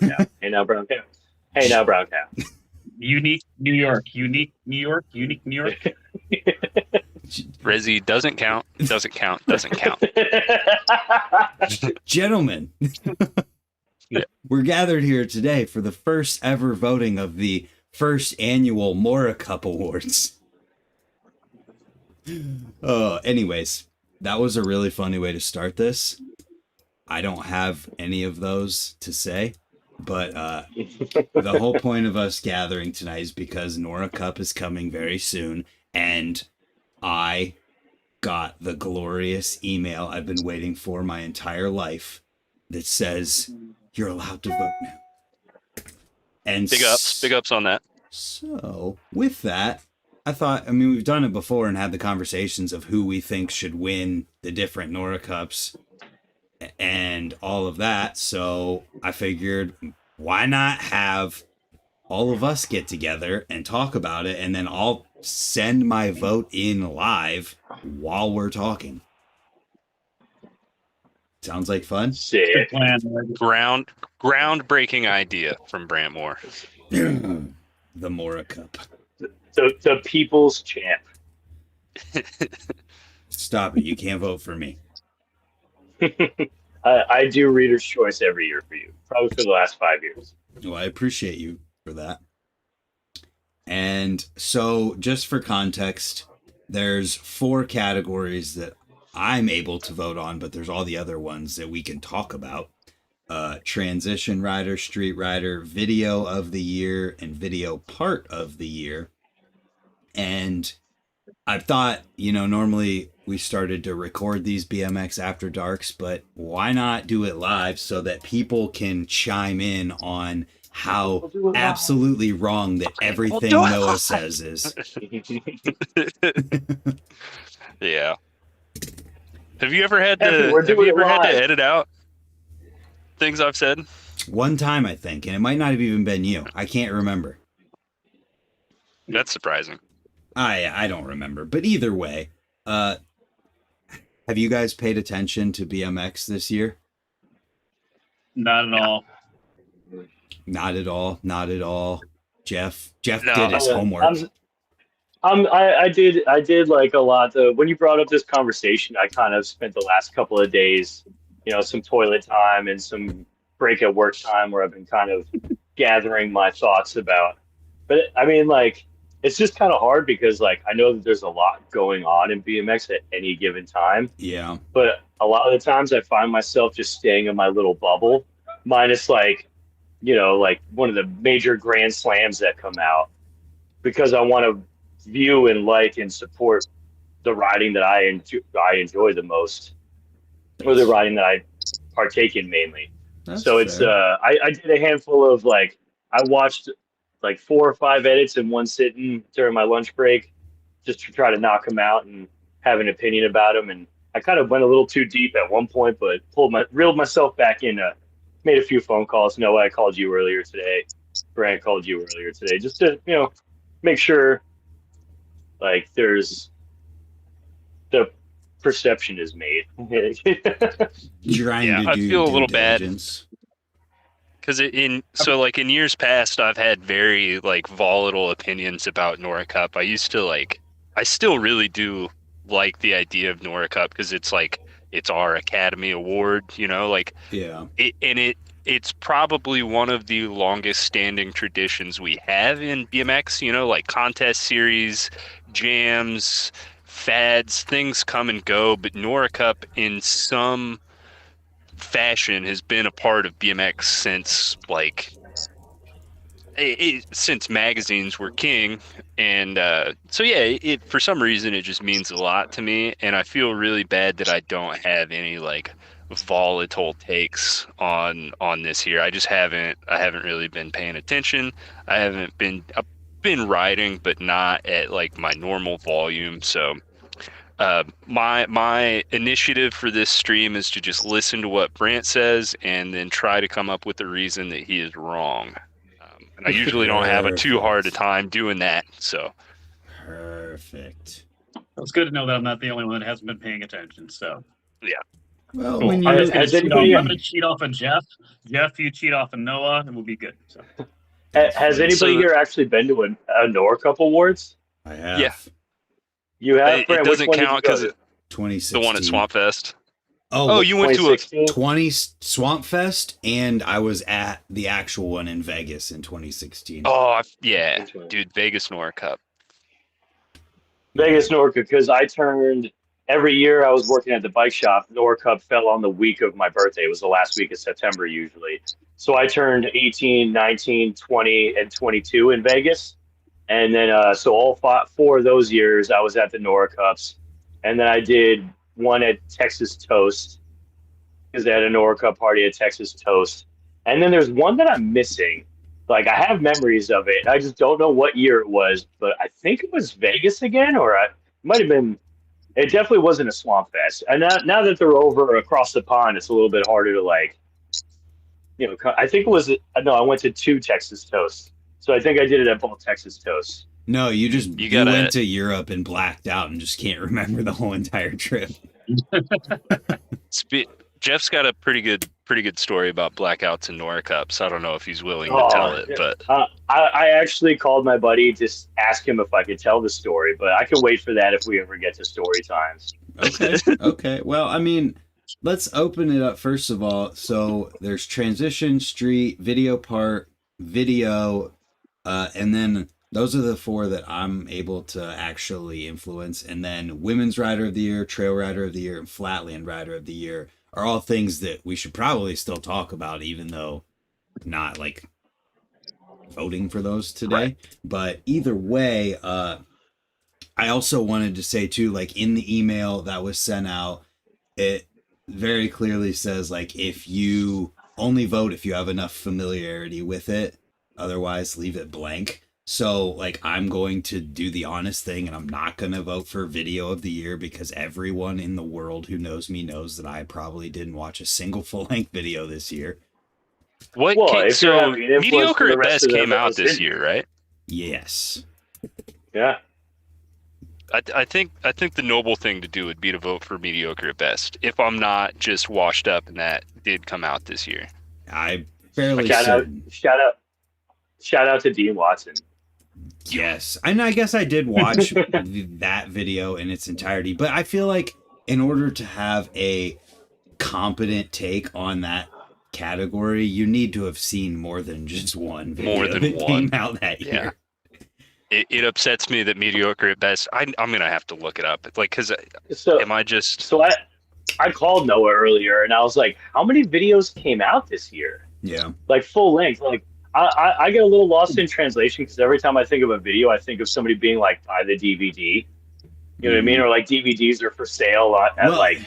cow. Hey now, brown cow. Hey now, brown cow. Unique New York. Unique New York. Unique New York. Resi doesn't count. Doesn't count. Doesn't count. Gentlemen, Yeah. we're gathered here today for the first ever voting of the first annual NORA Cup Awards. Anyways, that was a really funny way to start this. I don't have any of those to say, but the whole point of us gathering tonight is because NORA Cup is coming very soon, and I got the glorious email I've been waiting for my entire life that says you're allowed to vote now. And Big ups on that. So, with that, I thought, we've done it before and had the conversations of who we think should win the different NORA Cups and all of that. So I figured, why not have all of us get together and talk about it, and then I'll send my vote in live while we're talking. Sounds like fun. Good Sick. plan. Groundbreaking idea from Brantmore. The NORA Cup. The people's champ. Stop it. You can't vote for me. I do Reader's Choice every year for you, probably for the last 5 years. Well, I appreciate you for that. And so, just for context, there's 4 categories that I'm able to vote on, but there's all the other ones that we can talk about. Transition rider, street rider, video of the year, and video part of the year. And I thought, normally we started to record these BMX After Darks, but why not do it live so that people can chime in on how absolutely wrong that everything Noah says is. Yeah. Have you ever had to edit out things I've said? One time, I think, and it might not have even been you. I can't remember. That's surprising. I don't remember. But either way, have you guys paid attention to BMX this year? Not at all. Not at all. Not at all. Jeff No. did his homework. I did like a lot. When you brought up this conversation, I kind of spent the last couple of days, some toilet time and some break at work time where I've been kind of gathering my thoughts about. But it's just kind of hard because I know that there's a lot going on in BMX at any given time. Yeah. But a lot of the times I find myself just staying in my little bubble, minus one of the major grand slams that come out, because I want to view and like and support the riding that I enjoy the most, or the riding that I partake in mainly. That's so it's fair. I did a handful of I watched 4 or 5 edits in one sitting during my lunch break, just to try to knock them out and have an opinion about them. And I kind of went a little too deep at one point, but reeled myself back in. Made a few phone calls. Noah, I called you earlier today. Brant called you earlier today, just to make sure there's the perception is made. Trying to I do feel a due little bad. diligence. Because in years past, I've had very volatile opinions about NORA Cup. I still really do like the idea of NORA Cup because it's our Academy Award, Yeah. It's probably one of the longest standing traditions we have in BMX, contest series, jams, fads, things come and go, but NORA Cup in some fashion has been a part of BMX since since magazines were king. And it for some reason it just means a lot to me, and I feel really bad that I don't have any volatile takes on this year. I haven't really been paying attention. I've been riding, but not at my normal volume. So my initiative for this stream is to just listen to what Brant says and then try to come up with a reason that he is wrong. And I usually don't have a too hard a time doing that. So Perfect. It's good to know that I'm not the only one that hasn't been paying attention. So yeah. Well, Cool. when I'm you just gonna Has cheat off. anybody- I'm gonna cheat off of Geoff. Geoff, you cheat off of Noah, and we'll be good. So. Has anybody So- here actually been to a NORA Cup Awards? I have. Yeah. You have? It Brand, doesn't which one did count you go because to? the 2016. one at Swamp Fest. Oh, You went to a 2016? 20 Swamp Fest, and I was at the actual one in Vegas in 2016. Yeah, Which one? dude, Vegas NORA Cup. Vegas NORA, because I turned every year I was working at the bike shop. NORA Cup fell on the week of my birthday. It was the last week of September usually. So I turned 18, 19, 20, and 22 in Vegas. And then, so all four of those years I was at the NORA Cups. And then I did one at Texas Toast because they had a NORA Cup party at Texas Toast. And then there's one that I'm missing. Like, I have memories of it. I just don't know what year it was, but I think it was Vegas again, or it might have been. It definitely wasn't a Swamp Fest. And now that they're over across the pond, it's a little bit harder to, like, I think it was. No, I went to 2 Texas Toasts. So I think I did it at both Texas Toasts. No, you gotta- went to Europe and blacked out and just can't remember the whole entire trip. Jeff's got a pretty good story about blackouts and NORA Cups. I don't know if he's willing to tell it, but I actually called my buddy to ask him if I could tell the story, but I can wait for that if we ever get to story times. Okay. Okay. Well, I mean, let's open it up first of all. So there's transition, street, video part, video, and then those are the 4 that I'm able to actually influence. And then Women's Rider of the Year, Trail Rider of the Year, and Flatland Rider of the Year are all things that we should probably still talk about, even though not like voting for those today. Right. But either way, I also wanted to say too, like in the email that was sent out, it very clearly says like if you only vote if you have enough familiarity with it, otherwise leave it blank. So like I'm going to do the honest thing and I'm not going to vote for video of the year because everyone in the world who knows me knows that I probably didn't watch a single full-length video this year. what? Well, if you're So having an influence Mediocre on the at rest Best of them, came out that's this it. year, right? Yes. Yeah. I think the noble thing to do would be to vote for Mediocre at Best. If I'm not just washed up and that did come out this year. I fairly Shout certain. out to Dean Watson. Yes. And I guess I did watch that video in its entirety, but I feel like in order to have a competent take on that category, you need to have seen more than just one video More than that one. came out that Yeah. year. It upsets me that Mediocre at Best. I'm gonna have to look it up. Like, cause So am I just? So I called Noah earlier and I was like, how many videos came out this year? Yeah. Like full length. Like I get a little lost in translation because every time I think of a video, I think of somebody being like, buy the DVD. You know what I mean? Or like DVDs are for sale at Well- like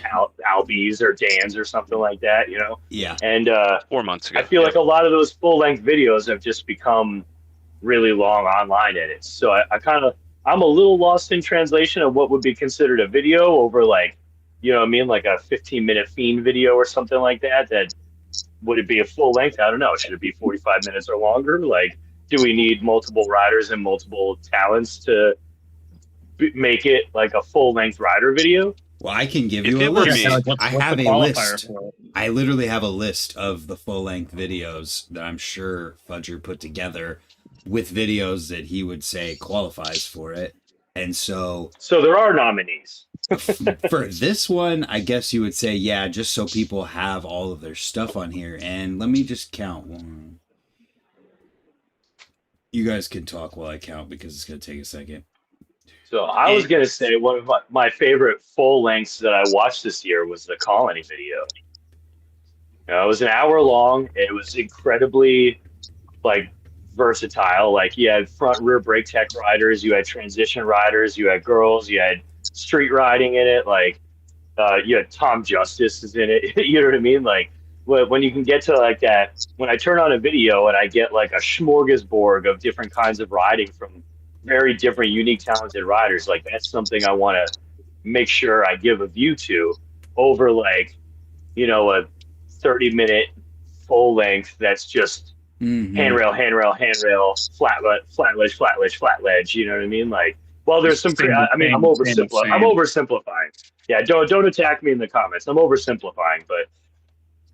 Albies or Dan's or something like that, you know? Yeah. And 4 months ago. I feel like a lot of those full length videos have just become really long online edits. So I'm a little lost in translation of what would be considered a video over like, you know what I mean? Like a 15-minute Fiend video or something like that. Would it be a full length? I don't know. Should it be 45 minutes or longer? Like, do we need multiple riders and multiple talents to make it like a full length rider video? Well, I can give If you a it were list. me- I have a list. I literally have a list of the full-length videos that I'm sure Fudger put together with videos that he would say qualifies for it. And so So there are nominees. for this one, I guess you would say, yeah, just so people have all of their stuff on here. And let me just count one. You guys can talk while I count because it's going to take a second. So I was going to say one of my favorite full lengths that I watched this year was the Colony video. It was an hour long. It was incredibly like versatile. Like you had front rear brake tech riders, you had transition riders, you had girls, you had street riding in it. Like you had Tom Justice is in it. You know what I mean? Like when you can get to like that, when I turn on a video and I get like a smorgasbord of different kinds of riding from very different, unique, talented riders, like that's something I want to make sure I give a view to over like, you know, a 30-minute full length that's just handrail, flat ledge, flat ledge. You know what I mean? Like Well, there's some. Same, I mean, same, I'm same, same. I'm oversimplifying. Yeah, don't attack me in the comments. I'm oversimplifying, but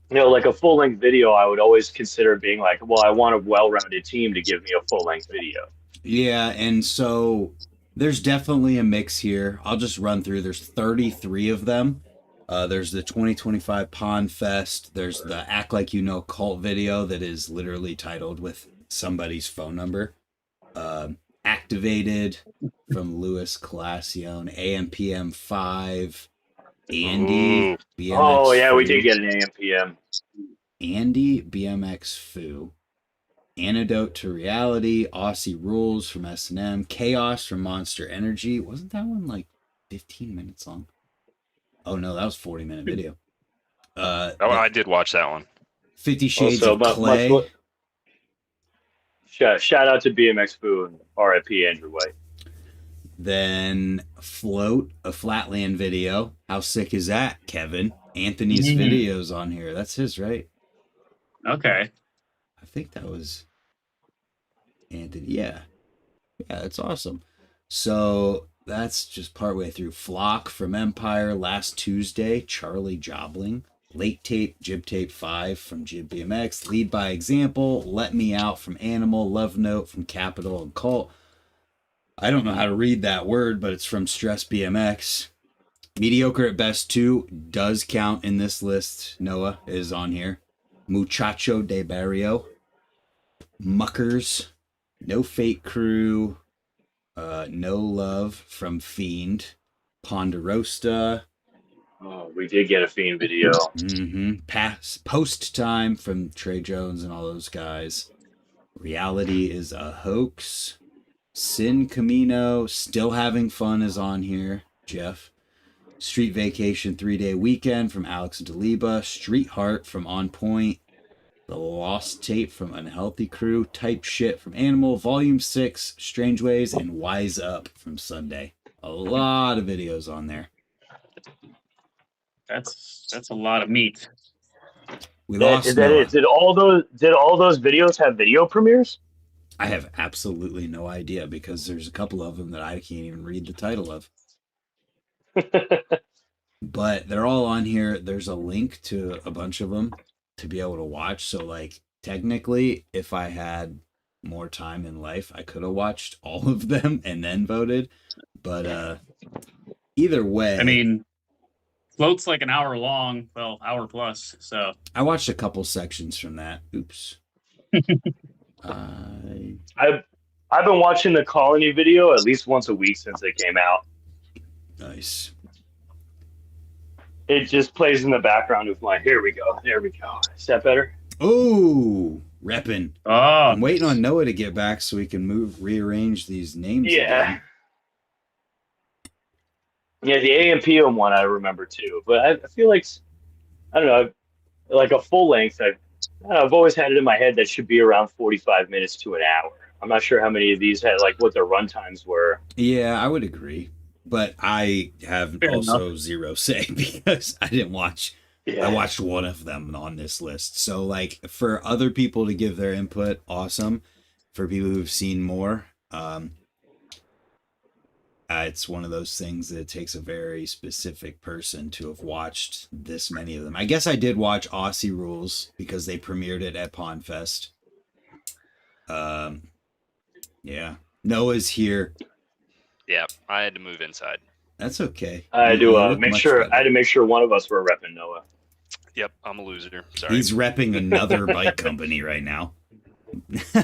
like a full length video, I would always consider being like, well, I want a well-rounded team to give me a full length video. Yeah, and so there's definitely a mix here. I'll just run through. There's 33 of them. There's the 2025 Pond Fest. There's the Act Like You Know cult video that is literally titled with somebody's phone number. Activated from Louis Classione, AMPM 5, Andy, BMX Oh yeah, we Foo. did get an AMPM. Andy, BMX Foo. Antidote to Reality, Aussie Rules from S&M, Chaos from Monster Energy. Wasn't that one like 15 minutes long? Oh no, that was a 40-minute video. I did watch that one. 50 Shades Also, of Clay. Shout out to BMX Foo and RIP Andrew White. Then Float, a Flatland video. How sick is that, Kevin? Anthony's video's on here. That's his, right? Okay. I think that was Anthony. Yeah, that's awesome. So that's just partway through. Flock from Empire, Last Tuesday, Charlie Jobling. Late Tape, Jib Tape 5 from Jib BMX. Lead by Example, Let Me Out from Animal, Love Note from Capital and Cult. I don't know how to read that word, but it's from Stress BMX. Mediocre at Best 2 does count in this list. Noah is on here. Muchacho de Barrio. Muckers. No Fate Crew. No Love from Fiend. Ponderosa. Oh, we did get a Fiend video. Post Time from Trey Jones and all those guys. Reality is a Hoax. Sin Camino, Still Having Fun is on here. Geoff. Street Vacation 3-Day Weekend from Alex Deliba. Street Heart from On Point. The Lost Tape from Unhealthy Crew. Type Shit from Animal. Volume 6, Strange Ways, and Wise Up from Sunday. A lot of videos on there. That's a lot of meat. We lost Noah. Did all those videos have video premieres? I have absolutely no idea because there's a couple of them that I can't even read the title of. But they're all on here. There's a link to a bunch of them to be able to watch. So, like, technically, if I had more time in life, I could have watched all of them and then voted. But either way, I mean, Float's like an hour long, well, hour plus. So I watched a couple sections from that. Oops. I've been watching the Colony video at least once a week since they came out. Nice. It just plays in the background of my, here we go. There we go. Is that better? Oh, reppin'. Oh, I'm waiting on Noah to get back so we can rearrange these names. Yeah. Again. Yeah, the AMPM one I remember too. But I feel like, I don't know, like a full length, I've always had it in my head that should be around 45 minutes to an hour. I'm not sure how many of these had, like, what their run times were. Yeah, I would agree. But I have Fair also enough. zero say because I didn't watch. Yeah. I watched one of them on this list. So, like, for other people to give their input, awesome. For people who've seen more, it's one of those things that it takes a very specific person to have watched this many of them. I guess I did watch Aussie Rules because they premiered it at Pond Fest. Yeah. Noah's here. Yeah, I had to move inside. That's okay. I had You to look make much sure. better. I had to make sure one of us were repping Noah. Yep, I'm a loser. Sorry. He's repping another bike company right now. It's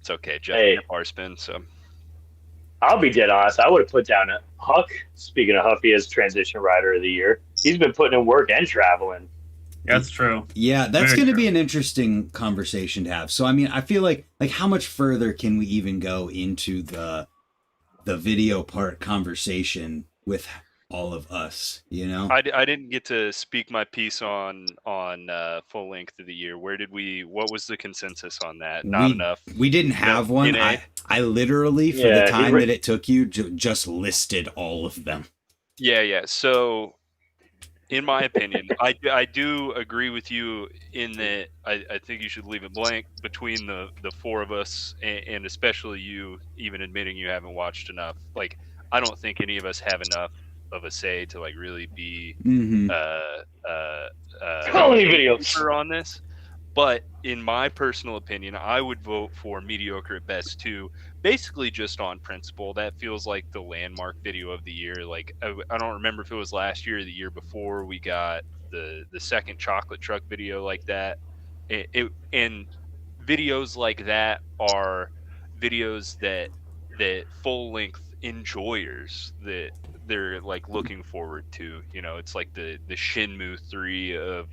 okay. Jeff Hey. bar spin, so I'll be dead honest. I would have put down a Huck. Speaking of Huffy as transition rider of the year, he's been putting in work and traveling. that's true. Yeah, that's Very going to true. be an interesting conversation to have. So, I mean, I feel like how much further can we even go into the video part conversation with all of us? You know, I didn't get to speak my piece on full length of the year. What was the consensus on that? Not enough. We didn't have one. NA. I literally, for Yeah, the time that it took you, just listed all of them. Yeah. So in my opinion, I do agree with you in that I think you should leave it blank between the four of us, and especially you, even admitting you haven't watched enough. Like, I don't think any of us have enough of a say to like really be Quality videos on this. But in my personal opinion, I would vote for mediocre at best too, basically just on principle. That feels like the landmark video of the year. Like, I don't remember if it was last year or the year before we got the second chocolate truck video like that. And videos like that are videos that full length enjoyers that they're like looking forward to. You know, it's like the Shenmue 3 of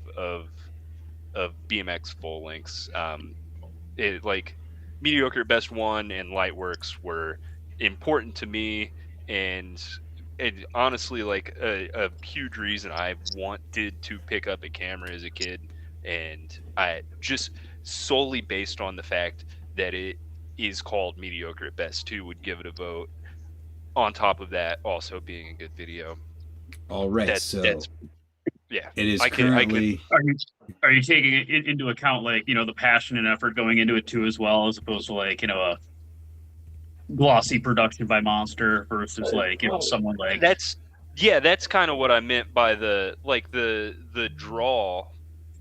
BMX full lengths. It like mediocre at best 1 and Lightworks were important to me, and honestly, like a huge reason I wanted to pick up a camera as a kid, and I just solely based on the fact that it is called mediocre at best 2 would give it a vote. On top of that, also being a good video. All right, that's yeah. It is currently. Are you taking it into account, like, you know, the passion and effort going into it too, as well, as opposed to like, you know, a glossy production by Monster versus like, you know, someone like that's kind of what I meant by the draw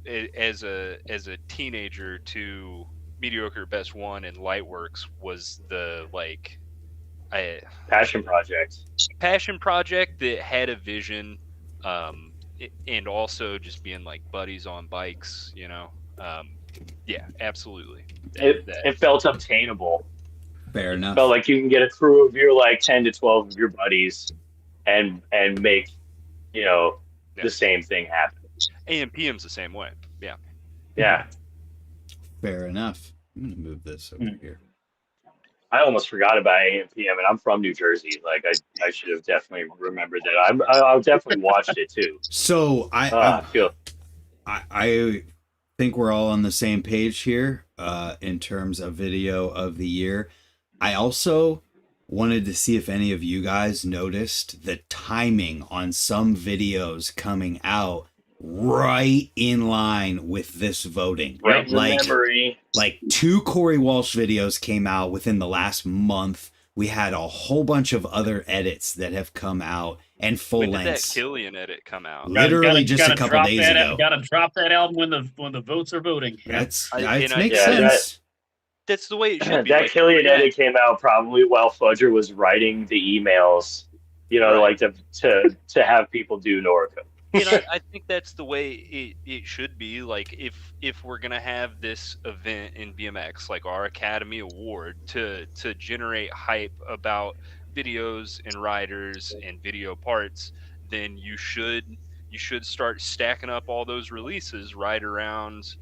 as a teenager to mediocre best 1 and Lightworks was the like passion project that had a vision, and also just being like buddies on bikes, you know. Yeah, absolutely. It felt obtainable. Fair enough. It felt like you can get a crew of your like 10 to 12 of your buddies and make, you know, the same thing happen. AMPM's the same way. Yeah. Yeah. Fair enough. I'm gonna move this over here. I almost forgot about AMPM, and I'm from New Jersey. Like, I should have definitely remembered that. I definitely watched it too. So I think we're all on the same page here in terms of video of the year. I also wanted to see if any of you guys noticed the timing on some videos coming out right in line with this voting. Right, like 2 Corey Walsh videos came out within the last month. We had a whole bunch of other edits that have come out and full when lengths. Did that Killian edit come out? Literally just a couple days ago. Gotta drop that album when the votes are voting. That makes sense. That's the way it should be. That Killian edit came out probably while Fudger was writing the emails, you know, right, like to have people do NORA Cup. You know, I think that's the way it should be. Like, if we're gonna have this event in BMX, like our Academy Award, to generate hype about videos and riders and video parts, then you should start stacking up all those releases right around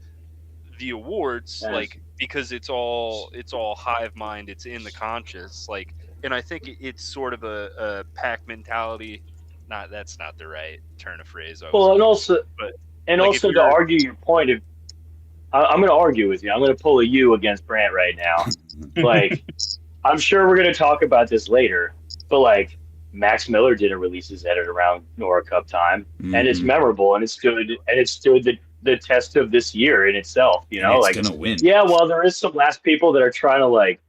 the awards, like, because it's all hive mind, it's in the conscious, like, and I think it's sort of a pack mentality. That's not the right turn of phrase. And also to argue your point, I'm going to argue with you. I'm going to pull a you against Brant right now. Like, I'm sure we're going to talk about this later, but like Max Miller didn't release his edit around NORA Cup time, and it's memorable, and it stood the test of this year in itself. You know, it's gonna win. Yeah, well, there is some last people that are trying to, like,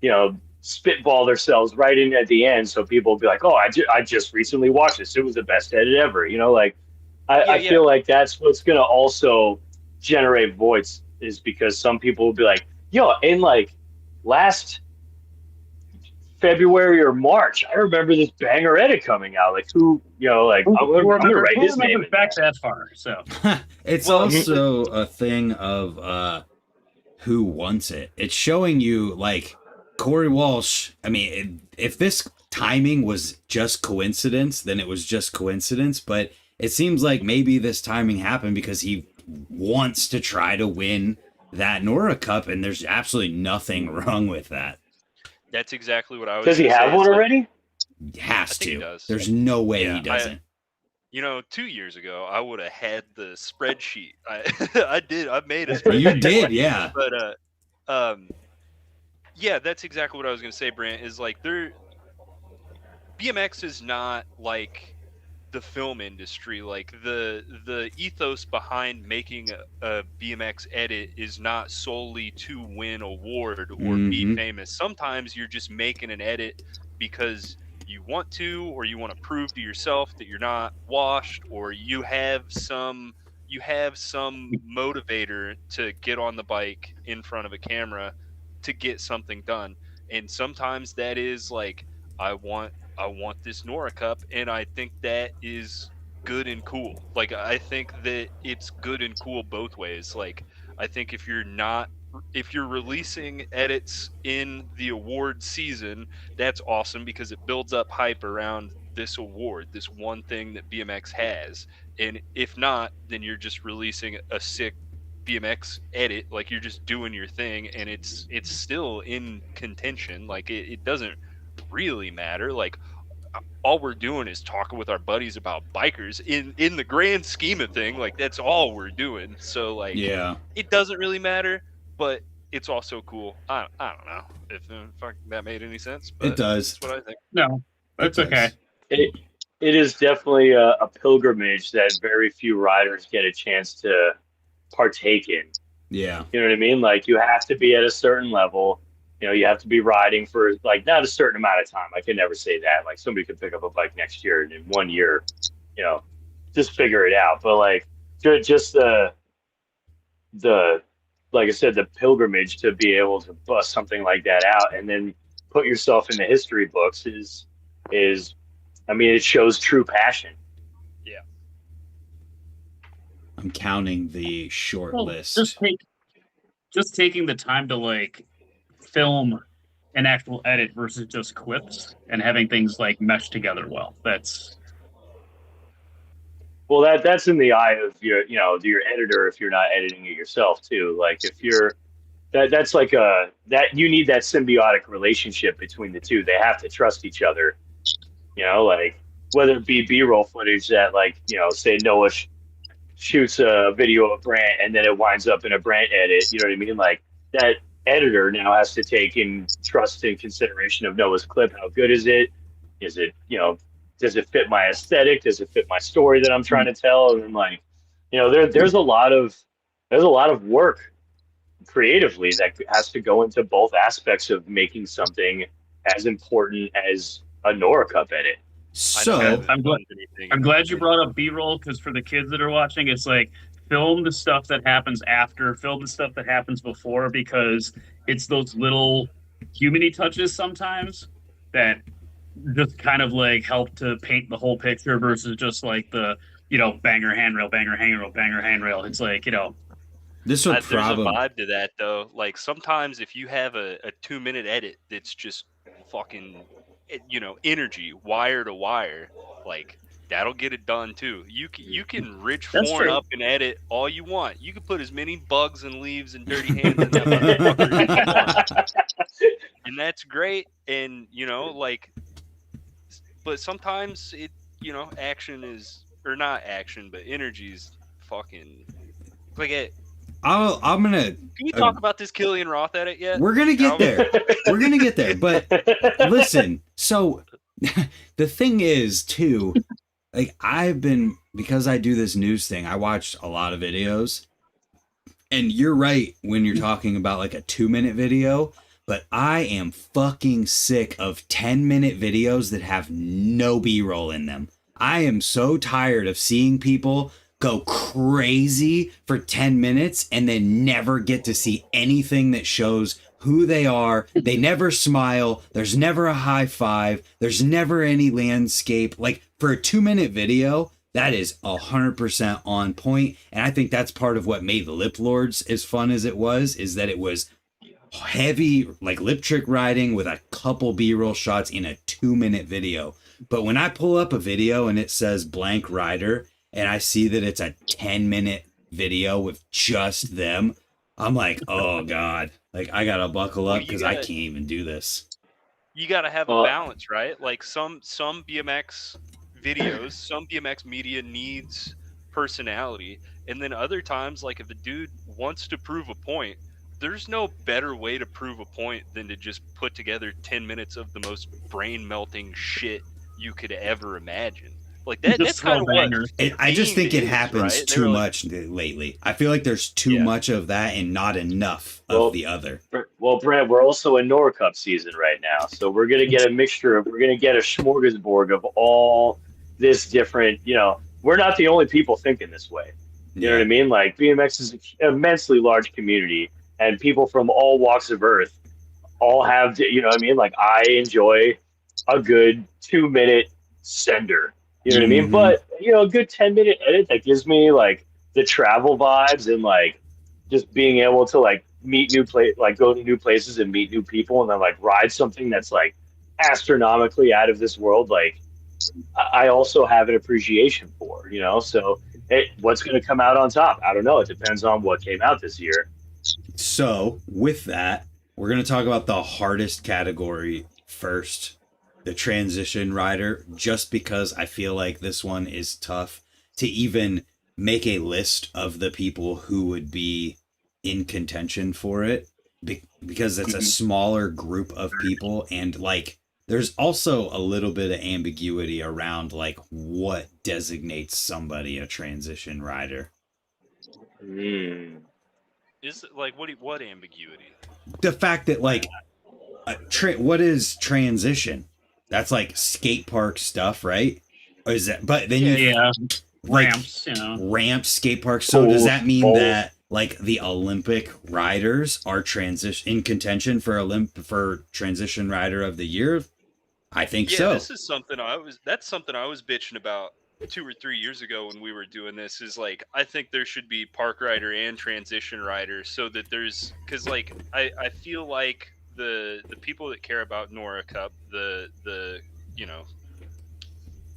you know, spitball themselves right in at the end, so people will be like, oh, I just recently watched this, it was the best edit ever, you know. Like, I feel like that's what's gonna also generate votes, is because some people will be like, yo, in like last February or March, I remember this banger edit coming out. Like, who, you know, like, I'm gonna write his name back that far. So it's also a thing of who wants it. It's showing you, like, Corey Walsh. I mean, if this timing was just coincidence, then it was just coincidence. But it seems like maybe this timing happened because he wants to try to win that NORA Cup, and there's absolutely nothing wrong with that. That's exactly what I was. Does he have one already? He has to. He does. There's no way he doesn't. 2 years ago, I would have had the spreadsheet. I did. I made a spreadsheet. You did, yeah. But yeah, that's exactly what I was going to say, Brant, is like BMX is not like the film industry. Like the ethos behind making a BMX edit is not solely to win award or be famous. Sometimes you're just making an edit because you want to, or you want to prove to yourself that you're not washed, or you have some motivator to get on the bike in front of a camera to get something done. And sometimes that is like, I want this NORA Cup, and I think that is good and cool. Like, I think that it's good and cool both ways. Like, I think if you're releasing edits in the award season, that's awesome because it builds up hype around this award, this one thing that BMX has. And if not, then you're just releasing a sick BMX edit, like you're just doing your thing, and it's still in contention. Like, it doesn't really matter. Like, all we're doing is talking with our buddies about bikers in the grand scheme of thing. Like, that's all we're doing. So, like, Yeah. it doesn't really matter, but it's also cool. I don't know if that made any sense, but It does. that's what I think. No, that's It okay. does. It is definitely a pilgrimage that very few riders get a chance to partake in. Yeah. You know what I mean? Like, you have to be at a certain level. You know, you have to be riding for, like, not a certain amount of time. I can never say that. Like, somebody could pick up a bike next year, and in 1 year, you know, just figure it out. But, like, just the like I said, the pilgrimage to be able to bust something like that out and then put yourself in the history books is I mean, it shows true passion. Yeah. I'm counting the short list. Just taking the time to, like, film an actual edit versus just clips and having things, like, mesh together well. Well, that's in the eye of your editor if you're not editing it yourself too. Like, if you're that's like that you need that symbiotic relationship between the two. They have to trust each other. You know, like, whether it be B-roll footage that, like, you know, say Noah shoots a video of Brant and then it winds up in a Brant edit. You know what I mean? Like, that editor now has to take in trust and consideration of Noah's clip. How good is it? Is it, you know, does it fit my aesthetic? Does it fit my story that I'm trying to tell? And, like, you know, there's a lot of work creatively that has to go into both aspects of making something as important as a NORA Cup edit. So I'm glad you brought up B-roll, because for the kids that are watching, it's like, film the stuff that happens after, film the stuff that happens before, because it's those little humany touches sometimes that just kind of, like, help to paint the whole picture versus just, like, the, you know, banger handrail, banger handrail, banger handrail. It's like, you know, this is a problem. There's a vibe to that, though. Like, sometimes if you have a 2-minute edit that's just fucking, you know, energy wire to wire, like, that'll get it done too. You can rich form up and edit all you want. You can put as many bugs and leaves and dirty hands in that motherfucker as you want. And that's great. And, you know, like, but sometimes it, you know, action is, or not action, but energy is fucking, like, it. I'm gonna. Can we talk about this Killian Roth edit yet? We're gonna get there. We're gonna get there. But listen, so the thing is too, like, because I do this news thing, I watched a lot of videos, and you're right when you're talking about, like, a 2-minute video, but I am fucking sick of 10-minute videos that have no B-roll in them. I am so tired of seeing people go crazy for 10 minutes and then never get to see anything that shows who they are. They never smile. There's never a high five. There's never any landscape. Like, for a 2-minute video, that is 100% on point. And I think that's part of what made the Lip Lords as fun as it was, is that it was heavy, like, lip trick riding with a couple B-roll shots in a 2-minute video. But when I pull up a video and it says blank rider, and I see that it's a 10-minute video with just them, I'm like, oh God, like, I gotta buckle up because I can't even do this. You gotta have a balance, right? Like, some BMX videos, some BMX media needs personality, and then other times, like, if a dude wants to prove a point, there's no better way to prove a point than to just put together 10 minutes of the most brain melting shit you could ever imagine. Like that's Just kind of throw what bangers. I just think it is, happens right? They too were like, much lately. I feel like there's too much of that and not enough Well, of the other. Well, Brent, we're also in NORA Cup season right now, so we're gonna get a mixture of, we're gonna get a smorgasbord of all this different. We're not the only people thinking this way. You know what I mean? Like BMX is an immensely large community, and people from all walks of earth all have. You know what I mean? Like I enjoy a good 2 minute sender. You know what I mean? Mhm. But a good 10-minute edit that gives me like the travel vibes and like just being able to like meet like go to new places and meet new people and then like ride something that's like astronomically out of this world. Like I also have an appreciation for, so what's going to come out on top? I don't know. It depends on what came out this year. So with that, we're going to talk about the hardest category first, the transition rider, just because I feel like this one is tough to even make a list of the people who would be in contention for it, because it's a smaller group of people, and like there's also a little bit of ambiguity around like what designates somebody a transition rider. Is it like what ambiguity? The fact that like what is transition? That's like skate park stuff, right? Or is that? But then like, ramps, ramps, skate parks. So does that mean Pools. that like the Olympic riders are in contention for transition rider of the year? I think so. This is something that's something I was bitching about 2 or 3 years ago when we were doing this. Is like I think there should be park rider and transition rider, so that because like I feel like the people that care about NORA Cup, the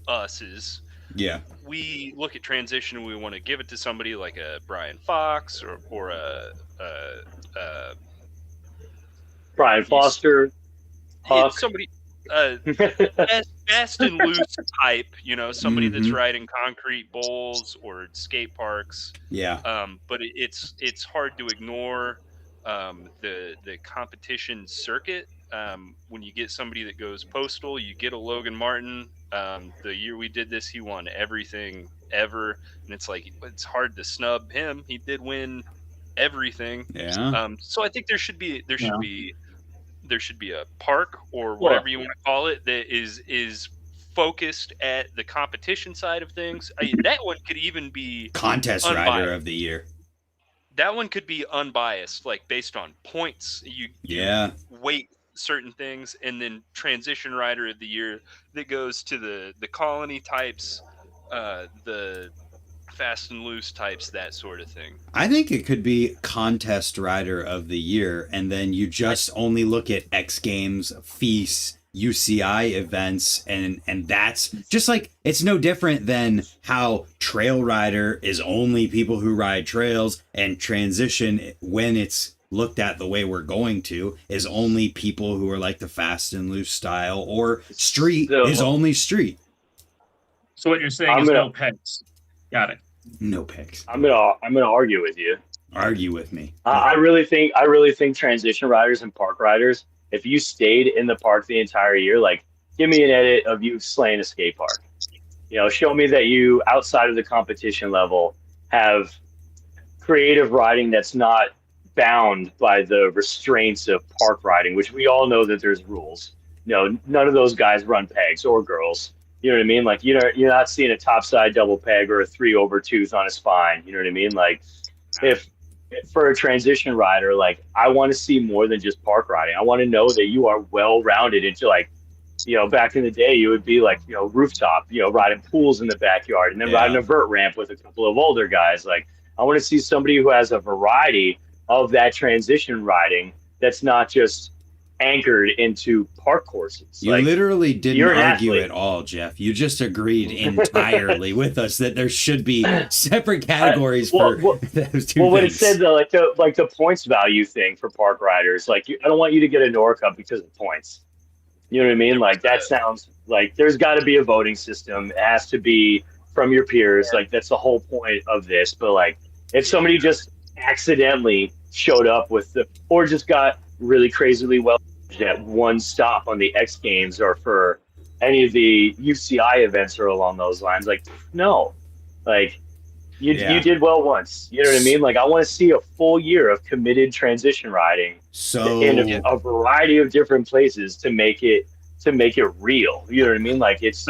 us's, we look at transition and we want to give it to somebody like a Brian Fox or a Brian Foster, Huck. somebody fast and loose type, somebody that's riding concrete bowls or skate parks. But it's hard to ignore the competition circuit. When you get somebody that goes postal, you get a Logan Martin. The year we did this, he won everything ever, and it's like it's hard to snub him. He did win everything. So I think there should be a park or whatever you want to call it that is focused at the competition side of things. That one could even be contest unbiased. rider of the year. That one could be unbiased, like based on points. You weight certain things, and then transition rider of the year that goes to the colony types, the fast and loose types, that sort of thing. I think it could be contest rider of the year, and then you just only look at X Games, Feasts, UCI events, and that's just like, it's no different than how trail rider is only people who ride trails, and transition, when it's looked at the way we're going to, is only people who are like the fast and loose style, or street is only street. So what you're saying is no pegs. Got it. No pegs. I'm gonna argue with you. Argue with me. I really think transition riders and park riders, if you stayed in the park the entire year, like give me an edit of you slaying a skate park. Show me that you, outside of the competition level, have creative riding that's not bound by the restraints of park riding, which we all know that there's rules. None of those guys run pegs, or girls. You know what I mean? Like, you're not seeing a topside double peg or a 3/over tooth on a spine. You know what I mean? Like, if for a transition rider, like, I want to see more than just park riding. I want to know that you are well-rounded into, like, back in the day, you would be like, rooftop, riding pools in the backyard, and then riding a vert ramp with a couple of older guys. Like, I want to see somebody who has a variety of that transition riding that's not just anchored into park courses. You literally didn't argue at all, Geoff. You just agreed entirely with us that there should be separate categories for those two things. When it said the points value thing for park riders, like, I don't want you to get a NORA Cup because of points. You know what I mean? Like, that sounds like there's got to be a voting system. It has to be from your peers. Like, that's the whole point of this. But like, if somebody just accidentally showed up with or just got really crazily well at one stop on the X Games or for any of the UCI events or along those lines. Like, no, like you did well once. You know what I mean? Like, I want to see a full year of committed transition riding in a variety of different places to make it real. You know what I mean? Like, it's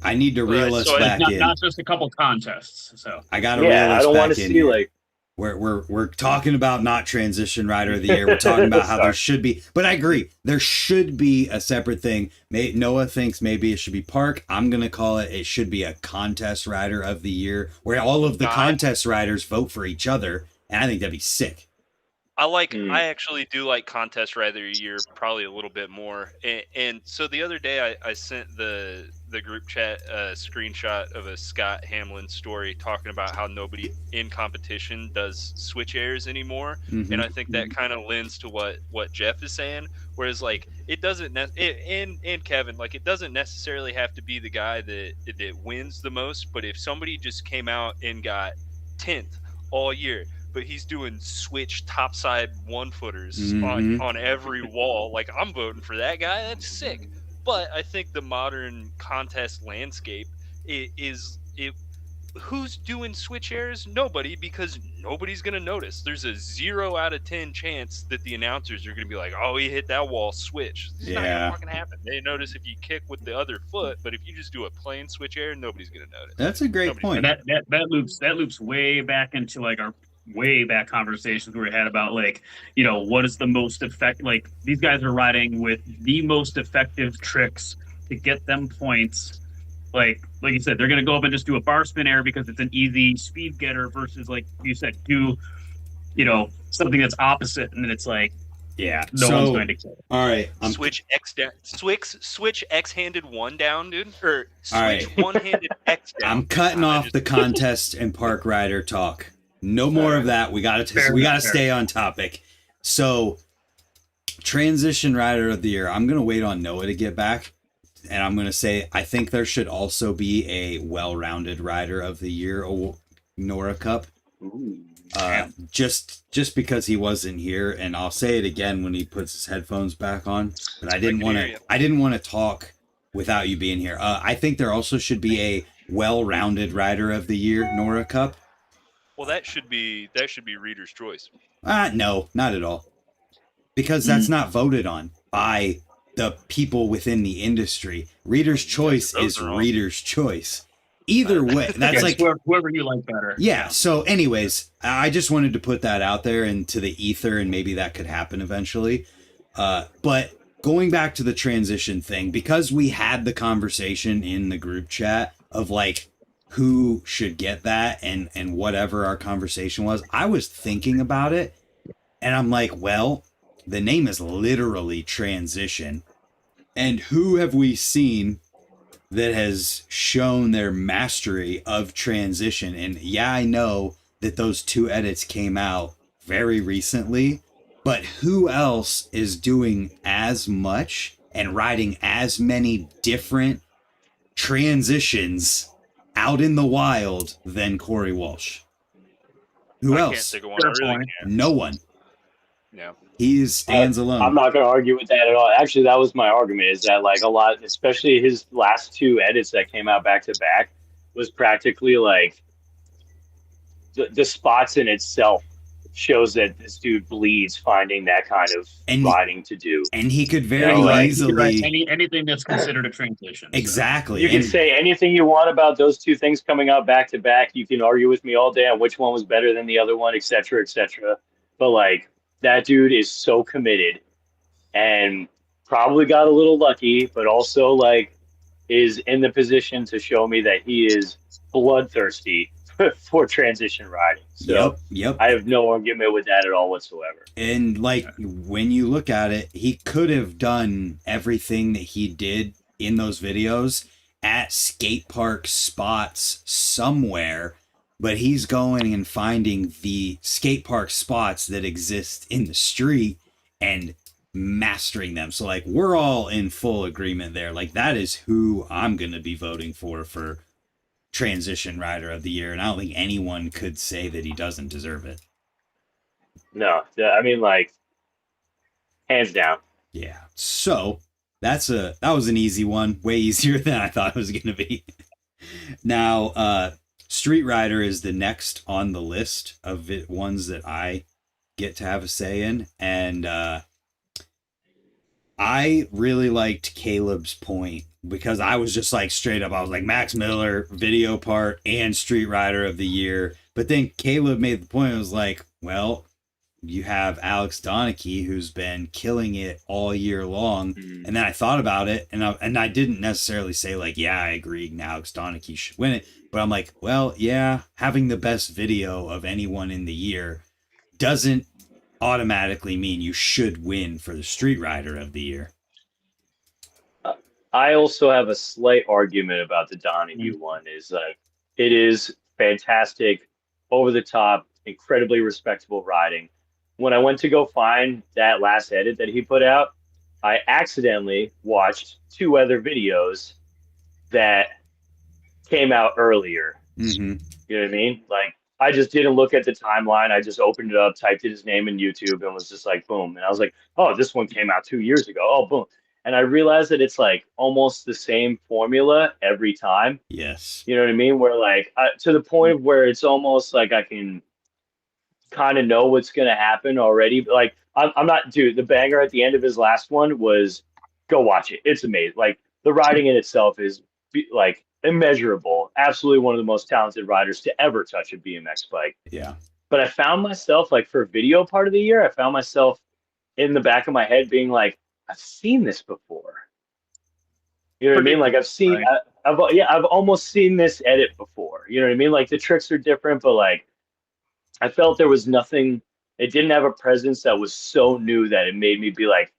I need to reel us back in. Not just a couple contests. So I got to reel us back in. I don't want to see here. like. We're talking about not transition rider of the year. We're talking about how there should be, but I agree, there should be a separate thing. Noah thinks maybe it should be park. I'm going to call it should be a contest rider of the year where all of the contest riders vote for each other. And I think that'd be sick. I actually do like contest rider of the year probably a little bit more. And so the other day I sent the group chat a screenshot of a Scott Hamlin story talking about how nobody in competition does switch airs anymore. Mm-hmm. And I think that kind of lends to what Geoff is saying. Whereas like it doesn't and Kevin, like it doesn't necessarily have to be the guy that wins the most, but if somebody just came out and got 10th all year, but he's doing switch topside 1-footers on every wall, like I'm voting for that guy. That's sick. But I think the modern contest landscape is who's doing switch airs? Nobody, because nobody's going to notice. There's a 0 out of 10 chance that the announcers are going to be like, oh, he hit that wall, switch. It's not going to fucking happen. They notice if you kick with the other foot, but if you just do a plain switch air, nobody's going to notice. That's a great point. And that loops way back into like our way back conversations we had about like, you know, what is the most effective, like these guys are riding with the most effective tricks to get them points. Like you said, they're going to go up and just do a bar spin air because it's an easy speed getter versus like you said, do, you know, something that's opposite. And then it's like, no one's going to kill it. All right. Switch X down. Switch X-handed 1 down, dude. Or switch one-handed X down. I'm cutting off the contest and park rider talk. No more of that. We got to stay on topic. So, transition rider of the year. I'm going to wait on Noah to get back. And I'm going to say, I think there should also be a well-rounded rider of the year, NORA Cup. Just because he wasn't here, and I'll say it again when he puts his headphones back on. But I didn't want to talk without you being here. I think there also should be a well-rounded rider of the year, NORA Cup. Well, that should be Reader's Choice. No, not at all. Because that's not voted on by the people within the industry. Reader's Choice is Reader's Choice. Either way, that's like whoever you like better. Yeah. So anyways, I just wanted to put that out there into the ether, and maybe that could happen eventually. But going back to the transition thing, because we had the conversation in the group chat of like, who should get that and whatever our conversation was, I was thinking about it and I'm like, well, the name is literally transition. And who have we seen that has shown their mastery of transition? And yeah, I know that those 2 edits came out very recently, but who else is doing as much and riding as many different transitions out in the wild than Corey Walsh? Who else? Can't think of one. I really can't. No one. No. He stands alone. I'm not going to argue with that at all. Actually, that was my argument, is that like a lot, especially his last 2 edits that came out back to back, was practically like the spots in itself shows that this dude bleeds finding that kind of riding to do. And he could very easily... anything that's considered a transition. Exactly. You can say anything you want about those 2 things coming out back to back. You can argue with me all day on which one was better than the other one, et cetera, et cetera. But like, that dude is so committed and probably got a little lucky, but also like is in the position to show me that he is bloodthirsty for transition riding. So yep. I have no argument with that at all whatsoever. And like, when you look at it, he could have done everything that he did in those videos at skate park spots somewhere, but he's going and finding the skate park spots that exist in the street and mastering them. So like, we're all in full agreement there. Like, that is who I'm going to be voting for transition rider of the year. And I don't think anyone could say that he doesn't deserve it. No, I mean, like, hands down. Yeah. So that was an easy one, way easier than I thought it was going to be. Now, Street Rider is the next on the list of ones that I get to have a say in, and I really liked Caleb's point because I was just like straight up, I was like Max Miller, video part, and Street Rider of the year. But then Caleb made the point, it was like, well, you have Alex Donnachie, who's been killing it all year long. And then I thought about it, and I didn't necessarily say like, yeah, I agree, Alex Donnachie should win it. But I'm like, well, yeah, having the best video of anyone in the year doesn't automatically mean you should win for the Street Rider of the year. I also have a slight argument about the Donahue one. Is that it is fantastic, over the top, incredibly respectable riding. When I went to go find that last edit that he put out, I accidentally watched 2 other videos that came out earlier. Mm-hmm. You know what I mean? Like, I just didn't look at the timeline. I just opened it up, typed in his name in YouTube, and was just like, boom. And I was like, oh, this one came out 2 years ago. Oh, boom. And I realized that it's like almost the same formula every time. Yes. You know what I mean? Where like to the point where it's almost like I can kind of know what's going to happen already. But like, I'm not, dude, the banger at the end of his last one was, go watch it. It's amazing. Like, the riding in itself is like immeasurable. Absolutely one of the most talented riders to ever touch a BMX bike. Yeah. But I found myself, like, for video part of the year, I found myself in the back of my head being like, I've seen this before. You know what I mean? Like, I've seen, right. I've almost seen this edit before. You know what I mean? Like, the tricks are different, but like, I felt there was nothing, it didn't have a presence that was so new that it made me be like,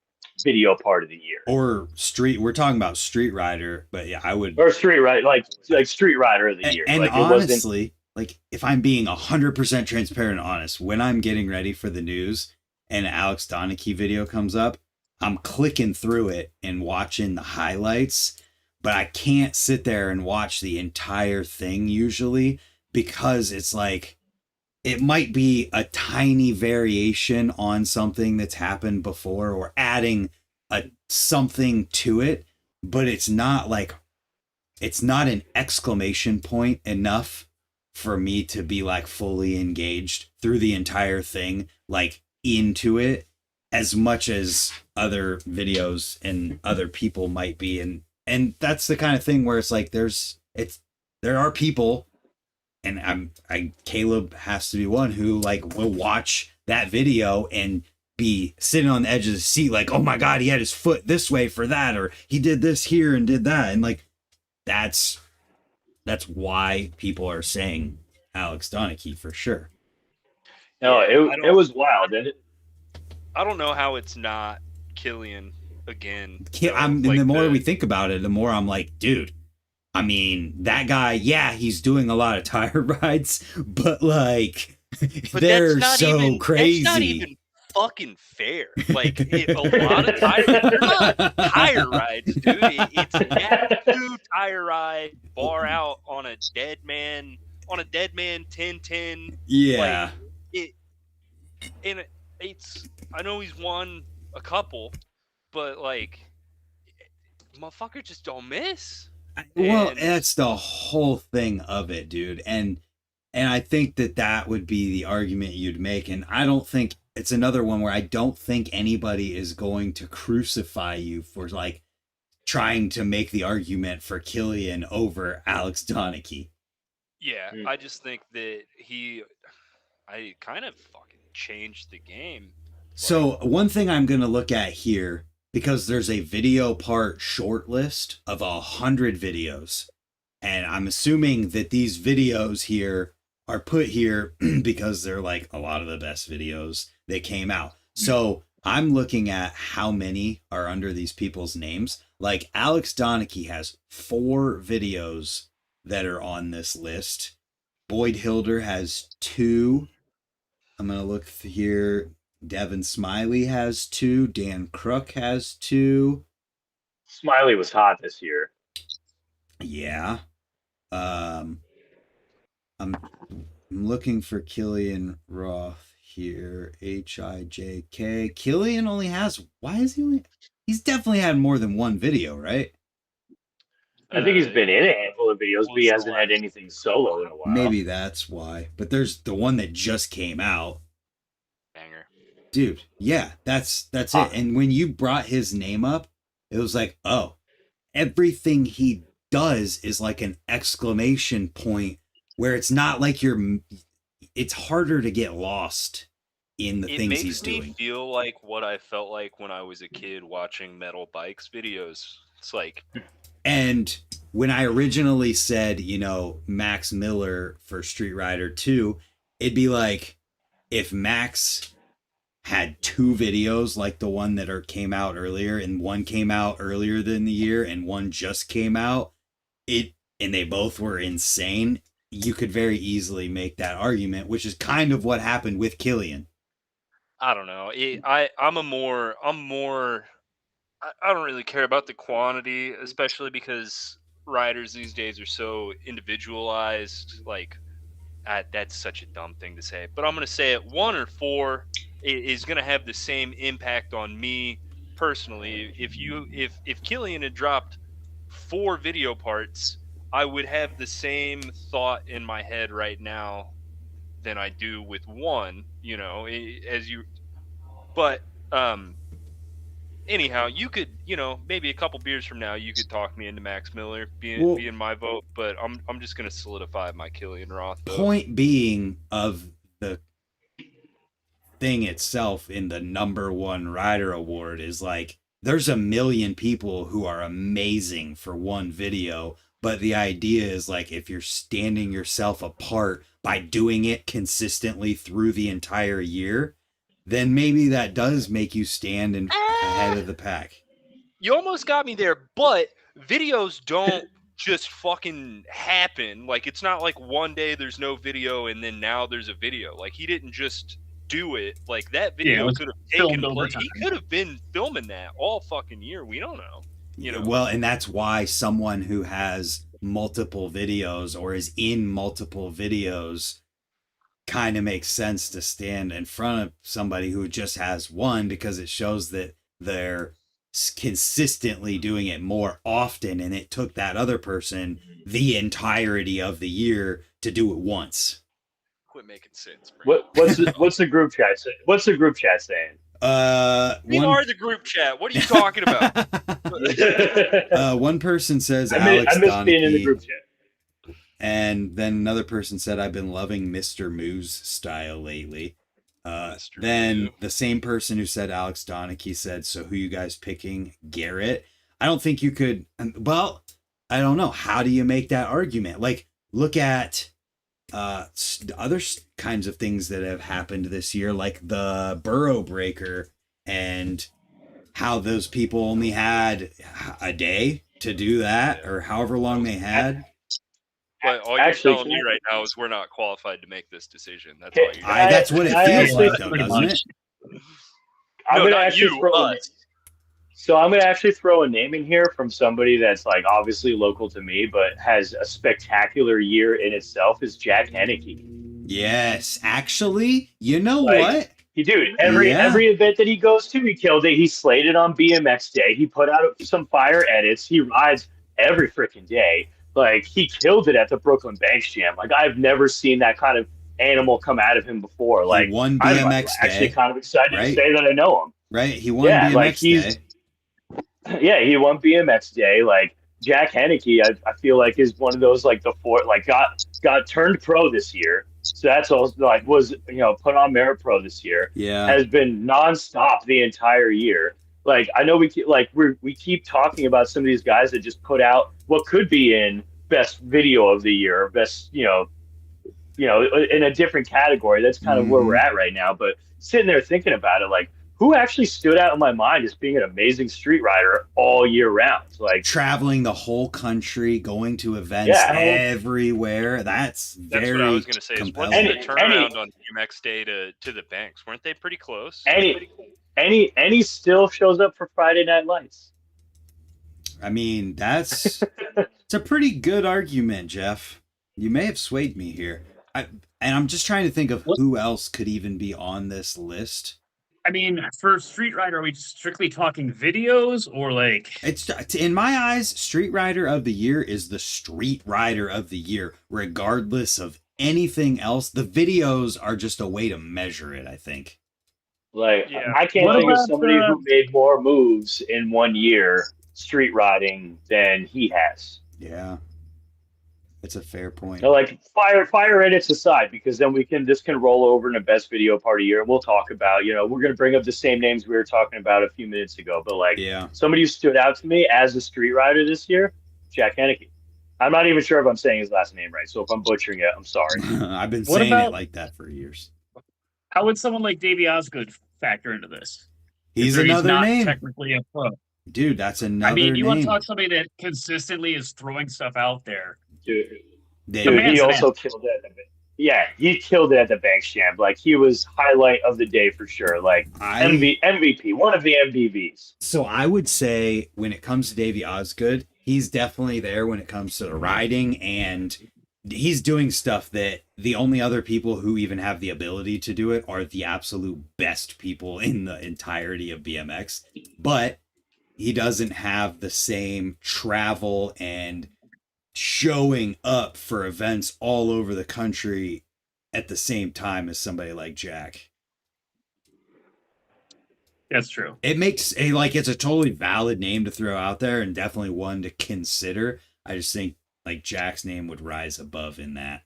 video part of the year. Or we're talking about Street Rider, but yeah, I would. Or Street Rider, like Street Rider of the year. And like, honestly, like, if I'm being 100% transparent and honest, when I'm getting ready for the news and an Alex Donnachie video comes up, I'm clicking through it and watching the highlights, but I can't sit there and watch the entire thing usually, because it's like, it might be a tiny variation on something that's happened before or adding something to it, but it's not an exclamation point enough for me to be like fully engaged through the entire thing, like into it, as much as other videos and other people might be. And that's the kind of thing where it's like, there are people, and Caleb has to be one, who like will watch that video and be sitting on the edge of the seat like, oh my God, he had his foot this way for that, or he did this here and did that. And like, that's why people are saying Alex Donnachie for sure. No, it was wild, didn't it? I don't know how it's not Killian again. And the more we think about it, the more I'm like, dude, I mean, that guy, yeah, he's doing a lot of tire rides, but like, they're so crazy. That's not even fucking fair. Like, a lot of tire rides, dude. It's a 2 tire ride, bar out on a dead man 10-10. Yeah. Like, I know he's won a couple, but like, motherfucker just don't miss. Well, that's the whole thing of it, dude. And I think that would be the argument you'd make. And I don't think, it's another one where I don't think anybody is going to crucify you for like trying to make the argument for Killian over Alex Donnachie. Yeah, I just think that I kind of fucking changed the game. So one thing I'm going to look at here, because there's a video part short list of 100 videos, and I'm assuming that these videos here are put here because they're like a lot of the best videos that came out. So I'm looking at how many are under these people's names. Like, Alex Donnachie has 4 videos that are on this list. Boyd Hilder has 2. I'm going to look here. Devin Smiley has 2. Dan Crook has 2. Smiley was hot this year. Yeah. I'm looking for Killian Roth here. HIJK. Killian only has, why is he only, he's definitely had more than one video, right? I think he's been in a handful of videos, but he What's the hasn't had last- anything solo in a while. Maybe that's why. But there's the one that just came out. Banger. Dude, yeah, that's it. And when you brought his name up, it was like, oh, everything he does is like an exclamation point where it's not like it's harder to get lost in the things he's doing. It makes me feel like what I felt like when I was a kid watching metal bikes videos. It's like, and when I originally said, Max Miller for Street Rider 2, it'd be like if Max had 2 videos like the one that came out earlier, and one came out earlier than the year and one just came out, and they both were insane, you could very easily make that argument, which is kind of what happened with Killian. I don't know. I don't really care about the quantity, especially because riders these days are so individualized. Like, that's such a dumb thing to say, but I'm going to say it. 1 or 4 is going to have the same impact on me personally. If Killian had dropped 4 video parts, I would have the same thought in my head right now than I do with 1, but anyhow, you could, maybe a couple beers from now, you could talk me into Max Miller being my vote, but I'm just going to solidify my Killian Roth vote. Point being of the thing itself in the #1 rider award is like, there's a million people who are amazing for one video, but the idea is like, if you're standing yourself apart by doing it consistently through the entire year, then maybe that does make you stand ahead of the pack. You almost got me there, but videos don't just fucking happen. Like, it's not like one day there's no video and then now there's a video. Like, he didn't just do it. Like, that video could have taken place. He could have been filming that all fucking year. We don't know. Well, and that's why someone who has multiple videos or is in multiple videos kind of makes sense to stand in front of somebody who just has one, because it shows that they're consistently doing it more often, and it took that other person the entirety of the year to do it once. Quit making sense. What's the group chat saying? What's the group chat saying? We are the group chat. What are you talking about? One person says I miss being in the Donnachie, group chat. and then another person said, I've been loving Mr. Moo's style lately. Then the same person who said Alex Donnachie said, so who you guys picking? Garrett? I don't think you could. Well, I don't know. How do you make that argument? Like, look at other kinds of things that have happened this year, like the Burrow Breaker, and how those people only had a day to do that, or however long they had. But all you're telling me right now is we're not qualified to make this decision. That's all you're that's what it feels like, though, doesn't it? I'm going to actually throw a name in here from somebody that's like obviously local to me, but has a spectacular year in itself, is Jack Henneke. Yes, actually, you know what? Dude, every event that he goes to, he killed it. He slayed it on BMX Day. He put out some fire edits. He rides every freaking day. Like, he killed it at the Brooklyn Banks Jam. Like, I've never seen that kind of animal come out of him before. Like, he won BMX I'm Day. Actually, kind of excited to say that I know him. Right, he won BMX Day. Yeah, he won BMX Day. Like, Jack Henneke, I feel like is one of those, like, got turned pro this year. So that's also like was put on Merit Pro this year. Yeah, has been nonstop the entire year. Like, I know we keep talking about some of these guys that just put out what could be in best video of the year, or best in a different category. That's kind of where we're at right now. But sitting there thinking about it, like, who actually stood out in my mind as being an amazing street rider all year round? Like, traveling the whole country, going to events everywhere. That's very what I was going to say. What's the turnaround on BMX Day to the Banks? Weren't they pretty close? And he still shows up for Friday Night Lights. I mean, it's a pretty good argument, Geoff. You may have swayed me here. And I'm just trying to think of who else could even be on this list. I mean, for Street Rider, are we strictly talking videos or like? It's in my eyes, Street Rider of the Year is the Street Rider of the Year, regardless of anything else. The videos are just a way to measure it, I think. Like, Yeah. I can't What think of about somebody who made more moves in 1 year street riding than he has. Yeah. It's a fair point. So, like, fire edits aside, because then this can roll over in the best video part of year, and we'll talk about, we're going to bring up the same names we were talking about a few minutes ago, but like, Yeah. somebody who stood out to me as a street rider this year, Jack Haneke. I'm not even sure if I'm saying his last name right, so if I'm butchering it, I'm sorry. I've been What saying about- it like that for years. How would someone like Davey Osgood factor into this? He's Considering another not name. Technically a pro. Dude, that's another I mean, you want name. to talk somebody that consistently is throwing stuff out there. Dude, They- man's he an also killed it at he killed it at the Banks Jam. Like, he was highlight of the day for sure. Like, MVP, one of the MVVs. So I would say when it comes to Davey Osgood, he's definitely there when it comes to the riding, and he's doing stuff that the only other people who even have the ability to do it are the absolute best people in the entirety of BMX. But he doesn't have the same travel and showing up for events all over the country at the same time as somebody like Jack. That's true. It makes it's a totally valid name to throw out there and definitely one to consider. I just think like Jack's name would rise above in that.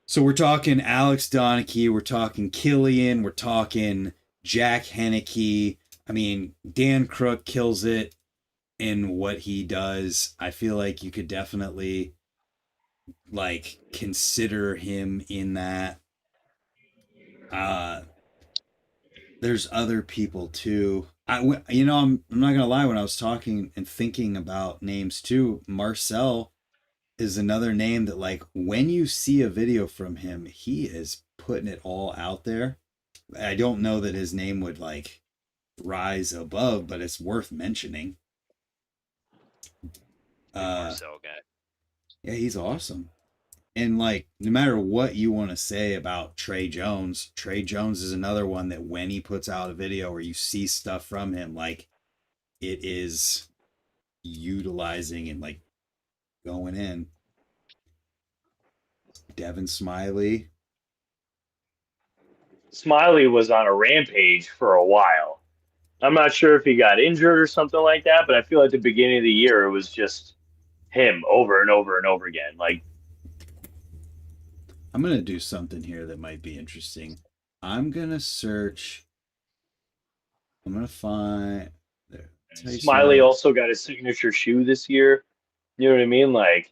So we're talking Alex Donnachie, we're talking Killian, we're talking Jack Haneke. I mean, Dan Crook kills it in what he does. I feel like you could definitely like consider him in that. There's other people too. I'm not gonna lie. When I was talking and thinking about names too, Marcel is another name that, like, when you see a video from him, he is putting it all out there. I don't know that his name would like rise above, but it's worth mentioning. Marcel guy. Yeah, he's awesome. And like, no matter what you want to say about Trey Jones is another one that when he puts out a video or you see stuff from him, like, it is utilizing and like going in. Devin Smiley. Smiley was on a rampage for a while. I'm not sure if he got injured or something like that, but I feel like the beginning of the year it was just him over and over and over again. Like, I'm going to do something here that might be interesting. I'm going to search. I'm going to find. There. Smiley also got his signature shoe this year. You know what I mean? Like,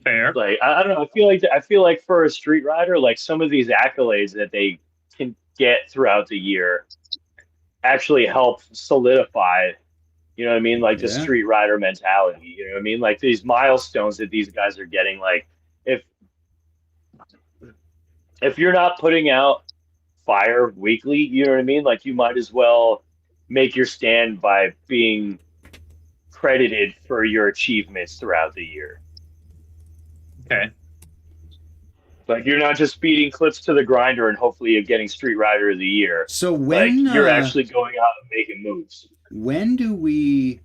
Fair. Like, I don't know. I feel like for a street rider, like, some of these accolades that they can get throughout the year actually help solidify, you know what I mean? Like, the street rider mentality, you know what I mean? Like, these milestones that these guys are getting, like, if you're not putting out fire weekly, you know what I mean? Like, you might as well make your stand by being credited for your achievements throughout the year. Okay. Like, you're not just feeding clips to the grinder and hopefully you're getting Street Rider of the Year. So when like, you're actually going out and making moves. When do we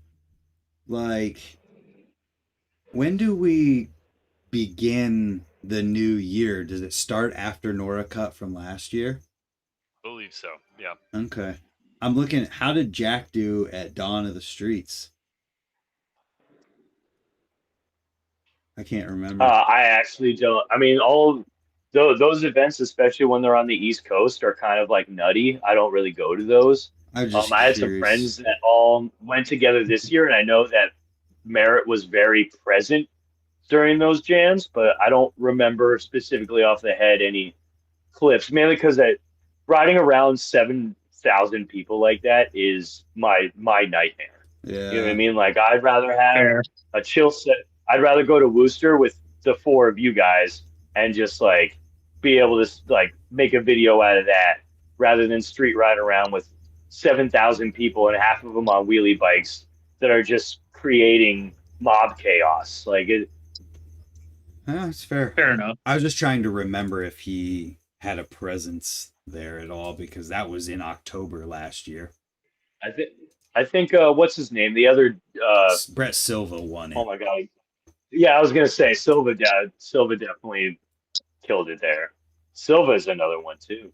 begin the new year? Does it start after NORA Cup from last year? I believe so. Yeah. Okay. I'm looking at how did Jack do at Dawn of the Streets? I can't remember. I actually don't. I mean, all those events, especially when they're on the East Coast, are kind of like nutty. I don't really go to those. I had some friends that all went together this year, and I know that Merritt was very present during those jams, but I don't remember specifically off the head any clips, mainly because riding around 7,000 people like that is my nightmare. Yeah. You know what I mean? Like, I'd rather have a chill set. I'd rather go to Worcester with the four of you guys and just like be able to like make a video out of that rather than street ride around with 7,000 people and half of them on wheelie bikes that are just creating mob chaos. Like, That's fair. Fair enough. I was just trying to remember if he had a presence there at all, because that was in October last year. I think what's his name? The other Brett Silva won it. oh my god. Yeah, I was gonna say Silva definitely killed it there. Silva is another one too.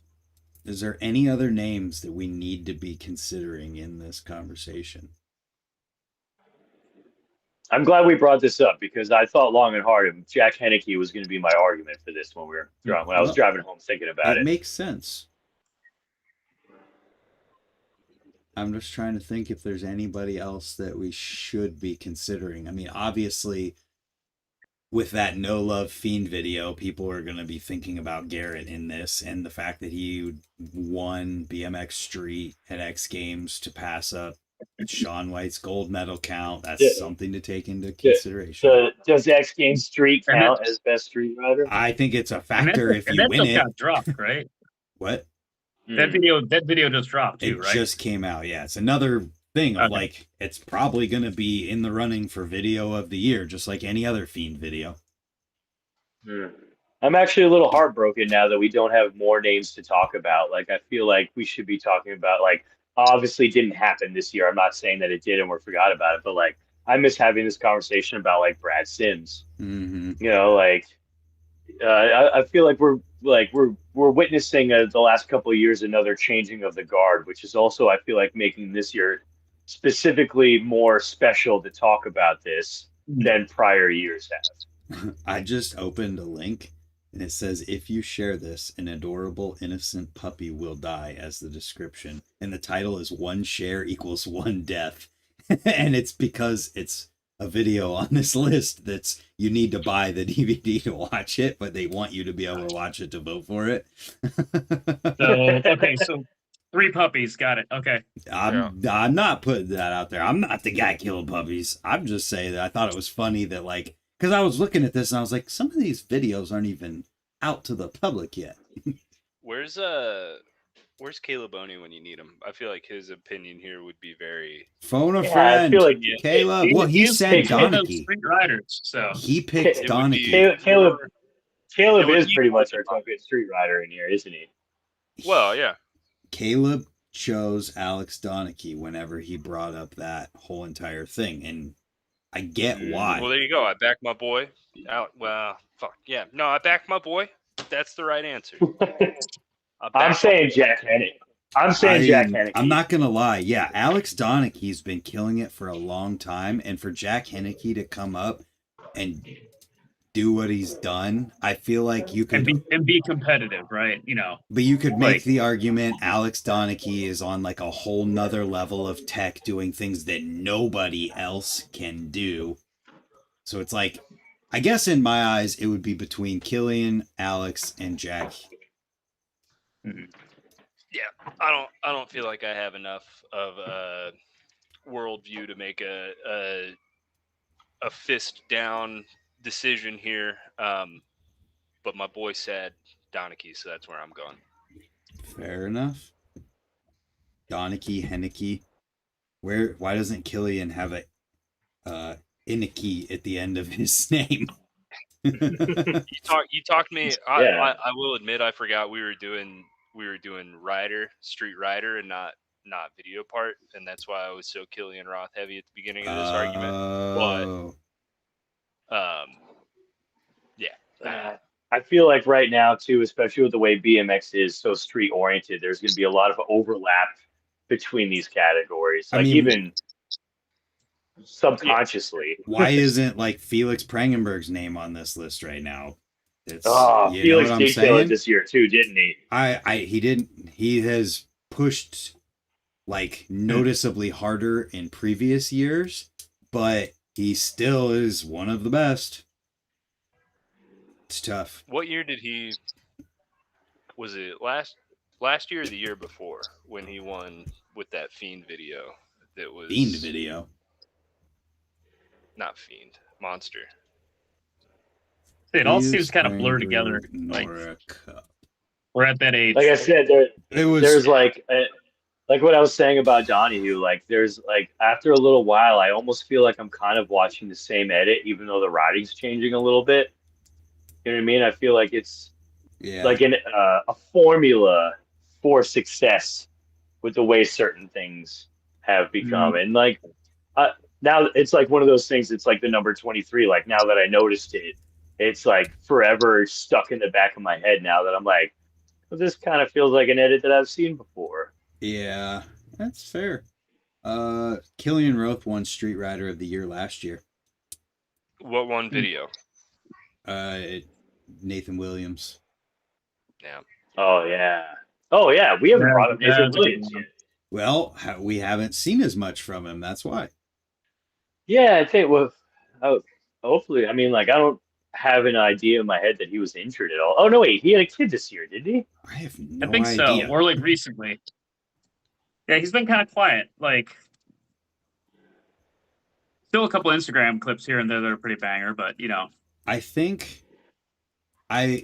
Is there any other names that we need to be considering in this conversation? I'm glad we brought this up because I thought long and hard if Jack Henneke was going to be my argument for this when I was driving home thinking about it. It makes sense. I'm just trying to think if there's anybody else that we should be considering. I mean, obviously, with that No Love Fiend video, people are going to be thinking about Garrett in this, and the fact that he won BMX Street at X Games to pass up Shaun White's gold medal count. That's something to take into consideration. So does X Games Street count as best street rider? I think it's a factor if you win it. Got dropped, right? What? That video just dropped too, right? It just came out. Yeah, it's another thing of like, it's probably going to be in the running for video of the year, just like any other Fiend video. I'm actually a little heartbroken now that we don't have more names to talk about. Like, I feel like we should be talking about, like, obviously didn't happen this year. I'm not saying that it did and we forgot about it, but like, I miss having this conversation about like Brad Sims. Mm-hmm. You know, like, I feel like we're witnessing the last couple of years another changing of the guard, which is also, I feel like, making this year specifically more special to talk about this than prior years have. I just opened a link and it says, if you share this, an adorable innocent puppy will die, as the description, and the title is one share equals one death. And it's because it's a video on this list that's, you need to buy the DVD to watch it, but they want you to be able to watch it to vote for it. So 3 puppies, got it. Okay. I'm not putting that out there. I'm not the guy killing puppies. I'm just saying that I thought it was funny that, like, because I was looking at this and I was like, some of these videos aren't even out to the public yet. Where's Caleb Boney when you need him? I feel like his opinion here would be very... Phone a friend. I feel like Caleb. He said Donnachie. Street riders, so he picked Donnachie. Caleb is pretty much our top-good street rider in here, isn't he? Well, yeah. Caleb chose Alex Donnachie whenever he brought up that whole entire thing, and I get why. Well, there you go. I back my boy. Well, fuck yeah. No, I back my boy. That's the right answer. I'm saying Jack Henneke. I'm not gonna lie. Yeah, Alex Donnachie's been killing it for a long time, and for Jack Henneke to come up and do what he's done, I feel like you could be competitive, right? You know, but you could make the argument Alex Donnachie is on like a whole nother level of tech, doing things that nobody else can do. So it's like, I guess in my eyes, it would be between Killian, Alex, and Jack. Yeah, I don't feel like I have enough of a worldview to make a fist down decision here. But my boy said Donnachie, so that's where I'm going. Fair enough. Donnachie, Henneke. Why doesn't Killian have a Iniki at the end of his name? You talked me. I will admit I forgot we were doing street rider and not video part, and that's why I was so Killian Roth heavy at the beginning of this argument. But yeah. I feel like right now too, especially with the way BMX is so street oriented, there's going to be a lot of overlap between these categories. Like, even subconsciously. Why isn't like Felix Prangenberg's name on this list right now? Felix did kill it this year too, didn't he? He didn't. He has pushed like noticeably harder in previous years, but he still is one of the best. It's tough. What year did he? Was it last year or the year before when he won with that Fiend video? That was Fiend video. Not Fiend, Monster. It all seems kind of blurred together. NORA Cup. We're at that age. Like I said, there's like what I was saying about Donahue. Like, there's like, after a little while, I almost feel like I'm kind of watching the same edit, even though the writing's changing a little bit. You know what I mean? I feel like it's Yeah. like a formula for success with the way certain things have become. And like now it's like one of those things. It's like the number 23. Like now that I noticed it, it's like forever stuck in the back of my head. Now that I'm like, well, this kind of feels like an edit that I've seen before. Yeah, that's fair. Killian Roth won Street Rider of the Year last year. What one video? Nathan Williams. Yeah. Oh yeah. We haven't brought up Nathan Williams yet. Well, we haven't seen as much from him. That's why. Yeah, I think hopefully. I mean, like I don't have an idea in my head that he was injured at all. Oh no, wait, he had a kid this year, didn't he? I have no I think idea. so, or like recently. Yeah, he's been kind of quiet. Like, still a couple Instagram clips here and there that are pretty banger, but you know. I think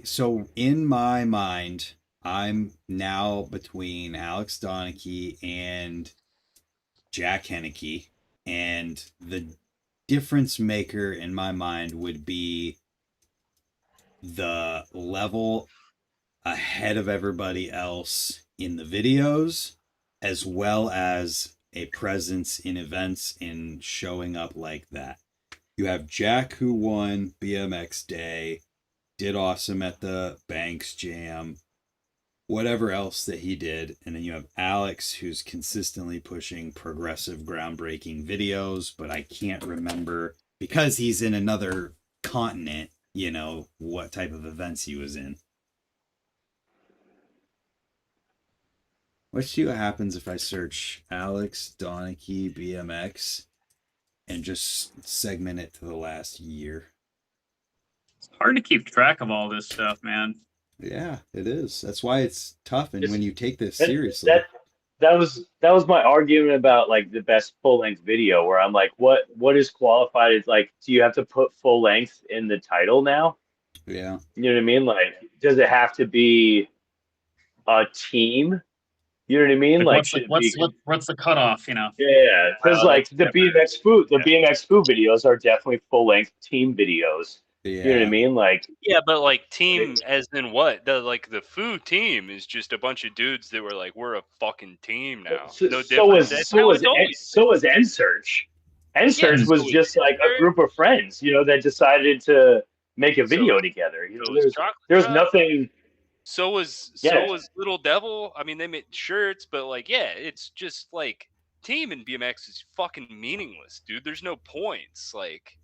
so in my mind, I'm now between Alex Donnachie and Jack Henneke, and the difference maker in my mind would be the level ahead of everybody else in the videos, as well as a presence in events in showing up like that. You have Jack, who won BMX Day, did awesome at the Banks Jam, whatever else that he did. And then you have Alex, who's consistently pushing progressive, groundbreaking videos, but I can't remember, because he's in another continent, you know, what type of events he was in. Let's see what happens if I search Alex Donnachie BMX and just segment it to the last year. It's hard to keep track of all this stuff, man. Yeah, it is. That's why it's tough. And when you take this That- seriously, that was my argument about like the best full length video, where I'm like, what is qualified as like, do you have to put full length in the title now? yeah. You know what I mean? Like, does it have to be a team? You know what I mean? Like, should it be? What's the cutoff? You know? Yeah, because like the BMX food videos are definitely full length team videos. Yeah. You know what I mean? Like, Yeah, but like team as in what? The Foo team is just a bunch of dudes that were like, we're a fucking team now. No different. so was NSearch. NSearch was so just like a group of friends, you know, that decided to make a video together. You know, there's nothing. So was Little Devil. I mean, they made shirts, but like, yeah, it's just like team in BMX is fucking meaningless, dude. There's no points. Like,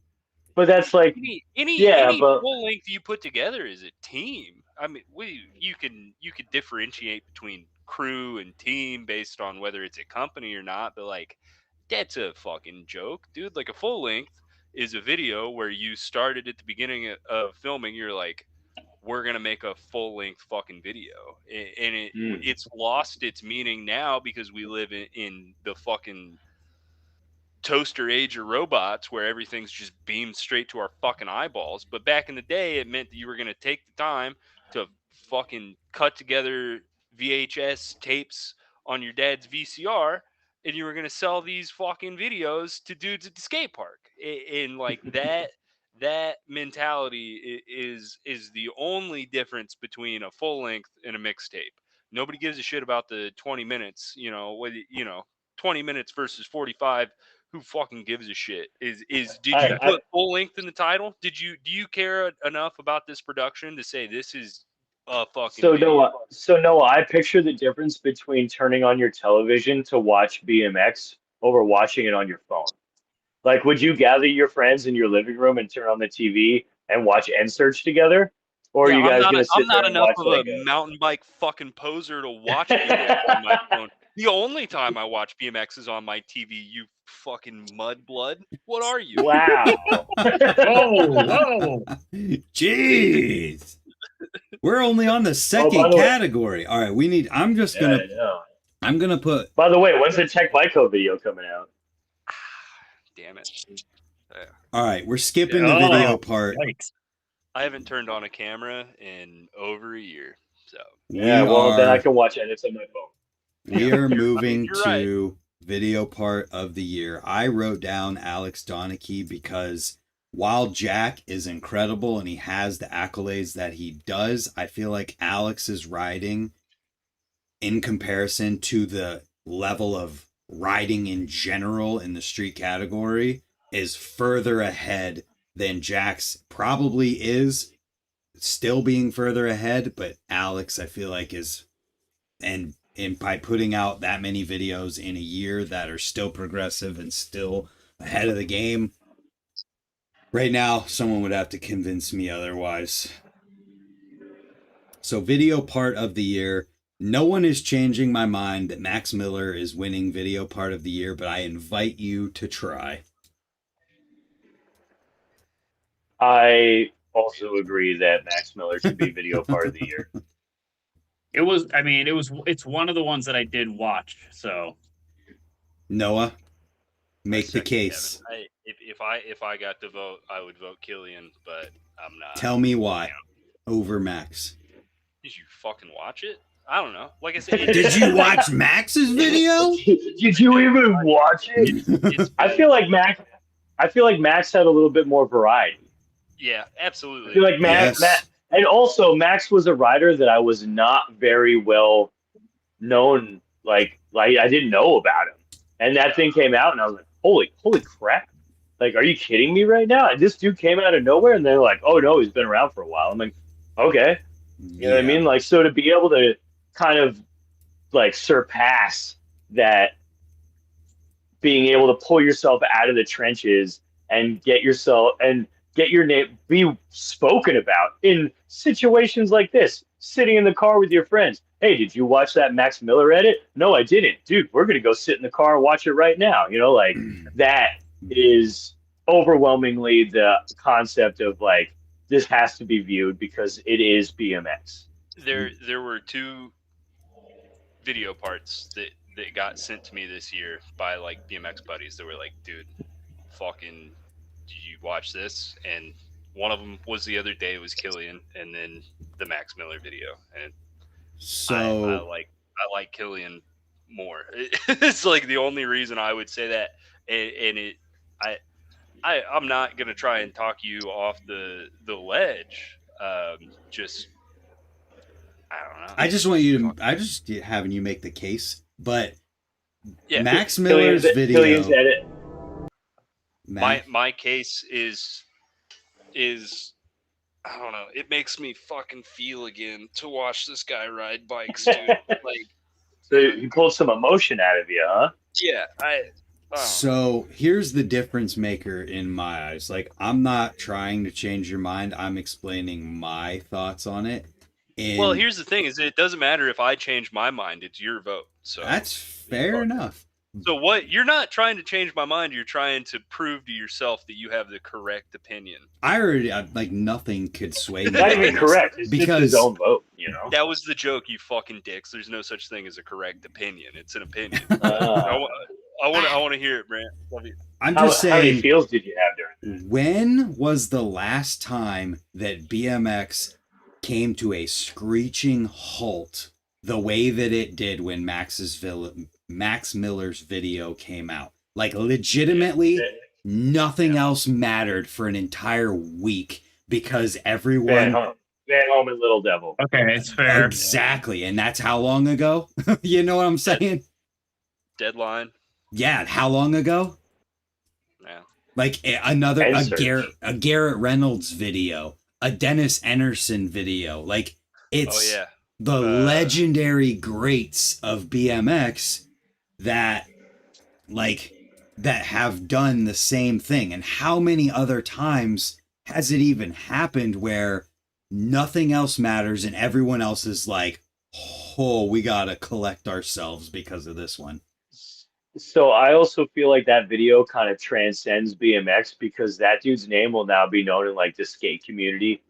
but that's like any full length you put together is a team. I mean, you can differentiate between crew and team based on whether it's a company or not, but like, that's a fucking joke, dude. Like, a full length is a video where you started at the beginning of filming. You're like, we're gonna make a full length fucking video, and it's lost its meaning now because we live in the fucking toaster age of robots where everything's just beamed straight to our fucking eyeballs. But back in the day, it meant that you were gonna take the time to fucking cut together VHS tapes on your dad's VCR, and you were gonna sell these fucking videos to dudes at the skate park, and like that mentality is the only difference between a full length and a mixtape. Nobody gives a shit about the 20 minutes, you know, 20 minutes versus 45. Who fucking gives a shit? Did you put full length in the title? Do you care enough about this production to say this is a fucking video? Noah, I picture the difference between turning on your television to watch BMX over watching it on your phone. Like, would you gather your friends in your living room and turn on the TV and watch NSearch together? Or are you guys going to sit there and watch I'm not enough of a mountain bike fucking poser to watch BMX on my phone. The only time I watch BMX is on my TV, you fucking mudblood. What are you? Wow. Whoa. Jeez. We're only on the second category. All right, I'm going to put. By the way, when's the Tech Bico video coming out? Damn it. All right, we're skipping the video part. Yikes. I haven't turned on a camera in over a year. So then I can watch edits on my phone. We are moving to video part of the year. I wrote down Alex Donnachie because while Jack is incredible and he has the accolades that he does, I feel like Alex's riding, in comparison to the level of riding in general in the street category, is further ahead than Jack's probably is, still being further ahead, but Alex, I feel like, is, and by putting out that many videos in a year that are still progressive and still ahead of the game, right now, someone would have to convince me otherwise. So video part of the year, no one is changing my mind that Max Miller is winning video part of the year, but I invite you to try. I also agree that Max Miller should be video part of the year. It's one of the ones that I did watch. So Noah, make the case. If I got to vote, I would vote Killian, but I'm not. Tell me why over Max. Did you fucking watch it? I don't know. Like I said, did you watch Max's video? Did you even watch it? I feel like Max had a little bit more variety. Yeah, absolutely. I feel like Max, and also Max was a rider that I was not very well known. Like I didn't know about him, and that thing came out, and I was like, holy crap! Like, are you kidding me right now? And this dude came out of nowhere, and they're like, oh no, he's been around for a while. I'm like, okay, you know what I mean? Like, so to be able to kind of like surpass that, being able to pull yourself out of the trenches and get your name be spoken about in situations like this, sitting in the car with your friends. Hey, did you watch that Max Miller edit? No, I didn't. Dude, we're going to go sit in the car and watch it right now. You know, like, that is overwhelmingly the concept of like, this has to be viewed because it is BMX. There were two video parts that got sent to me this year by like BMX buddies that were like, dude, fucking, did you watch this? And one of them was the other day, was Killian, and then the Max Miller video. And so I like Killian more. It's like the only reason I would say that. And I'm not gonna try and talk you off the ledge. Just, I don't know. I just having you make the case, but yeah, Max Miller's video. Killian's edit. My case is I don't know. It makes me fucking feel again to watch this guy ride bikes, dude. Like, so you pulled some emotion out of you, huh? Yeah, So here's the difference maker in my eyes. Like, I'm not trying to change your mind. I'm explaining my thoughts on it. Well, here's the thing: is it doesn't matter if I change my mind; it's your vote. So that's fair enough. So what? You're not trying to change my mind. You're trying to prove to yourself that you have the correct opinion. I already like nothing could sway me. Not even correct. It's because his own vote. You know. That was the joke, you fucking dicks. There's no such thing as a correct opinion. It's an opinion. I want to hear it, Brant. Love you. I'm just saying. How many feels did you have during this? When was the last time that BMX came to a screeching halt the way that it did when Max Miller's video came out? Like, legitimately, nothing else mattered for an entire week because everyone... Van Home and Little Devil. Okay, it's fair. Exactly, and that's how long ago? You know what I'm saying? Deadline. Yeah, how long ago? Yeah. Like a Garrett Reynolds video, a Dennis Enarson video. Like, it's the legendary greats of BMX that have done the same thing. And how many other times has it even happened where nothing else matters and everyone else is like, oh, we gotta collect ourselves because of this one? So I also feel like that video kind of transcends BMX because that dude's name will now be known in like the skate community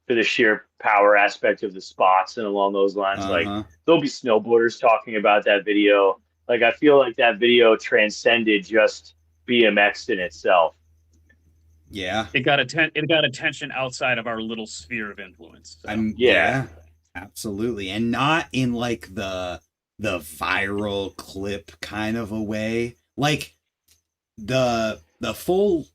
for the sheer power aspect of the spots and along those lines. Like, there'll be snowboarders talking about that video. Like, I feel like that video transcended just BMX in itself. Yeah. It got attention outside of our little sphere of influence. So. Yeah, absolutely. And not in like the viral clip kind of a way. Like, the full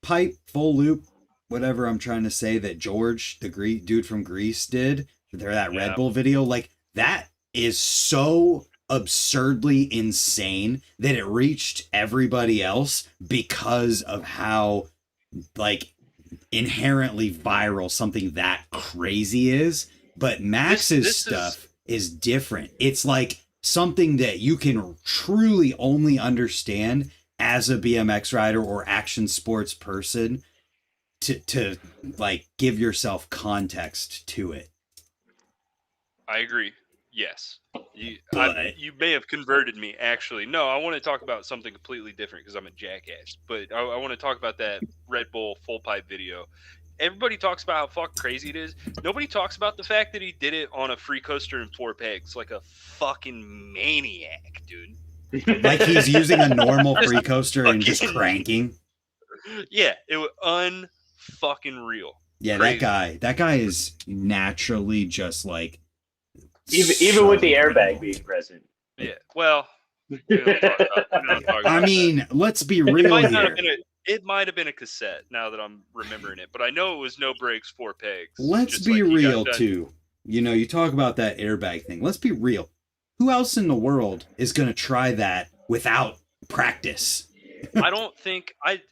pipe, full loop whatever I'm trying to say that George, the dude from Greece, did for that Red Bull video, like that is so absurdly insane that it reached everybody else because of how like inherently viral something that crazy is. But Max's stuff is different. It's like something that you can truly only understand as a BMX rider or action sports person to like give yourself context to it. I agree. Yes. You may have converted me, actually. No, I want to talk about something completely different because I'm a jackass. But I want to talk about that Red Bull full pipe video. Everybody talks about how fucking crazy it is. Nobody talks about the fact that he did it on a free coaster and 4 pegs like a fucking maniac, dude. Like he's using a normal free coaster and just cranking. Yeah, it was unfucking real. Yeah, crazy. that guy is naturally just like even with the airbag being present. Yeah, well, we don't talk about I mean, let's be real here. It might have been a cassette now that I'm remembering it, but I know it was no brakes, 4 pegs. Let's be real too. You know, you talk about that airbag thing. Let's be real. Who else in the world is going to try that without practice? I don't think I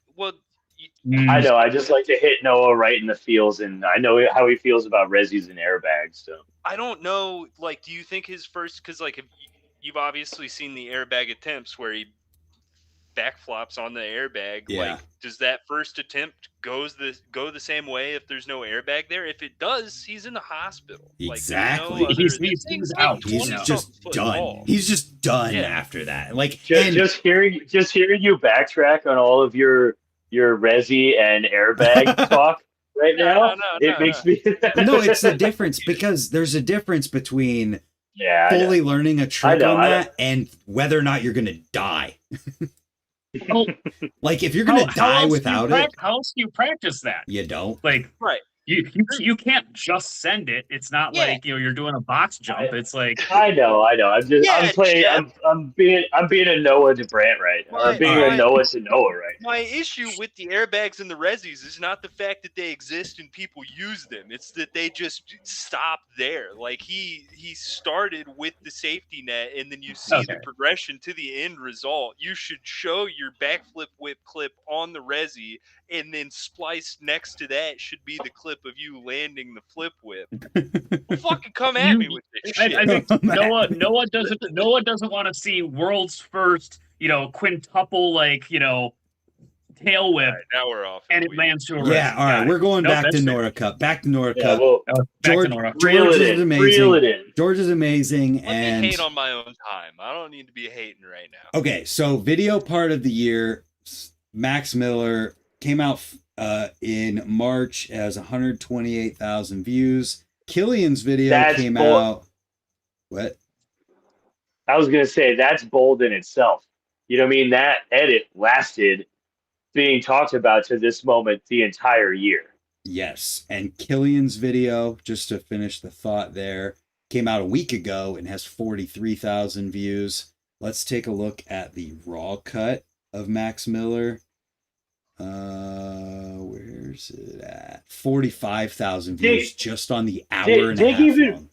know. I just like to hit Noah right in the feels, and I know how he feels about resis and airbags. So I don't know. Like, do you think his first? Because like, if you've obviously seen the airbag attempts where he backflops on the airbag. Yeah. Like, does that first attempt go the same way if there's no airbag there? If it does, he's in the hospital. Exactly. Like, he's out. He's just done. He's just done after that. Like just hearing you backtrack on all of your resi and airbag talk right now. It makes me No, it's the difference because there's a difference between fully learning a trick on that and whether or not you're gonna die. Well, like if you're gonna die without it, how else do you practice that? You don't. Like right. You can't just send it. It's not like you're doing a box jump. It's like I know. I'm playing. I'm being a Noah to Brant right now. I'm being a Noah to Noah right now. My issue with the airbags and the resis is not the fact that they exist and people use them. It's that they just stop there. Like he started with the safety net, and then you see the progression to the end result. You should show your backflip whip clip on the resi, and then spliced next to that should be the clip of you landing the flip whip. Well, fucking come at me with this shit. I think Noah doesn't want to see world's first, quintuple tail whip. Right, now we're off. And it lands to a Yeah, all right. We're going back to NORA Cup. Back to NORA Cup. Well, George is amazing. Reel it in. George is amazing. Let me hate on my own time. I don't need to be hating right now. Okay, so video part of the year, Max Miller came out in March, has 128,000 views. Killian's video came out. What? I was gonna say that's bold in itself. You know what I mean? That edit lasted being talked about to this moment the entire year. Yes, and Killian's video, just to finish the thought there, came out a week ago and has 43,000 views. Let's take a look at the raw cut of Max Miller. Where's it at? 45,000 views just on the hour and a half long.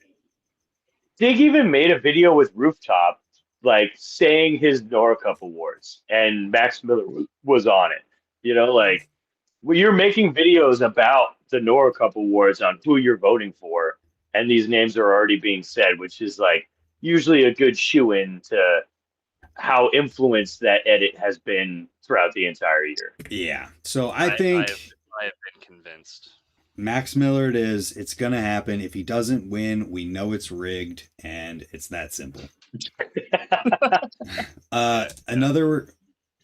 Dig even made a video with Rooftop, like saying his NORA Cup awards, and Max Miller was on it. You're making videos about the NORA Cup awards on who you're voting for, and these names are already being said, which is like usually a good shoe-in to how influenced that edit has been throughout the entire year. Yeah. So I think I have been convinced. Max Miller It's going to happen. If he doesn't win, we know it's rigged, and it's that simple.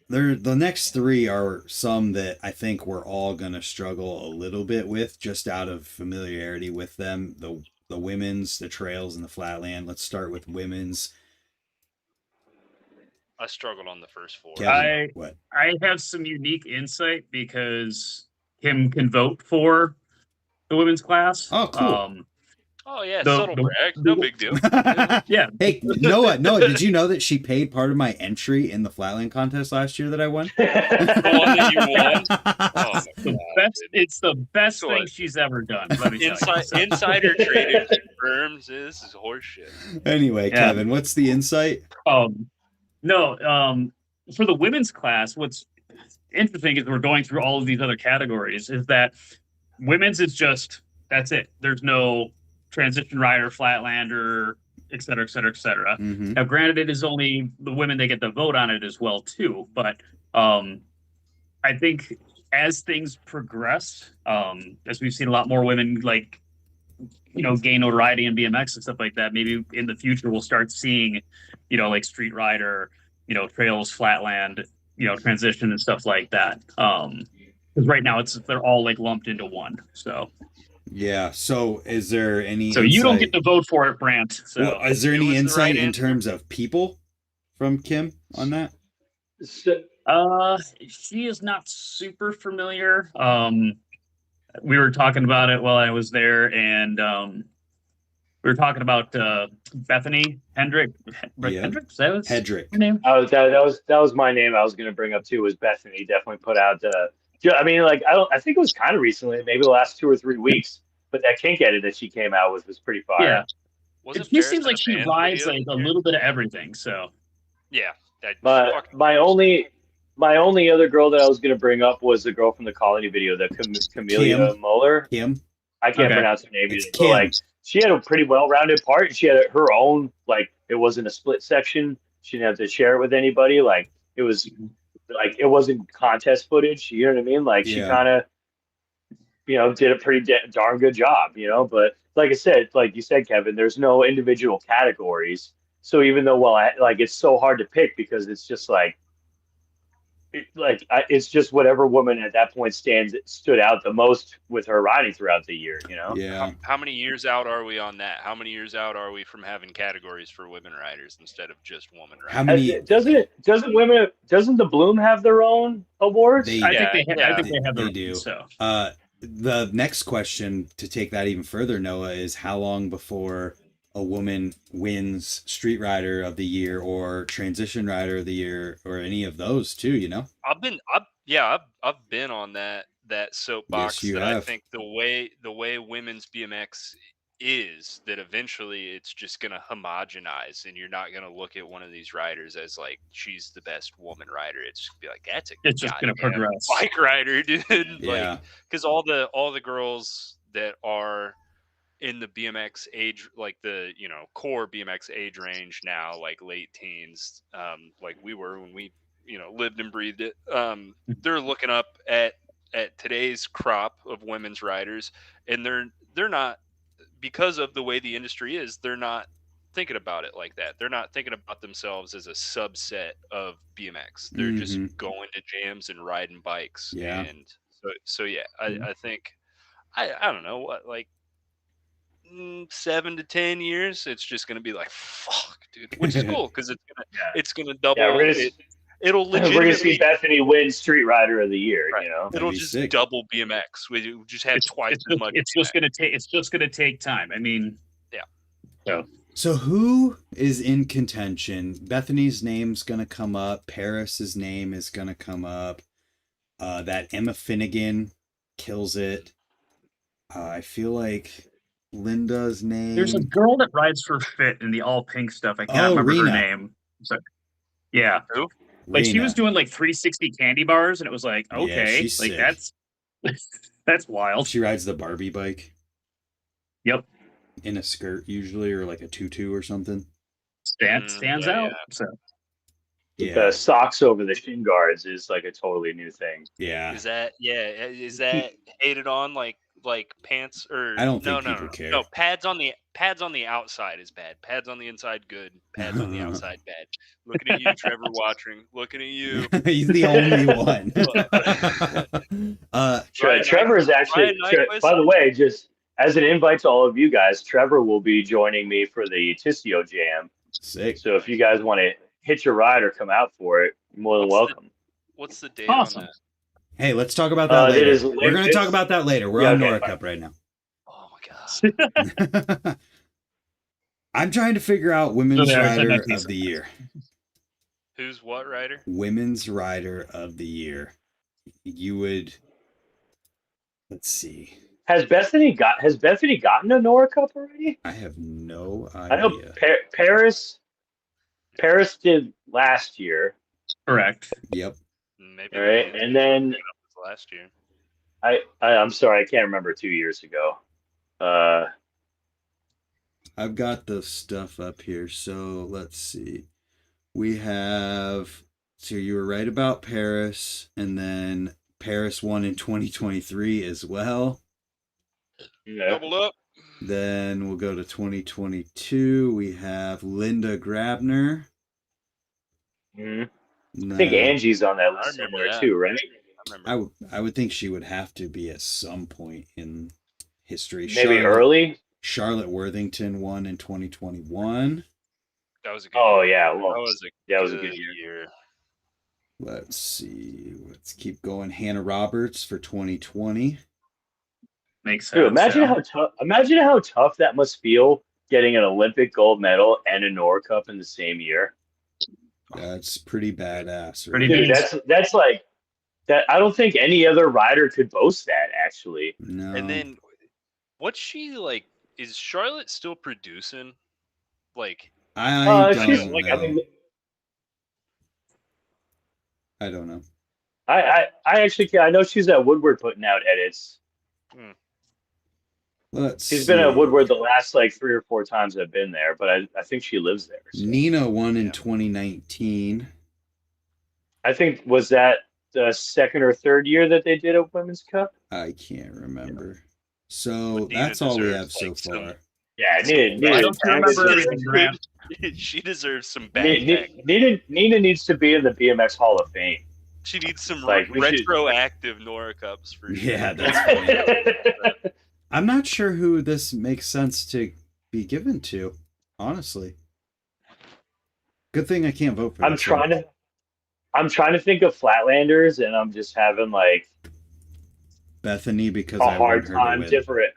The next three are some that I think we're all going to struggle a little bit with just out of familiarity with them. The women's, the trails, and the flatland. Let's start with women's. I struggled on the first four. Kevin, I have some unique insight because Kim can vote for the women's class. Oh, cool. Oh yeah, The- subtle the- brag, no big deal. Yeah. Hey, Noah, did you know that she paid part of my entry in the Flatland contest last year that I won? The one that you won. Oh my The god, best, dude. it's the best So thing what? she's ever done. Let me tell you. So- Insider trading confirms this is horseshit. Anyway, Yeah. Kevin, what's the insight? No, for the women's class, what's interesting is we're going through all of these other categories. Is that women's is just that's it. There's no transition rider, flatlander, et cetera, et cetera, et cetera. Mm-hmm. Now, granted, it is only the women they get to vote on it as well too. But I think as things progress, as we've seen a lot more women like gain notoriety in BMX and stuff like that, maybe in the future we'll start seeing like street rider, trails, flatland, transition and stuff like that. Because right now they're all like lumped into one. So Yeah. So, is there any? so you don't get to vote for it, Brant. So Well, is there It any was the insight right in answer. terms of people from Kim on that? So, she is not super familiar. We were talking about it while I was there, and we were talking about Bethany Hendrick. Yeah. Hendrick? That was Hedrick. her name? that was my name I was going to bring up too, was Bethany. Definitely put out I mean, like, I think it was kind of recently, maybe the last 2 or 3 weeks, but that kink edit that she came out with was pretty fire. Yeah. Wasn't She Ferris seems in like a she band rides video? like a little bit of everything. So Yeah. That But fucking- my only other girl that I was going to bring up was the girl from the Colony video, the Camellia Kim. Muller. Kim. I can't Okay. pronounce her name It's either. Kim. But, like, she had a pretty well-rounded part. She had her own, like, it wasn't a split section. She didn't have to share it with anybody. Like, it was, like, it wasn't contest footage. You know what I mean? Like, she Yeah. kind of, did a pretty darn good job, But like I said, like you said, Kevin, there's no individual categories. So even though, it's so hard to pick because it's just like, it's just whatever woman at that point stood out the most with her riding throughout the year, Yeah. How many years out are we on that? How many years out are we from having categories for women riders instead of just woman riders? How many? Doesn't the Bloom have their own awards? They- I Yeah, think they have they their do. So The next question to take that even further, Noah, is how long before a woman wins Street Rider of the Year or Transition Rider of the Year or any of those too? I've been on that soapbox. Yes, you that I have. think the way women's BMX is, that eventually it's just gonna homogenize, and you're not gonna look at one of these riders as like she's the best woman rider. It's just be like, that's a it's just going to goddamn progress. bike rider, dude. Yeah. Like, because all the girls that are in the BMX age, like the core BMX age range now, like late teens, like we were when we lived and breathed it, they're looking up at today's crop of women's riders, and they're not, because of the way the industry is, they're not thinking about it like that. They're not thinking about themselves as a subset of BMX. They're just going to jams and riding bikes. Yeah. And so yeah, I think I don't know what, like 7 to 10 years, it's just gonna be like, fuck, dude, which is cool because it's gonna double. Yeah, It'll we're gonna see legitimately, Bethany win Street Rider of the Year. Right. It'll That'd be just sick. double BMX. We just have twice as much. It's just going to take time. I mean, Yeah. So who is in contention? Bethany's name's gonna come up. Paris's name is gonna come up. That Emma Finnegan kills it. I feel like Linda's name. there's a girl that rides for Fit in the all pink stuff. I can't remember Rena. her name. So, yeah. Who? Like she Rena. was doing like 360 candy bars, and it was like, Yeah, okay, she's like sick. that's wild. She rides the Barbie bike Yep, in a skirt usually, or like a tutu or something. stands yeah, out. yeah. So Yeah. The socks over the shin guards is like a totally new thing. Yeah. Is that hated on like pants, or I don't no, think no, people no, care. no, pads on the outside is bad. Pads on the inside good. Pads on the outside bad. Looking at you, Trevor, watching. Looking at you. He's the only one. Trevor is actually, Ryan Nyquist. by the way, just as an invite to all of you guys, Trevor will be joining me for the Tissio Jam. Sick. So if you guys want to hitch a ride or come out for it, you're more than welcome. What's the date Awesome. on that? Hey, let's talk about that It later. is We're going to talk about that later. We're Yeah, on okay, NORA fine. Cup right now. Oh my god. I'm trying to figure out Women's So Rider that of the Year. Who's what rider? Women's Rider of the Year. You would. Let's see. Has Bethany gotten a NORA Cup already? I have no I know idea. Paris did last year. Correct. Yep. Maybe. All right, and then last year. I'm sorry, I can't remember 2 years ago. I've got the stuff up here. So let's see. We have. So you were right about Paris, and then Paris won in 2023 as well. Yeah. Doubled up. Then we'll go to 2022. We have Linda Grabner. I think Angie's on that list somewhere too, right? I would think she would have to be at some point in history. Maybe early. Charlotte Worthington won in 2021. That was a good year. Yeah, well, that was a good year. Let's see. Let's keep going. Hannah Roberts for 2020. Makes sense. Dude, imagine how tough that must feel getting an Olympic gold medal and a NORA Cup in the same year. That's pretty badass. Right? Pretty Dude, that's like that. I don't think any other rider could boast that, actually. No. And then, what's she like? Is Charlotte still producing? Like, I don't know. I don't know. I actually can't. I know she's at Woodward putting out edits. She's been at Woodward the last like 3 or 4 times I've been there, but I think she lives there. So. Nina won in 2019. I think, was that the second or third year that they did a Women's Cup? I can't remember. So that's all we have so far. Yeah, Nina. I don't remember everything, Grant. She deserves some bad. Nina needs to be in the BMX Hall of Fame. She needs some like retroactive NORA Cups for sure. Yeah, that's funny. I'm not sure who this makes sense to be given to, honestly. Good thing I can't vote for I'm trying to think of Flatlanders, and I'm just having like Bethany because a I hard time win. different.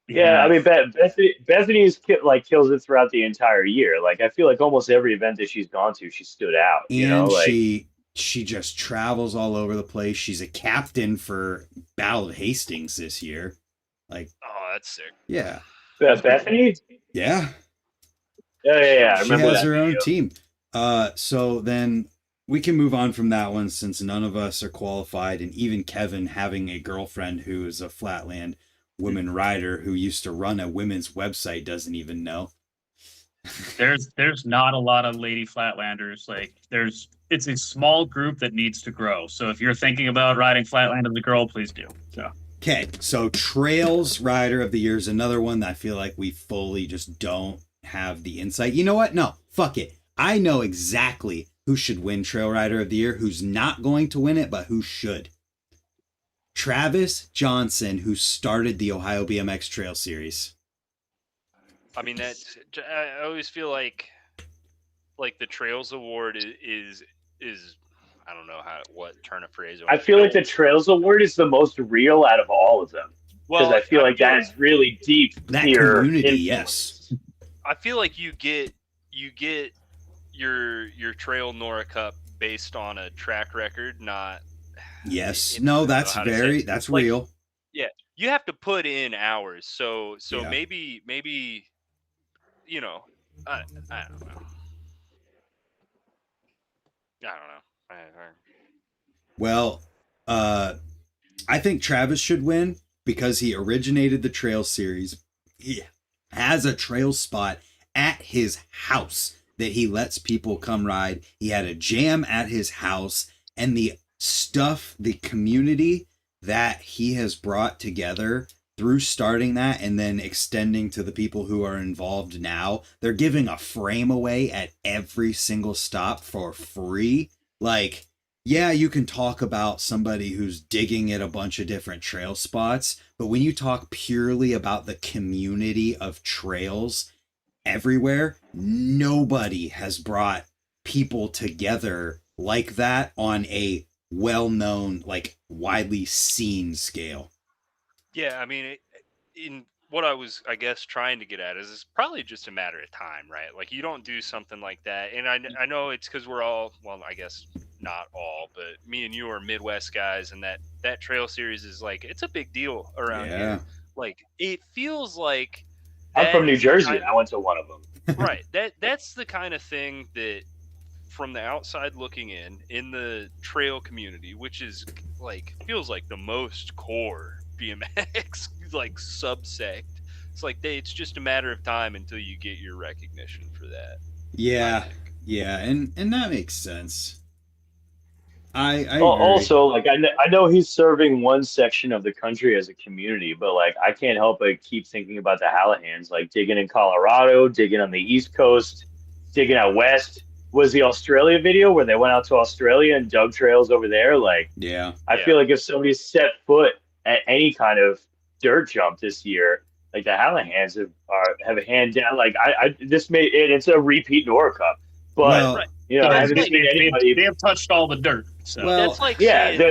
Yeah, I mean Bethany's kills it throughout the entire year. Like I feel like almost every event that she's gone to, she stood out. And she just travels all over the place. She's a captain for Battle of Hastings this year. Like, oh, that's sick. Yeah. Bethany? Yeah. Yeah. I remember she has her own team. So then we can move on from that one since none of us are qualified, and even Kevin having a girlfriend who is a Flatland women rider who used to run a women's website doesn't even know. There's not a lot of lady Flatlanders. Like it's a small group that needs to grow. So if you're thinking about riding Flatland as a girl, please do. Okay, so Trails Rider of the Year is another one that I feel like we fully just don't have the insight. You know what? No, fuck it. I know exactly who should win Trail Rider of the Year, who's not going to win it, but who should. Travis Johnson, who started the Ohio BMX Trail Series. I mean, I always feel like the Trails Award is I don't know what turn of phrase. I feel like the Trails Award is the most real out of all of them. Because I feel like that is really deep. That community, yes. I feel like you get your Trail NORA Cup based on a track record, not. Yes. No, that's real. Yeah, you have to put in hours. So yeah. maybe I don't know. I don't know. Well, I think Travis should win because he originated the trail series. He has a trail spot at his house that he lets people come ride. He had a jam at his house, and the community that he has brought together through starting that and then extending to the people who are involved now. They're giving a frame away at every single stop for free. Like, yeah, you can talk about somebody who's digging at a bunch of different trail spots, but when you talk purely about the community of trails everywhere, nobody has brought people together like that on a well-known, like widely seen scale. Yeah, I mean, what I was, I guess, trying to get at is it's probably just a matter of time, right? Like, you don't do something like that. And I know it's because we're all, well, I guess not all, but me and you are Midwest guys, and that trail series is like, it's a big deal around here. Like, it feels like I'm from New Jersey, and I went to one of them. Right. That's the kind of thing that, from the outside looking in the trail community, which is like, feels like the most core BMX like subsect. It's like it's just a matter of time until you get your recognition for that. Yeah, and that makes sense. I agree. Also, like, I know he's serving one section of the country as a community, but like, I can't help but keep thinking about the Hallahans, like digging in Colorado, digging on the East Coast, digging out west. Was the Australia video where they went out to Australia and dug trails over there? Like, I feel like if somebody set foot at any kind of dirt jump this year, like the Hallahans have a hand down. Like, it's a repeat NORA Cup, but I haven't seen anybody. They have touched all the dirt. So that's like,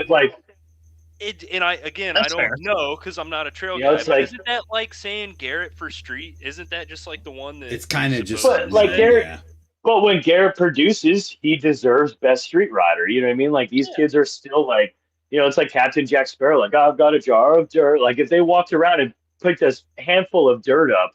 like it. And I don't know because I'm not a trail guy. But like, isn't that like saying Garrett for street? Isn't that just like the one that it's kind of just like Garrett? Yeah. But when Garrett produces, he deserves best street rider. You know what I mean? Like, these kids are still like, it's like Captain Jack Sparrow. Like, I've got a jar of dirt. Like, if they walked around and picked a handful of dirt up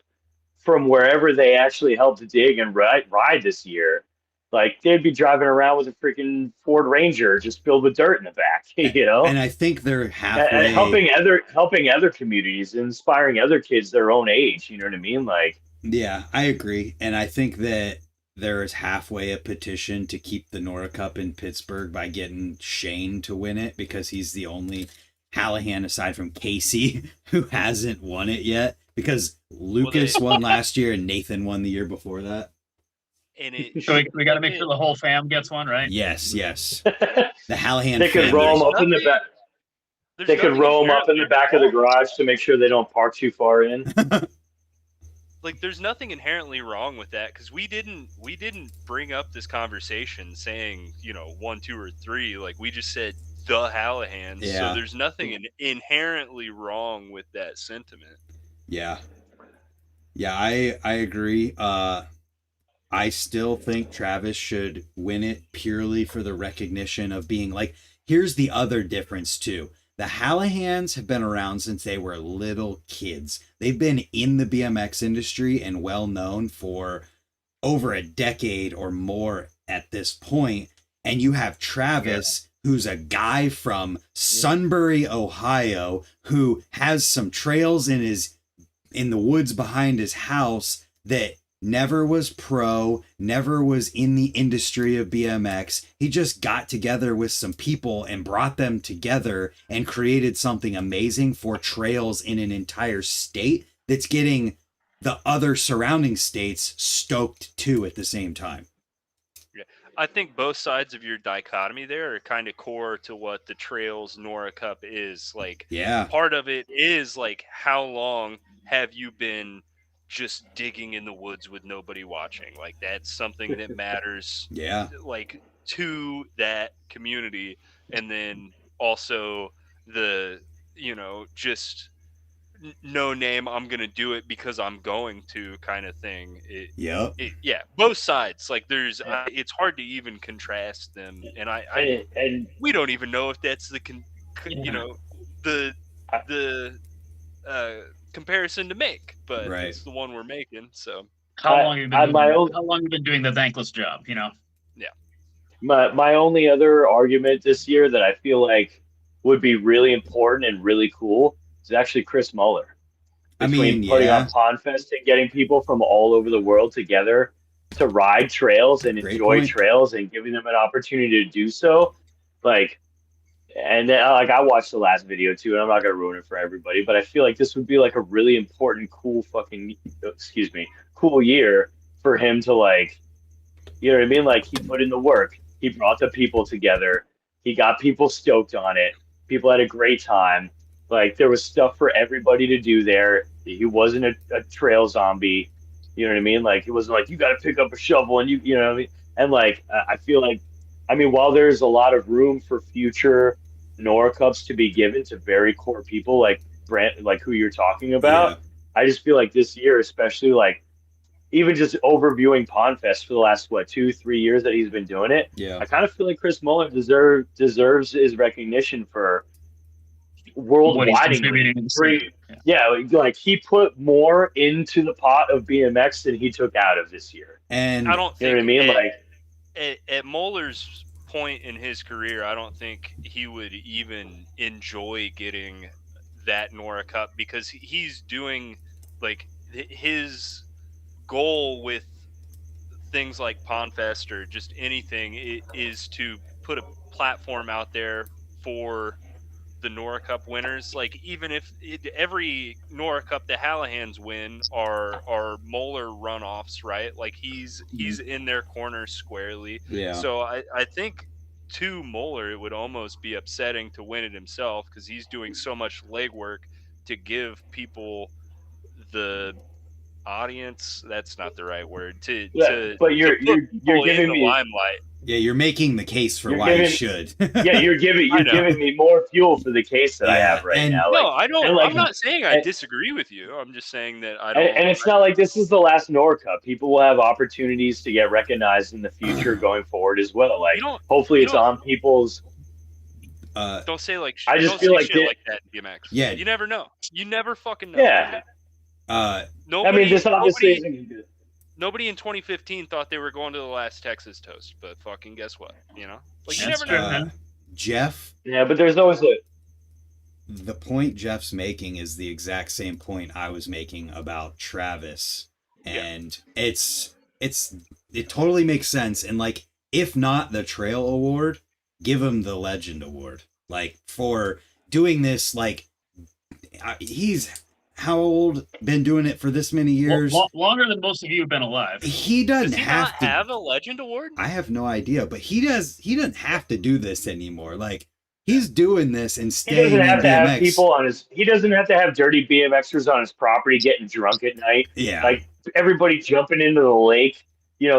from wherever they actually helped dig and ride this year, like, they'd be driving around with a freaking Ford Ranger just filled with dirt in the back. And I think they're halfway helping other communities, inspiring other kids their own age. You know what I mean? Like, yeah, I agree, and I think that there is halfway a petition to keep the NORA Cup in Pittsburgh by getting Shane to win it, because he's the only Hallahan aside from Casey who hasn't won it yet, because Lucas won last year and Nathan won the year before that. And so we got to make sure the whole fam gets one, right? Yes. The Hallahan. They could roam up in the back. They could roam up in the back of the garage to make sure they don't park too far in. Like, there's nothing inherently wrong with that, because we didn't bring up this conversation saying 1, 2, or 3. Like, we just said the Hallahans. So there's nothing inherently wrong with that sentiment. Yeah, I agree. I still think Travis should win it purely for the recognition of being like. Here's the other difference too. The Hallahans have been around since they were little kids. They've been in the BMX industry and well known for over a decade or more at this point. And you have Travis, who's a guy from Sunbury, Ohio, who has some trails in the woods behind his house that never was pro, never was in the industry of BMX. He just got together with some people and brought them together and created something amazing for trails in an entire state that's getting the other surrounding states stoked too at the same time. Yeah, I think both sides of your dichotomy there are kind of core to what the Trails NORA Cup is. Like, part of it is like, how long have you been just digging in the woods with nobody watching? Like, that's something that matters like to that community. And then also the just no name, I'm gonna do it because I'm going to kind of thing. Both sides. Like, there's it's hard to even contrast them, and I we don't even know if that's the comparison to make, but it's the one we're making. So how long have you been doing the thankless job? My only other argument this year that I feel like would be really important and really cool is actually Chris Muller. Putting on PondFest and getting people from all over the world together to ride trails and enjoy trails and giving them an opportunity to do so. Like, and then, like, I watched the last video too, and I'm not gonna ruin it for everybody, but I feel like this would be like a really important, cool year for him to, like, you know what I mean? Like, he put in the work, he brought the people together, he got people stoked on it, people had a great time. Like, there was stuff for everybody to do there. He wasn't a trail zombie, you know what I mean? Like, it wasn't like, you got to pick up a shovel and you know what I mean? And like, I feel like, I mean, while there's a lot of room for future NORA Cups to be given to very core people like Brent, like who you're talking about, I just feel like this year, especially like even just overviewing PondFest for the last 2-3 years that he's been doing it. Yeah. I kind of feel like Chris Mullen deserves his recognition for What he's worldwide. contributing to the scene. Yeah, like he put more into the pot of BMX than he took out of this year. And I don't You know think what I mean? Like at Muller's point in his career, I don't think he would even enjoy getting that NORA Cup because he's doing like his goal with things like PondFest or just anything is to put a platform out there for the NORA Cup winners. Like even if every NORA Cup the Hallahans win are Moeller runoffs, right? Like he's in their corner squarely. Yeah. So I think to Moeller it would almost be upsetting to win it himself because he's doing so much legwork to give people the audience. That's not the right word. but you're giving the me limelight. Yeah, you're making the case for why you should. Yeah, you're giving me more fuel for the case that I have right now. No, like, I don't. like, I'm not saying I disagree with you. I'm just saying that I don't. And it's not like this is the last NORA Cup. People will have opportunities to get recognized in the future going forward as well. Like hopefully it's on people's. Don't say like. I just feel like like that in BMX. Yeah, you never know. You never fucking know. Yeah. Nobody, I mean, this obviously isn't good. Nobody in 2015 thought they were going to the last Texas Toast, but fucking guess what? You know, like you That's never know. true. Jeff. Yeah, but there's always The point Jeff's making is the exact same point I was making about Travis, and it totally makes sense. And like, if not the Trail Award, give him the Legend Award, like for doing this. Like, he's how old? Been doing it for this many years? Longer than most of you have been alive. He doesn't Does he have not to have a Legend Award. I have no idea, but he doesn't have to do this anymore. Like, he's doing this and staying in BMX. He doesn't have to have dirty BMXers on his property getting drunk at night. Yeah. Like everybody jumping into the lake,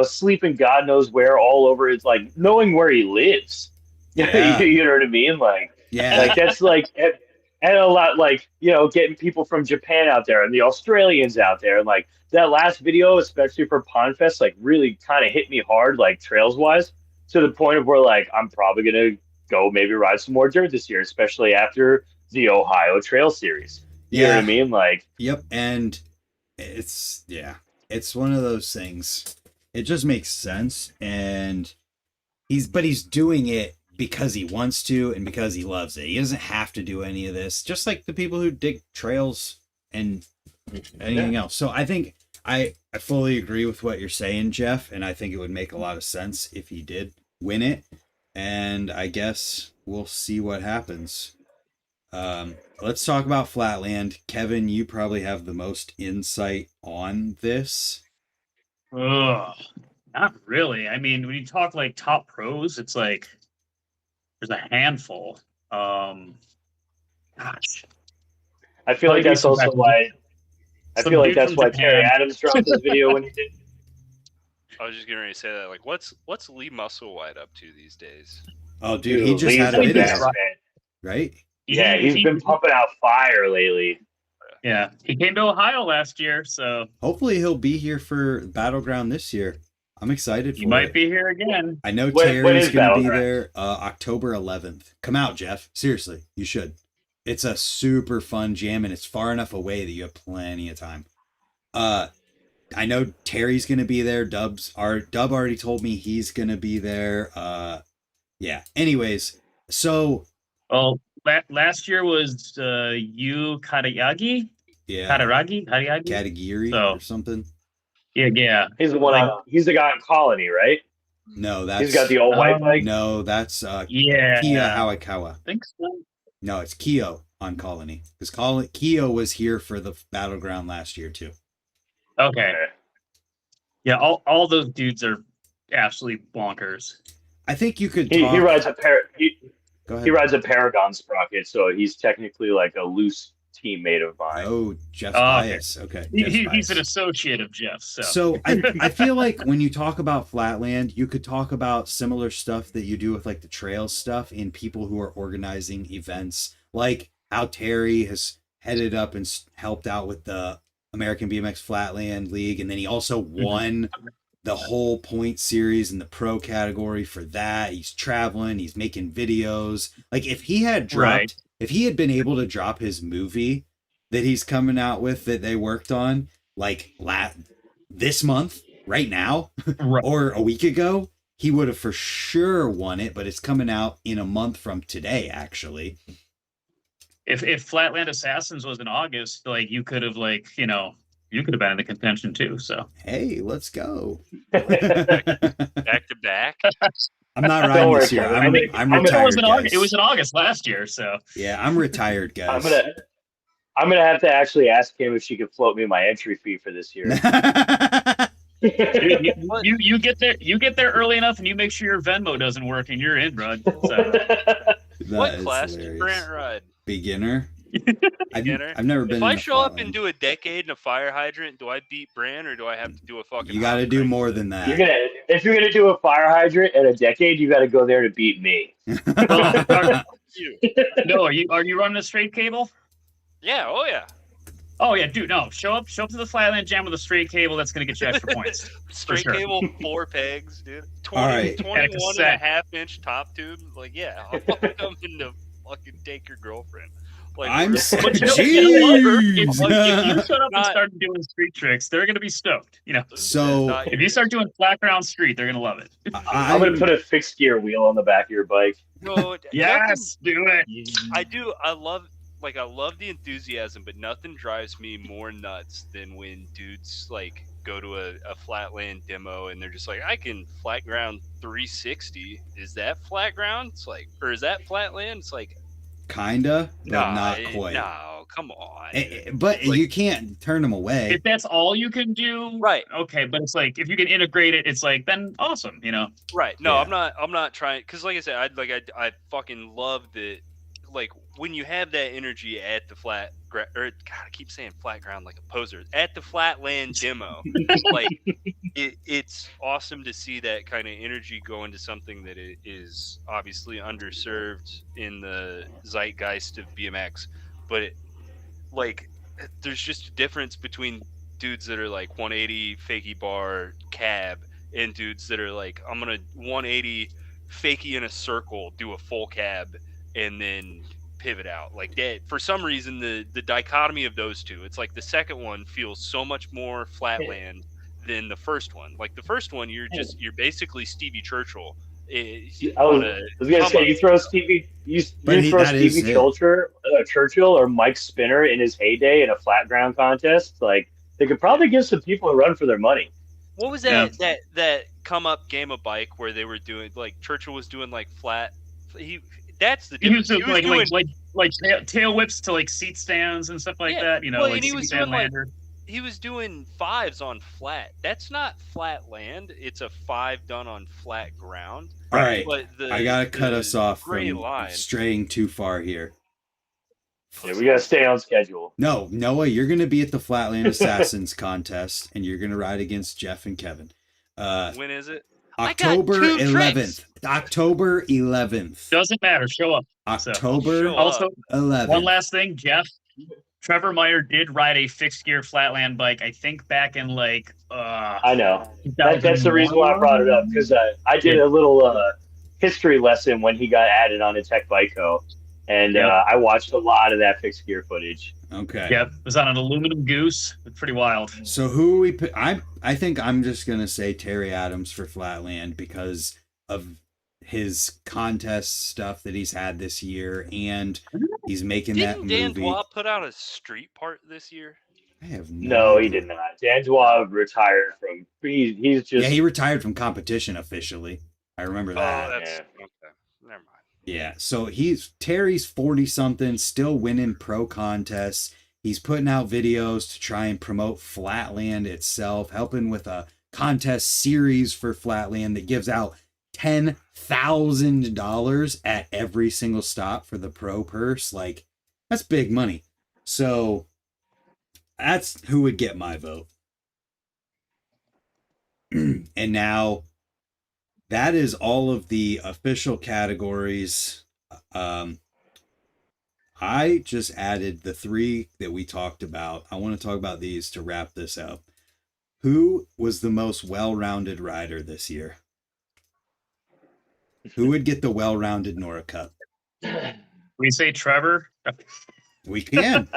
sleeping God knows where all over. It's like knowing where he lives. Yeah. You know what I mean? Like, yeah. Like that's like, and a lot like, getting people from Japan out there and the Australians out there. And like that last video, especially for PondFest, like really kind of hit me hard, like trails wise, to the point of where like, I'm probably going to go maybe ride some more dirt this year, especially after the Ohio Trail Series. You know what I mean? Like, yep. And it's one of those things. It just makes sense. And he's doing it because he wants to and because he loves it. He doesn't have to do any of this, just like the people who dig trails and anything else. So I think I fully agree with what you're saying, Jeff, and I think it would make a lot of sense if he did win it. And I guess we'll see what happens. Let's talk about Flatland. Kevin, you probably have the most insight on this. Ugh, not really. I mean, when you talk like top pros, it's like there's a handful. Gosh. I feel like that's also why. I feel like that's why Terry Adams dropped this video when he did. I was just getting ready to say that. Like, what's Lee Musselwhite up to these days? Oh, dude, he just had a video, right? Yeah, he's been pumping out fire lately. Yeah, he came to Ohio last year, so hopefully he'll be here for Battleground this year. I'm excited for it. He might be here again. I know Terry's going to be there October 11th. Come out, Jeff. Seriously, you should. It's a super fun jam, and it's far enough away that you have plenty of time. I know Terry's going to be there. Dub already told me he's going to be there. Yeah. Anyways, so... Oh, last year was Yu Katayagi? Yeah. Katayagi? Katagiri or something. Yeah. He's the one. He's the guy on Colony, right? No, that's... He's got the old white bike? No, that's Kia Hawakawa. I think so. No, it's Kyo on Colony. Because Kyo was here for the Battleground last year, too. Okay. Yeah, all those dudes are absolutely bonkers. I think you could He rides He rides a Paragon sprocket, so he's technically like a loose teammate of mine. Oh, Jeff Bias. Okay. He's an associate of Jeff. So I feel like when you talk about Flatland, you could talk about similar stuff that you do with like the trail stuff in people who are organizing events, like how Terry has headed up and helped out with the American BMX Flatland League, and then he also won the whole point series in the pro category for that. He's traveling, he's making videos. Like if he had been able to drop his movie that he's coming out with that they worked on like this month, right now, or a week ago, he would have for sure won it, but it's coming out in a month from today, actually. If Flatland Assassins was in August, like you could have you could have been in the contention too. So hey, let's go. Back to back. I'm not riding this year. I'm retired. It was in August last year, so yeah, I'm retired, guys. I'm gonna have to actually ask him if she could float me my entry fee for this year. you get there early enough, and you make sure your Venmo doesn't work, and you're in, bud. So. What class did Brant ride? Beginner. Beginner. I've never been. If I show up and do a decade in a fire hydrant, do I beat Brant or do I have to do a fucking? You got to do more than that. If you're gonna do a fire hydrant in a decade, you got to go there to beat me. No, are you running a straight cable? Yeah. Oh yeah. Oh yeah, dude. No, show up to the Flatland Jam with a straight cable. That's gonna get you extra points. Straight cable, 4 pegs, dude. 21.5-inch top tube. Like, yeah, I'll fucking come in to fucking take your girlfriend. Like, Jeez. If you shut up and start doing street tricks, they're gonna be stoked. So if you start doing flat ground street, they're gonna love it. I'm gonna put a fixed gear wheel on the back of your bike. No, yes, do it. I do. I love the enthusiasm, but nothing drives me more nuts than when dudes like go to a Flatland demo and they're just like, I can flat ground 360. Is that flat ground? It's like, or is that Flatland? It's like, kinda, but not quite. No, come on. But like, you can't turn them away. If that's all you can do, right? Okay, but it's like if you can integrate it, it's like then awesome, Right? No, yeah. I'm not trying because, like I said, I fucking love that. Like when you have that energy at the flat ground, or God, I keep saying flat ground like a poser at the Flatland demo. Like it's awesome to see that kind of energy go into something that is obviously underserved in the zeitgeist of BMX, but there's just a difference between dudes that are like 180 fakie bar cab and dudes that are like, I'm gonna 180 fakie in a circle, do a full cab, and then pivot out like that. For some reason, the dichotomy of those two, it's like the second one feels so much more Flatland than the first one. Like the first one, you're basically Stevie Churchill. I was gonna say, you throw Stevie Churchill or Mike Spinner in his heyday in a flat ground contest. Like they could probably give some people a run for their money. What was that that come up game of bike where they were doing like Churchill was doing like flat? That's the difference. He was doing like tail whips to like seat stands and stuff like that. Well, like he was doing he was doing fives on flat. That's not flat land. It's a 5 done on flat ground. All right, but I gotta cut us off from straying too far here. Yeah, we gotta stay on schedule. No, Noah, you're gonna be at the Flatland Assassins contest, and you're gonna ride against Geoff and Kevin. When is it? October 11th. October 11th. Doesn't matter. Show up. October 11th. One last thing, Geoff. Trevor Meyer did ride a fixed gear Flatland bike, I think back in I know. That's the reason why I brought it up, because I did a little history lesson when he got added on to Tech Bico, and I watched a lot of that fixed gear footage. Okay. Yep, it was on an aluminum goose. It's pretty wild. So who we pick? I think I'm just gonna say Terry Adams for Flatland because of his contest stuff that he's had this year, and he's making that movie. Didn't Dan Dwa put out a street part this year? I have no, he did not. Dan Dwa retired from. He's just. Yeah, he retired from competition officially. I remember that. Oh, that's okay. Never mind. Yeah, so Terry's 40-something, still winning pro contests. He's putting out videos to try and promote Flatland itself, helping with a contest series for Flatland that gives out $10,000 at every single stop for the pro purse. Like, that's big money. So that's who would get my vote. And now that is all of the official categories. I just added the 3 that we talked about. I want to talk about these to wrap this up. Who was the most well-rounded rider this year? Who would get the well-rounded NORA Cup? We say Trevor. We can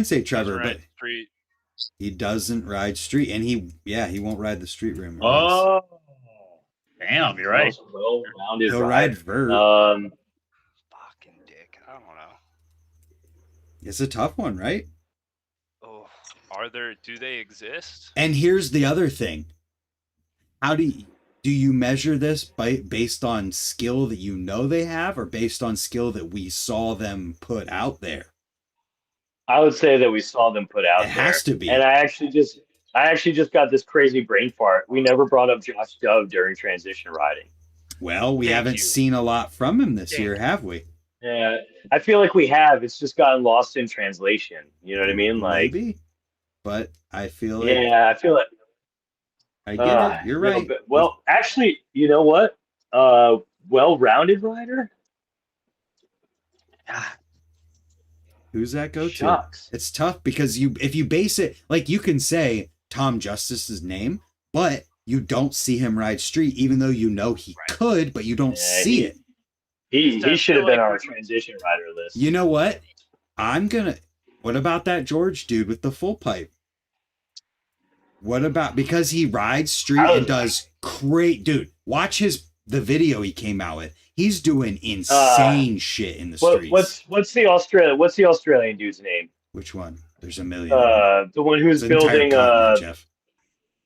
say Trevor, Right, but street. he doesn't ride street, and he won't ride the street room. Oh, damn, you're right. Most well-rounded He'll rider. ride vert. Fucking dick. I don't know. It's a tough one, right? Oh, do they exist? And here's the other thing. How do you measure this based on skill that you know they have, or based on skill that we saw them put out there? I would say that we saw them put out there. It has to be. And I actually just got this crazy brain fart. We never brought up Josh Dove during transition riding. Well, we Thank haven't you. seen a lot from him this year, have we? Yeah, I feel like we have. It's just gotten lost in translation. You know what I mean? Like, maybe, but I feel like I feel like I get it. You're right. Well, actually, you know what? Well-rounded rider. Who's that go Shucks. to? It's tough because if you base it, like, you can say Tom Justice's name, but you don't see him ride street, even though you know he could, but you don't see it. He should have been on our transition rider list. You know what? What about that George dude with the full pipe? What about, because he rides street and does great, dude. Watch the video he came out with. He's doing insane shit in the streets. What's the Australian dude's name? Which one? There's a million. The one who's It's an entire building continent, Jeff.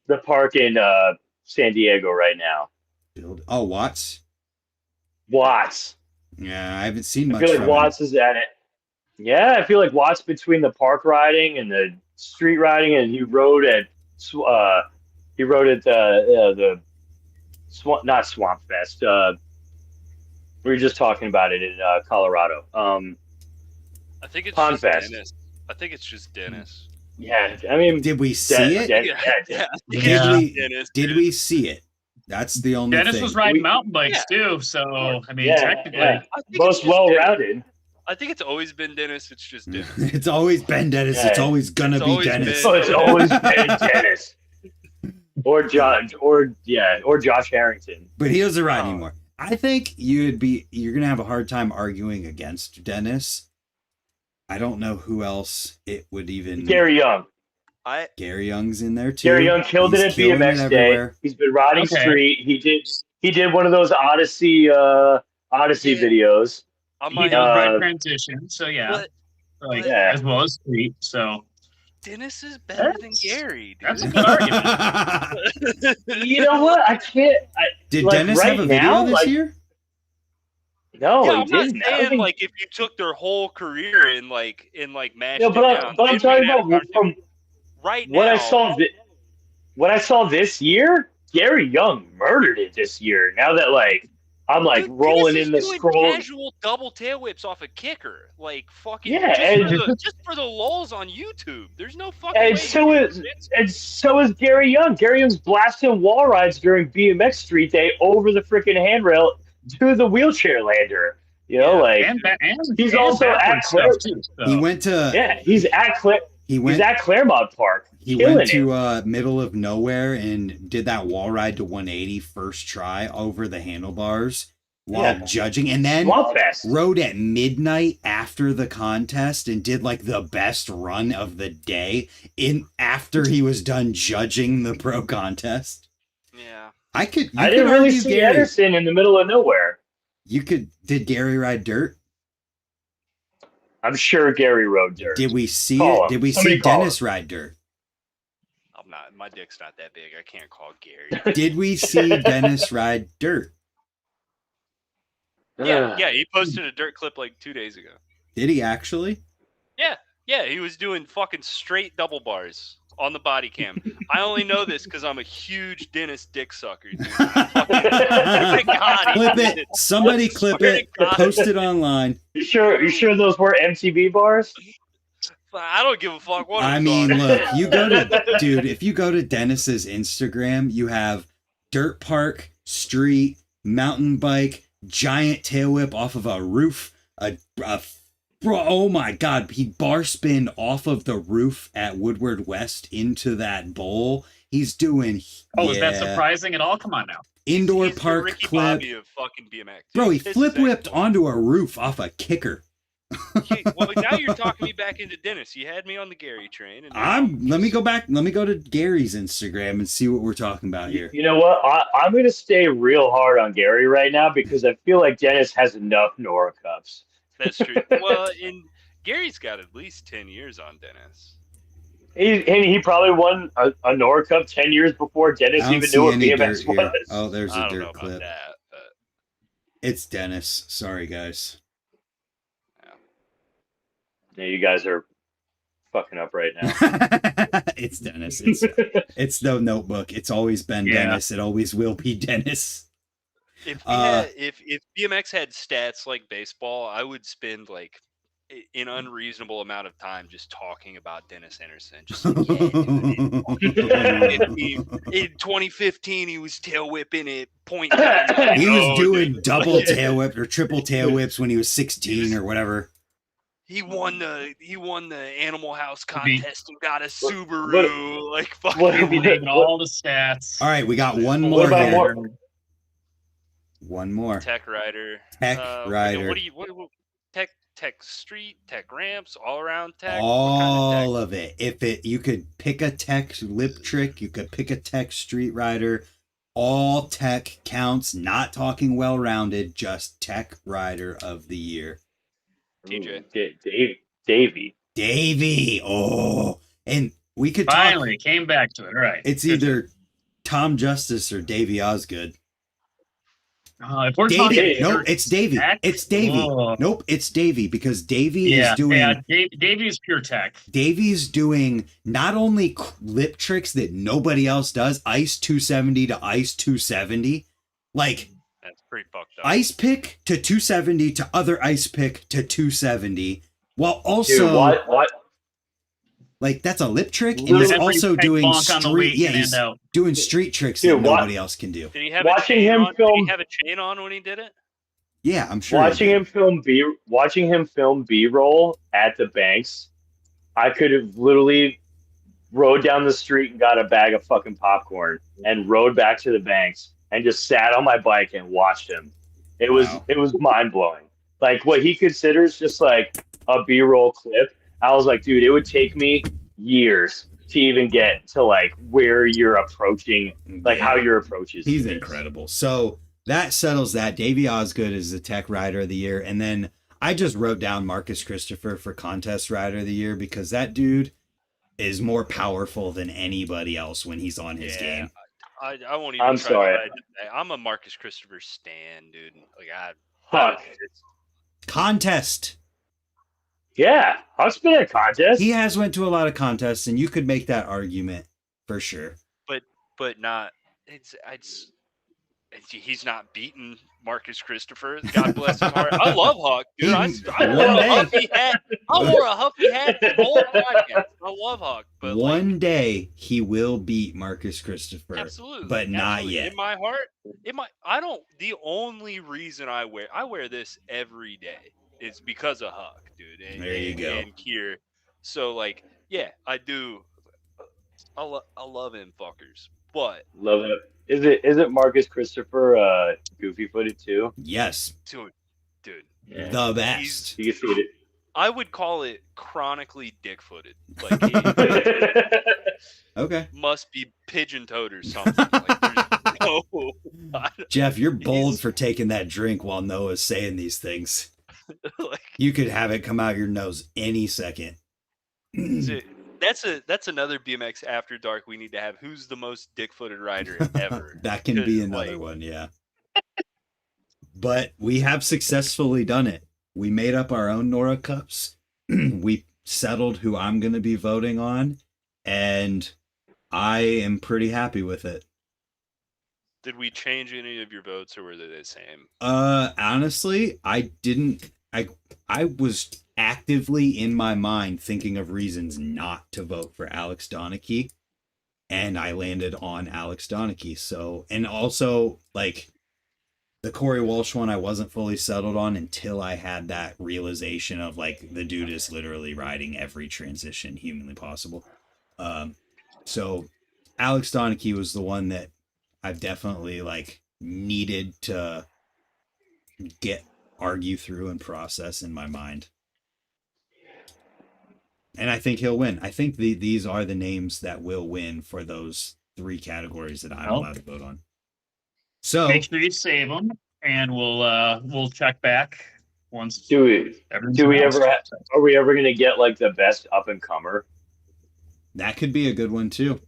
the park in San Diego right now. Watts. Watts. Yeah, I haven't seen much. I feel like from Watts him. is at it. Yeah, I feel like Watts between the park riding and the street riding, and he rode at the not Swamp Fest. We were just talking about it in Colorado. I think it's Pond just Fest. Dennis. I think it's just Dennis. Yeah, I mean, Did we see it? Did we see it? That's the only Dennis thing. was riding mountain bikes too, so I mean, technically, I think most it's just well-rounded. Dennis. I think it's always been Dennis. It's just Dennis. It's always been Dennis. Yeah. It's always gonna It's be always Dennis. So it's always been Dennis or Josh Harrington. But he doesn't ride anymore. I think you're gonna have a hard time arguing against Dennis. I don't know who else it would even. Gary Young. Gary Young's in there too. Gary Young killed it at killing BMX it Day. everywhere. He's been riding street. He did one of those Odyssey videos. he does ride transition, so yeah, But- as well as street. So Dennis is better than Gary, dude. that's a good argument. You know what? I can't. Did like, Dennis right have a video now, this like- year? No, Yeah, he I'm not didn't. I don't saying think- like if you took their whole career and mashed No, it but down. I'm talking about from right what now. What I saw this year. Gary Young murdered it this year. Now that I'm Dude, rolling Dennis in the is doing scroll. casual double tail whips off a kicker, like fucking Yeah, just for the lulls on YouTube. There's no fucking. And way so you is can do it. and so is Gary Young. Gary Young's blasting wall rides during BMX Street Day over the freaking handrail to the wheelchair lander. You know, and he's and also at backwards Claire. stuff, too, so. He went to. He's at He's at Claremont Park. He killing went it. to middle of nowhere and did that wall ride to 180 first try over the handlebars while judging, and then Swamp Fest. rode at midnight after the contest and did like the best run of the day after he was done judging the pro contest. Yeah. I didn't really see Gary. Enarson in the middle of nowhere. Did Gary ride dirt? I'm sure Gary rode dirt. Did we see Call it? him. Did we Somebody see call Dennis ride dirt? I'm not. My dick's not that big. I can't call Gary. Did we see Dennis ride dirt? Yeah. He posted a dirt clip like 2 days ago. Did he actually? Yeah. He was doing fucking straight double bars on the body cam. I only know this because I'm a huge Dennis dick sucker. Dude. Clip it. Somebody clip it. Post it online. You sure those were MTV bars? I don't give a fuck what. I mean, look, if you go to Dennis's Instagram, you have dirt park, street, mountain bike, giant tail whip off of a roof, a Bro, oh my God. He bar spinned off of the roof at Woodward West into that bowl. He's doing, Oh, is that surprising at all? Come on now. Indoor He's the park Ricky clip. Bobby of fucking BMX. Bro, he This is flip whipped excellent. onto a roof off a kicker. Well, now you're talking me back into Dennis. You had me on the Gary train. And Let me go back. Let me go to Gary's Instagram and see what we're talking about here. You know what? I'm going to stay real hard on Gary right now because I feel like Dennis has enough NORA Cups. That's true. Well, Gary's got at least 10 years on Dennis. He probably won a NORA Cup 10 years before Dennis even knew what BMX was. Oh, there's I a don't know dirt about clip. that, but... It's Dennis. Sorry, guys. Yeah, you guys are fucking up right now. It's Dennis. It's no Notebook. It's always been Dennis. It always will be Dennis. If BMX had stats like baseball, I would spend like an unreasonable amount of time just talking about Dennis Enarson. Just like, in 2015, he was tail whipping at point. He was doing double tail whip or triple tail whips when he was 16 or whatever. He won the Animal House contest and got a Subaru. Like fucking naming all the stats. All right, we got one What more about here. more? One more. Tech rider. Rider. What tech street, tech ramps, all around tech? All of it. You could pick a tech lip trick, you could pick a tech street rider. All tech counts, not talking well-rounded, just tech rider of the year. TJ. Davey. Oh, and we could finally came back to it. All right. It's either Tom Justice or Davey Osgood. If we're Davey, talking, no, it's Davey. tech? It's Davey. Oh. Nope, it's Davey because Davey is doing. Yeah, Davey is pure tech. Davey's doing not only lip tricks that nobody else does, ice 270 to ice 270, like. That's pretty fucked up. Ice pick to 270 to other ice pick to 270, while also Dude, what? Like that's a lip trick, and he's also doing street. Yeah, he's doing street tricks that nobody else can do. Did he have Watching him film? Did he have a chain on when he did it? Yeah, I'm sure. Watching him film B-roll at the banks, I could have literally rode down the street and got a bag of fucking popcorn and rode back to the banks and just sat on my bike and watched him. It was mind blowing. Like what he considers just like a B-roll clip. I was like, dude, it would take me years to even get to like where you're approaching, like how your approach is. He's incredible. So that settles that. Davey Osgood is the tech rider of the year. And then I just wrote down Marcus Christopher for contest rider of the year because that dude is more powerful than anybody else when he's on his game. I won't even. I'm sorry. I'm a Marcus Christopher stan, dude. Like contest. Yeah, Huck's been at a contest. He has went to a lot of contests, and you could make that argument for sure. But not. He's not beaten Marcus Christopher. God bless his heart. I love Huck, dude. I wore a Huffy hat. I wore a Huffy hat the whole podcast. I love Huck. But one day he will beat Marcus Christopher. Absolutely. But not yet. In my heart, the only reason I wear this every day is because of Huck, dude. There you go. And Kier. So like, yeah, I do. I love him fuckers. But love it. Is it Marcus Christopher goofy footed too? Yes. Dude. Yeah. The best. You can see it. I would call it chronically dick footed. Like okay. Must be pigeon toed or something. Like, no. Jeff, you're bold for taking that drink while Noah's saying these things. Like, you could have it come out your nose any second. That's another BMX After Dark we need to have. Who's the most dick-footed rider ever? That can be another one, yeah. But we have successfully done it. We made up our own NORA Cups. We settled who I'm going to be voting on, and I am pretty happy with it. Did we change any of your votes, or were they the same? Honestly, I didn't. I was actively in my mind thinking of reasons not to vote for Alex Donnachie, and I landed on Alex Donnachie. So, and also like The Corey Walsh one I wasn't fully settled on until I had that realization of like the dude is literally riding every transition humanly possible. So Alex Donnachie was the one that I've definitely like needed to argue through and process in my mind. And I think he'll win. I think these are the names that will win for those 3 categories that I'm allowed to vote on. So make sure you save them, and we'll check back once. Are we ever going to get like the best up and comer? That could be a good one too.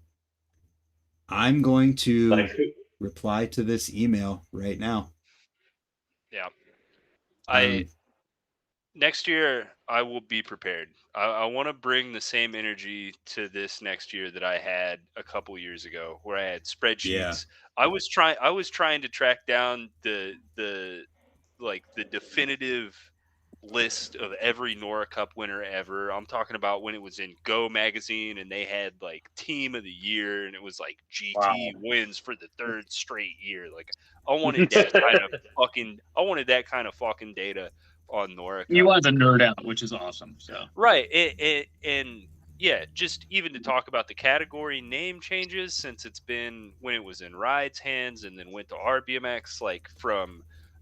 I'm going to reply to this email right now. Yeah. Next year I will be prepared. I want to bring the same energy to this next year that I had a couple years ago, where I had spreadsheets. Yeah. I was trying to track down the definitive list of every NORA Cup winner ever. I'm talking about when it was in Go magazine and they had like team of the year and it was like GT wins for the 3rd straight year. Like I wanted that kind of fucking data on NORA Cup. You wanted to nerd out, which is awesome. So right, and yeah, just even to talk about the category name changes since it's been when it was in Ride's hands and then went to RBMX. Like from,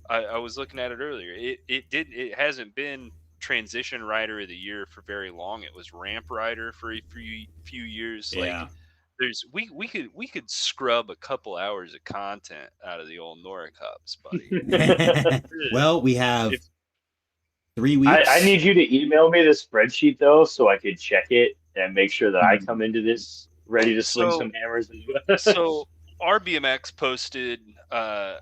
I was looking at it earlier. It hasn't been transition rider of the year for very long. It was ramp rider for a few years. Yeah. Like we could scrub a couple hours of content out of the old NORA Cups, buddy. Well, we have 3 weeks. I need you to email me the spreadsheet though, so I could check it and make sure that I come into this ready to sling some hammers. So RBMX posted a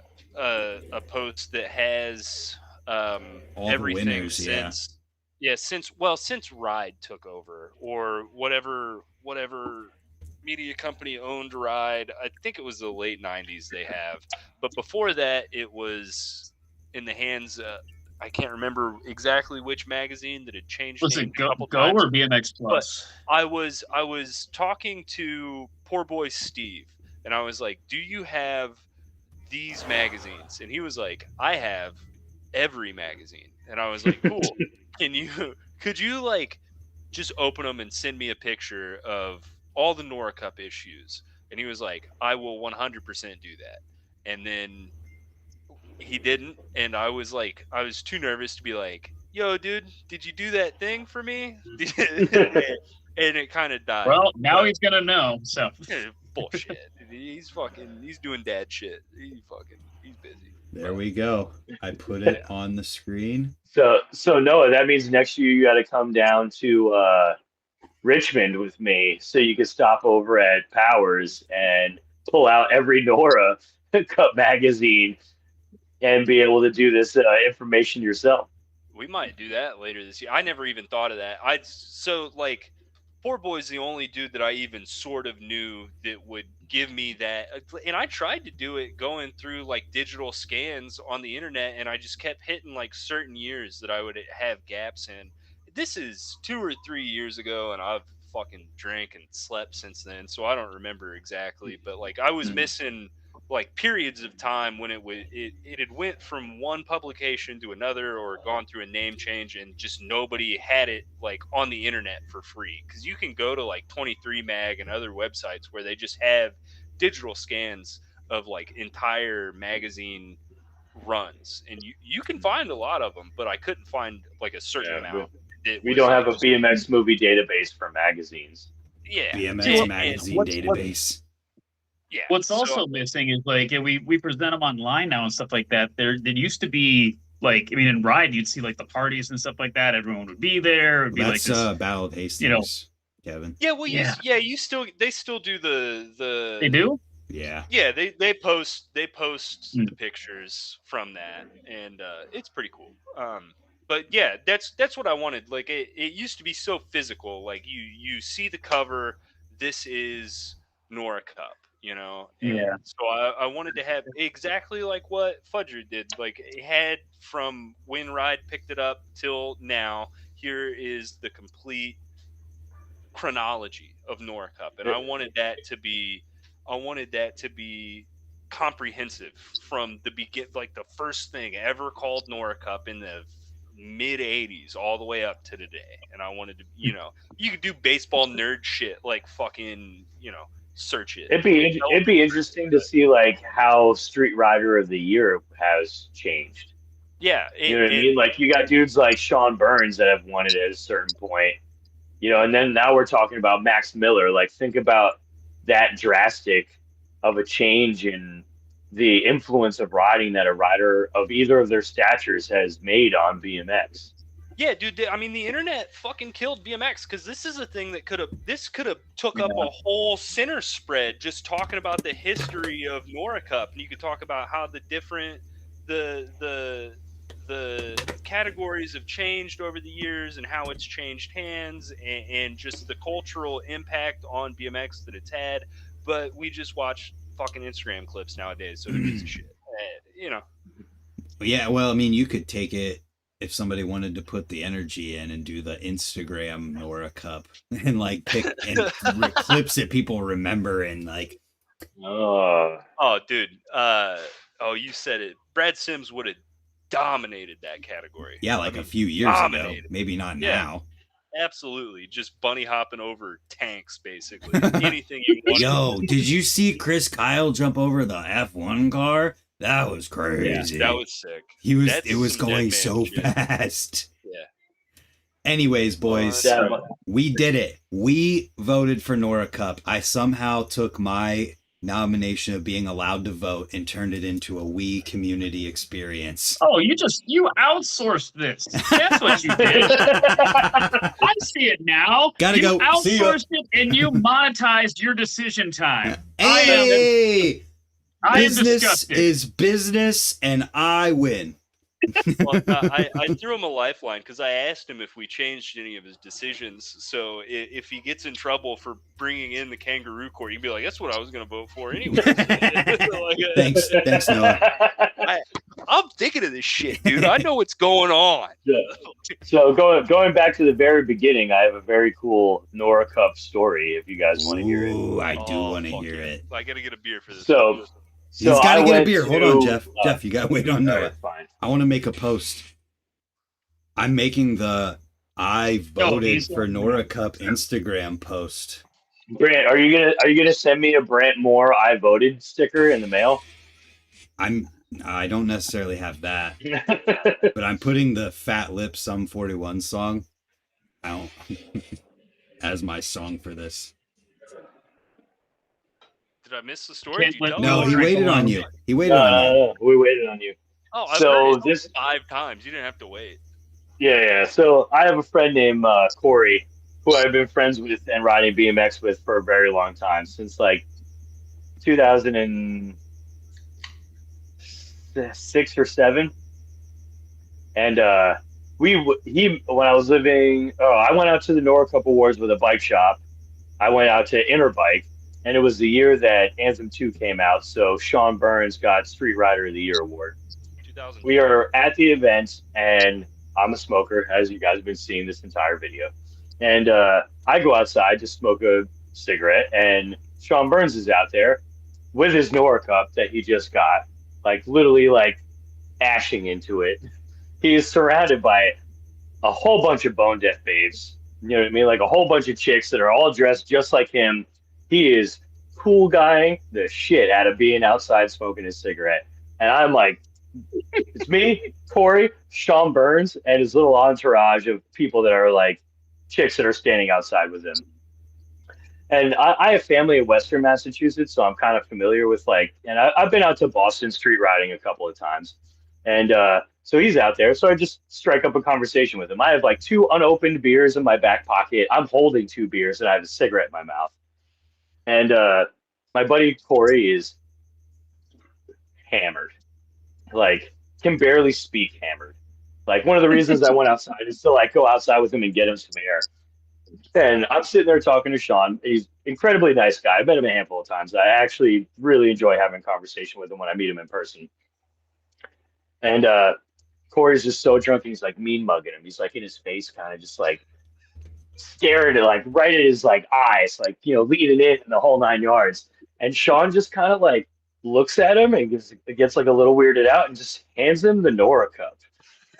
post that has all everything winners, since Ride took over or whatever media company owned Ride. I think it was the late 90s they have, but before that it was in the hands I can't remember exactly which magazine that had changed. Was it Go or BMX Plus? But I was talking to poor boy Steve, and I was like, "Do you have these magazines?" And he was like, "I have every magazine." And I was like, "Cool. Could you like just open them and send me a picture of all the NORA Cup issues?" And he was like, "I will 100% do that." And then he didn't, and I was too nervous to be like, "Yo, dude, did you do that thing for me?" And it kind of died. Well, now he's gonna know. So bullshit. He's doing dad shit. He's busy. There we go. I put it on the screen. So Noah, that means next year you got to come down to Richmond with me, so you can stop over at Powers and pull out every NORA Cup magazine and be able to do this information yourself. We might do that later this year. I never even thought of that. Poor Boy's the only dude that I even sort of knew that would give me that. And I tried to do it going through like digital scans on the internet, and I just kept hitting like certain years that I would have gaps in. This is 2 or 3 years ago, and I've fucking drank and slept since then, so I don't remember exactly. But like I was missing like periods of time when it had went from one publication to another or gone through a name change, and just nobody had it like on the internet for free, because you can go to like 23 Mag and other websites where they just have digital scans of like entire magazine runs, and you can find a lot of them, but I couldn't find like a certain amount. We don't have a BMX movie database for magazines. Yeah, BMX magazine database. Yeah. What's also missing is like we present them online now and stuff like that. There used to be like, I mean, in Ride you'd see like the parties and stuff like that. Everyone would be there. It'd be that's like this, Battle of Hastings, Kevin. Yeah, well, they still do the. They do. Yeah. Yeah, they post the pictures from that, and it's pretty cool. But yeah, that's what I wanted. Like it used to be so physical. Like you see the cover. This is NORA Cup. You know, and so I wanted to have exactly like what Fudger did. Like it had from when Ride picked it up till now. Here is the complete chronology of NORA Cup, and I wanted that to be comprehensive from the like the first thing ever called NORA Cup in the mid 80s all the way up to today. And I wanted to, you could do baseball nerd shit like fucking, search it. It'd be interesting to see like how Street Rider of the Year has changed. Yeah. You know what I mean? Like you got dudes like Sean Burns that have won it at a certain point, and then now we're talking about Max Miller. Like think about that drastic of a change in the influence of riding that a rider of either of their statures has made on BMX. Yeah, dude. I mean, the internet fucking killed BMX because this is a thing that could have took up a whole center spread just talking about the history of NORA Cup, and you could talk about how the different the categories have changed over the years and how it's changed hands and just the cultural impact on BMX that it's had. But we just watch fucking Instagram clips nowadays, so who gives a shit? Yeah, well, I mean, you could take it if somebody wanted to put the energy in and do the Instagram NORA Cup and like pick and clips that people remember and like. Oh, dude. You said it. Brad Sims would have dominated that category. Yeah, like a few years ago. Maybe not now. Absolutely. Just bunny hopping over tanks, basically. Anything you want. Yo, did you see Chris Kyle jump over the F1 car? That was crazy. Yeah, that was sick. It was going so fast. Yeah. Anyways, boys, we did it. We voted for NORA Cup. I somehow took my nomination of being allowed to vote and turned it into a we community experience. Oh, you outsourced this. That's what you did. I see it now. Gotta you go. Outsourced it and you monetized your decision time. Hey, business disgusted. is business, and I win. Well, I threw him a lifeline because I asked him if we changed any of his decisions. So if he gets in trouble for bringing in the kangaroo court, he'd be like, "That's what I was going to vote for anyway." Thanks, Noah. I'm thinking of this shit, dude. I know what's going on. Yeah. So going back to the very beginning, I have a very cool NORA Cup story. If you guys want to hear it, I do want to hear it. I got to get a beer for this. So he's got to get a beer. Hold on, Jeff. Jeff, you got to wait on Noah. Fine. I want to make a post. I'm making the I voted for NORA Cup Instagram post. Brant, are you gonna send me a Brant Moore I voted sticker in the mail? I don't necessarily have that, but I'm putting the Fat Lip Sum 41 song out as my song for this. Did I miss the story? No, he waited on you. He waited on you. We waited on you. Oh, I've heard it 5 times. You didn't have to wait. Yeah. So I have a friend named Corey, who I've been friends with and riding BMX with for a very long time, since like 2006 or 7. And I went out to the NORA Cup Awards with a bike shop. I went out to Interbike, and it was the year that Anthem 2 came out. So Sean Burns got Street Rider of the Year award. We are at the event, and I'm a smoker, as you guys have been seeing this entire video. And I go outside to smoke a cigarette, and Sean Burns is out there with his NORA Cup that he just got, like literally like ashing into it. He is surrounded by a whole bunch of bone deaf babes. You know what I mean? Like a whole bunch of chicks that are all dressed just like him. He is cool guying the shit out of being outside smoking his cigarette. And I'm like, it's me, Corey, Sean Burns, and his little entourage of people that are like chicks that are standing outside with him. And I have family in Western Massachusetts, so I'm kind of familiar with and I've been out to Boston street riding a couple of times. And so he's out there. So I just strike up a conversation with him. I have like 2 unopened beers in my back pocket. I'm holding 2 beers and I have a cigarette in my mouth. And my buddy Corey is hammered. Like, can barely speak hammered. Like, one of the reasons I went outside is to like go outside with him and get him some air. And I'm sitting there talking to Sean. He's an incredibly nice guy. I've met him a handful of times. I actually really enjoy having a conversation with him when I meet him in person. And Corey's just so drunk, and he's like mean mugging him. He's like in his face, kind of just like staring at like right at his like eyes, like leading it in the whole 9 yards. And Sean just kind of like looks at him and gets like a little weirded out and just hands him the NORA Cup.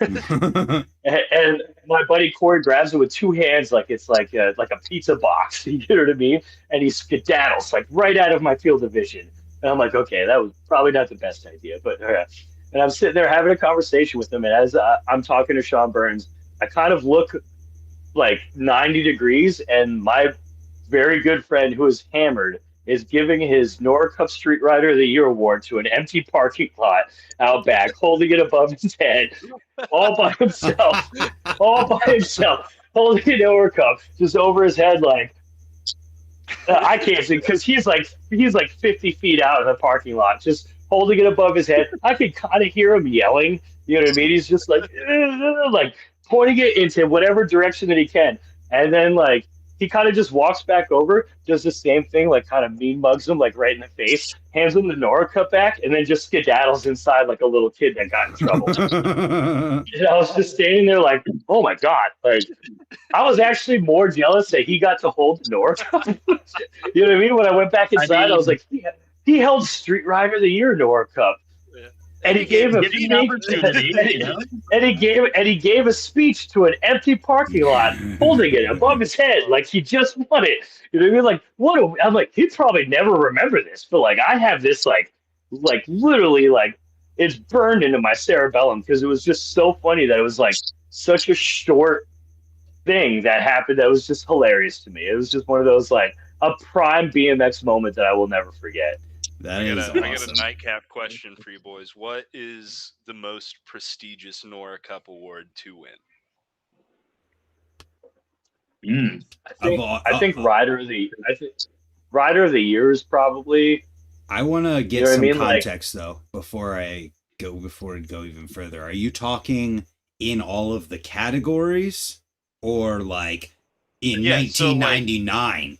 And my buddy Corey grabs it with two hands like it's like a pizza box. You know what I mean? And he skedaddles like right out of my field of vision. And I'm like, okay, that was probably not the best idea, but and I'm sitting there having a conversation with him, and as I'm talking to Sean Burns, I kind of look like 90 degrees, and my very good friend who is hammered is giving his NORA Cup Street Rider of the Year award to an empty parking lot out back, holding it above his head, all by himself, holding an NORA Cup just over his head, like I can't see because he's like 50 feet out of the parking lot, just holding it above his head. I can kind of hear him yelling. You know what I mean? He's just like pointing it into whatever direction that he can, and then like he kind of just walks back over, does the same thing, like kind of mean mugs him like right in the face, hands him the NORA Cup back, and then just skedaddles inside like a little kid that got in trouble. And I was just standing there like, oh my God. Like I was actually more jealous that he got to hold the NORA Cup. You know what I mean? When I went back inside, I was like, he held Street Rider of the Year NORA Cup. And he gave and he gave a speech to an empty parking lot, holding it above his head like he just won it. You know what I mean? Like I'm like, he'd probably never remember this, but like I have this like literally like it's burned into my cerebellum because it was just so funny that it was like such a short thing that happened that was just hilarious to me. It was just one of those like a prime BMX moment that I will never forget. I got a nightcap question for you boys. What is the most prestigious NORA Cup award to win? I think Rider of the Year is probably. I want to get some context though before I go even further. Are you talking in all of the categories or like in 1999?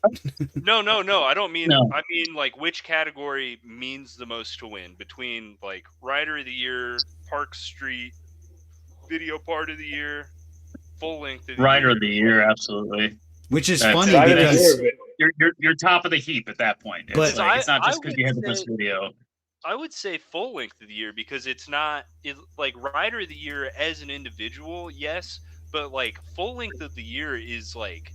No. I don't mean. No. I mean, like, which category means the most to win between like Rider of the Year, Park Street, Video Part of the Year, Full Length of the Rider Year. of the Year, absolutely. Which is funny because you're top of the heap at that point. It's not just because you had the best video. I would say Full Length of the Year because it's not like Rider of the Year as an individual, yes. But like Full Length of the Year is like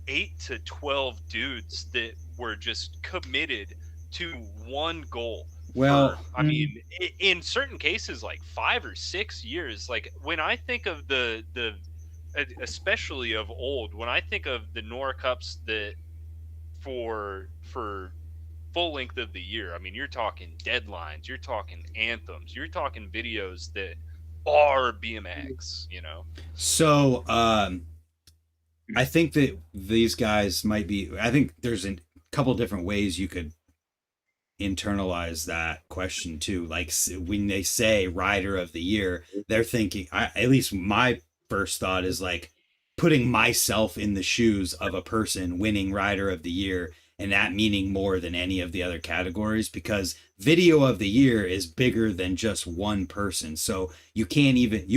8 to 12 dudes that were just committed to one goal. Well, I mean, in certain cases, like 5 or 6 years. Like when I think of the especially of old, when I think of the NORA Cups that for Full Length of the Year, I mean, you're talking deadlines, you're talking anthems, you're talking videos that are BMX, you know. So I think that these guys might be. I think there's a couple different ways you could internalize that question too. Like when they say Rider of the Year, they're thinking. At least my first thought is like putting myself in the shoes of a person winning Rider of the Year, and that meaning more than any of the other categories, because Video of the Year is bigger than just one person. So you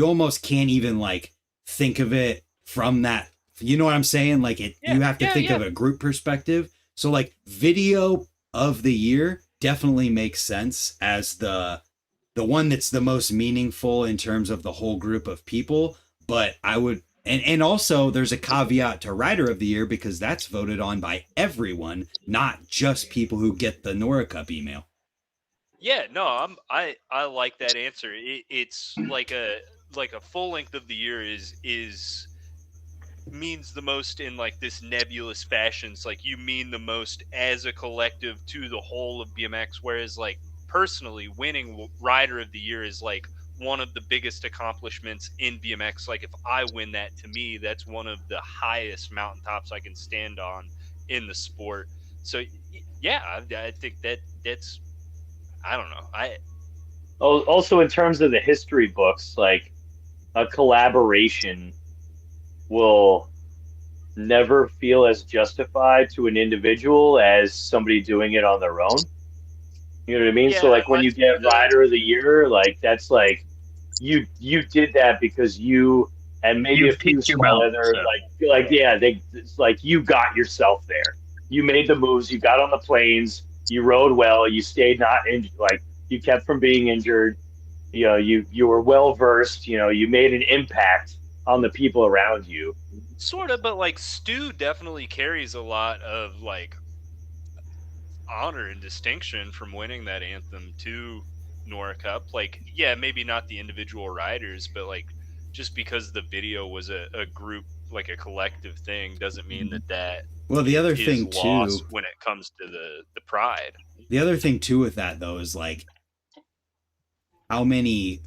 almost can't even like think of it from that, you know what I'm saying? Like you have to think of a group perspective. So like Video of the Year definitely makes sense as the one that's the most meaningful in terms of the whole group of people. But I would, and also there's a caveat to Rider of the Year because that's voted on by everyone, not just people who get the NORA Cup email. Yeah, no, I like that answer. It's like a Full Length of the Year is means the most in like this nebulous fashion. It's like you mean the most as a collective to the whole of BMX, whereas like personally winning Rider of the Year is like one of the biggest accomplishments in BMX. Like if I win that, to me, that's one of the highest mountaintops I can stand on in the sport. So yeah, I think that's, I don't know. Also in terms of the history books, like a collaboration will never feel as justified to an individual as somebody doing it on their own. You know what I mean? Yeah, so like when you get Rider of the Year, like that's like you did that because you and maybe a few small other it's like you got yourself there. You made the moves, you got on the planes, You rode well. You stayed not in, like you kept from being injured. You know, you were well versed. You know, you made an impact on the people around you. Sort of, but like Stu definitely carries a lot of like honor and distinction from winning that anthem to NORA Cup. Like, yeah, maybe not the individual riders, but like just because the video was a group, like a collective thing, doesn't mean that Well, the other is thing lost too, when it comes to the pride. the other thing too with that though is like how many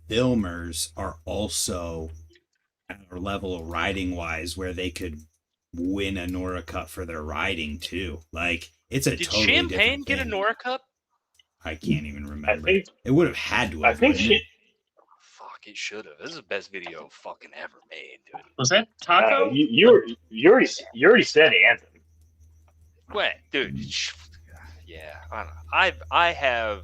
filmers are also at our level of riding wise where they could win a NORA Cup for their riding too. Like it's a Did totally Champagne different get a thing. NORA Cup? I can't even remember. think- It would have had to have. I think wouldn't it? Fuck, it should have. This is the best video fucking ever made, dude. Was that Taco? you already said anthem. Wait, dude. Yeah, I don't know. I have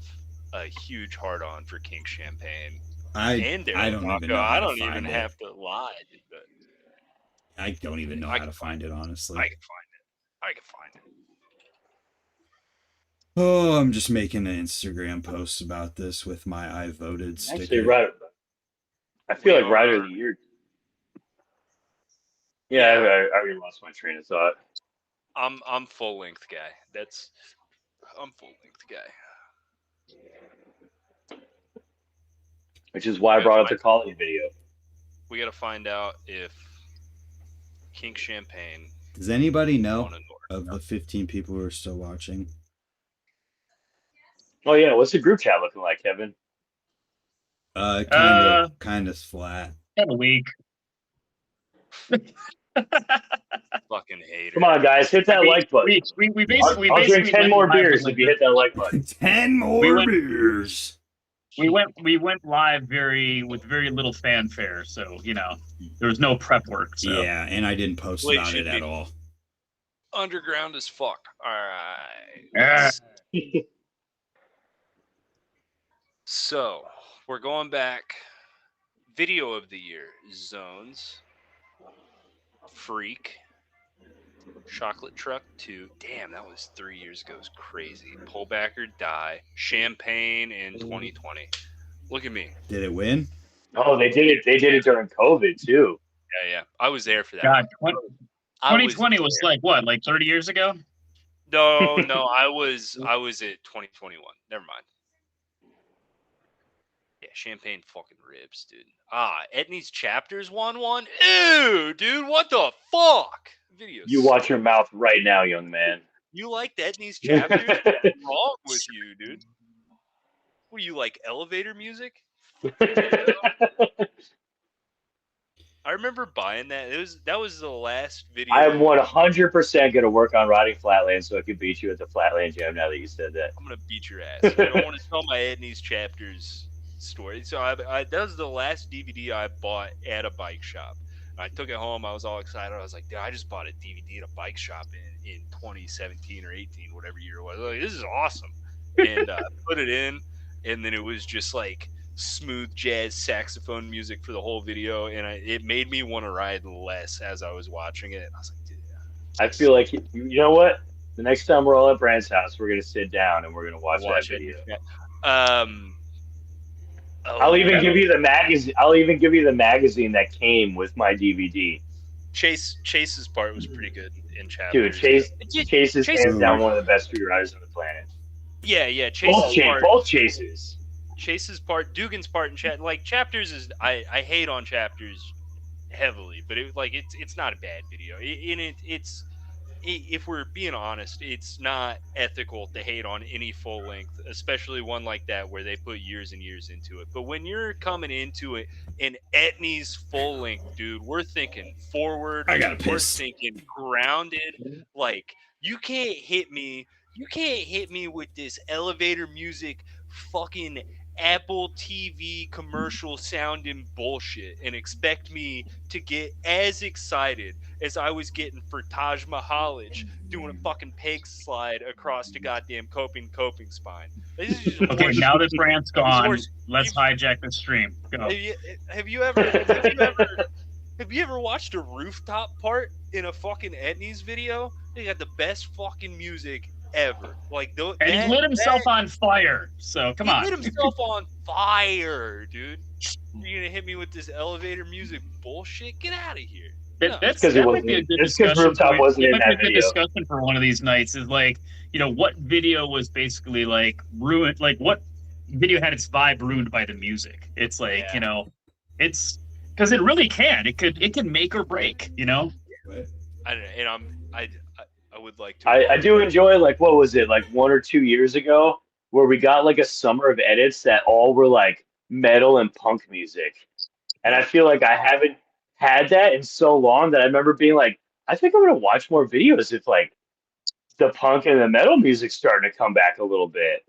a huge heart on for King Champagne. And I don't Taco. even know. I How don't to even find it. have to lie. But I don't even know how to find it, honestly. I can find it. Oh, I'm just making an Instagram post about this with my I voted sticker. Actually, right. I feel like Rider of the Year. Yeah, I already lost my train of thought. I'm full length guy. I'm full length guy. Which is why I brought up the Collie video. We got to find out if King Champagne. Does anybody know won a NORA of the 15 people who are still watching? Oh yeah, what's the group chat looking like, Kevin? Kind of flat. Kind of weak. Fucking hater. Come on, guys, hit that like button. We basically I'll drink 10 went more live beers with if you hit that like button. 10 more beers. We went live with very little fanfare, so you know there was no prep work. So. Yeah, and I didn't post Wait, about should it at be- all. Underground as fuck. All right. Yeah. So we're going back. Video of the year: Zones, Freak, Chocolate Truck 2. Damn, that was 3 years ago. It was crazy. Pullbacker Die, Champagne in 2020. Look at me. Did it win? Oh, they did it. They did it during COVID too. Yeah. I was there for that. God, I 2020 was there. like what, like 30 years ago? No, I was at 2021. Never mind. Yeah, Champagne fucking ribs, dude. Etney's Chapters won one. Ew, dude, what the fuck? Video. You watch your mouth right now, young man. You like Etney's Chapters? What's wrong with you, dude? What, you like elevator music? I remember buying that. That was the last video. I'm 100% going to work on riding Flatland so I can beat you at the Flatland Jam now that you said that. I'm gonna beat your ass. I don't want to tell my Etney's Chapters story. So that was the last DVD I bought at a bike shop. I took it home. I was all excited. I was like, dude, I just bought a DVD at a bike shop in 2017 or 18, whatever year it was. I was like, this is awesome. And put it in, and then it was just like smooth jazz saxophone music for the whole video, and it made me want to ride less as I was watching it. And I was like, dude, I feel like, you know what? The next time we're all at Brand's house, we're going to sit down and we're going to watch that video. I'll even give you the magazine. I'll even give you the magazine that came with my DVD. Chase's part was pretty good in Chapters. Dude, Chase is hands down one of the best street riders on the planet. Yeah. Chase's Both Chases. Chase's part, Dugan's part in chat, like Chapters is. I hate on Chapters heavily, but it's not a bad video. It's if we're being honest, it's not ethical to hate on any full length, especially one like that where they put years and years into it. But when you're coming into it in Etney's full length, dude, we're thinking forward. I gotta We're piss. thinking grounded. Like you can't hit me with this elevator music, fucking Apple TV commercial sounding bullshit and expect me to get as excited as I was getting for Taj Mahalage doing a fucking peg slide across the goddamn coping spine. This is just Okay, now that Brand's gone, horse- let's hijack the stream. Go. Have you ever watched a rooftop part in a fucking Etney's video? They got the best fucking music ever. Like, And he lit himself on fire. So come on. He lit himself on fire, dude. You're gonna hit me with this elevator music bullshit? Get out of here. No. That might be a good discussion. Rooftop wasn't in that That might be a good video. discussion for one of these nights. Is like, what video was basically like ruined? Like, what video had its vibe ruined by the music? It's like, it's because it really can. It can make or break. I would like to. I do enjoy, like, what was it, like 1 or 2 years ago, where we got like a summer of edits that all were like metal and punk music, and I feel like I haven't had that in so long that I remember being like, I think I'm gonna watch more videos if like the punk and the metal music's starting to come back a little bit,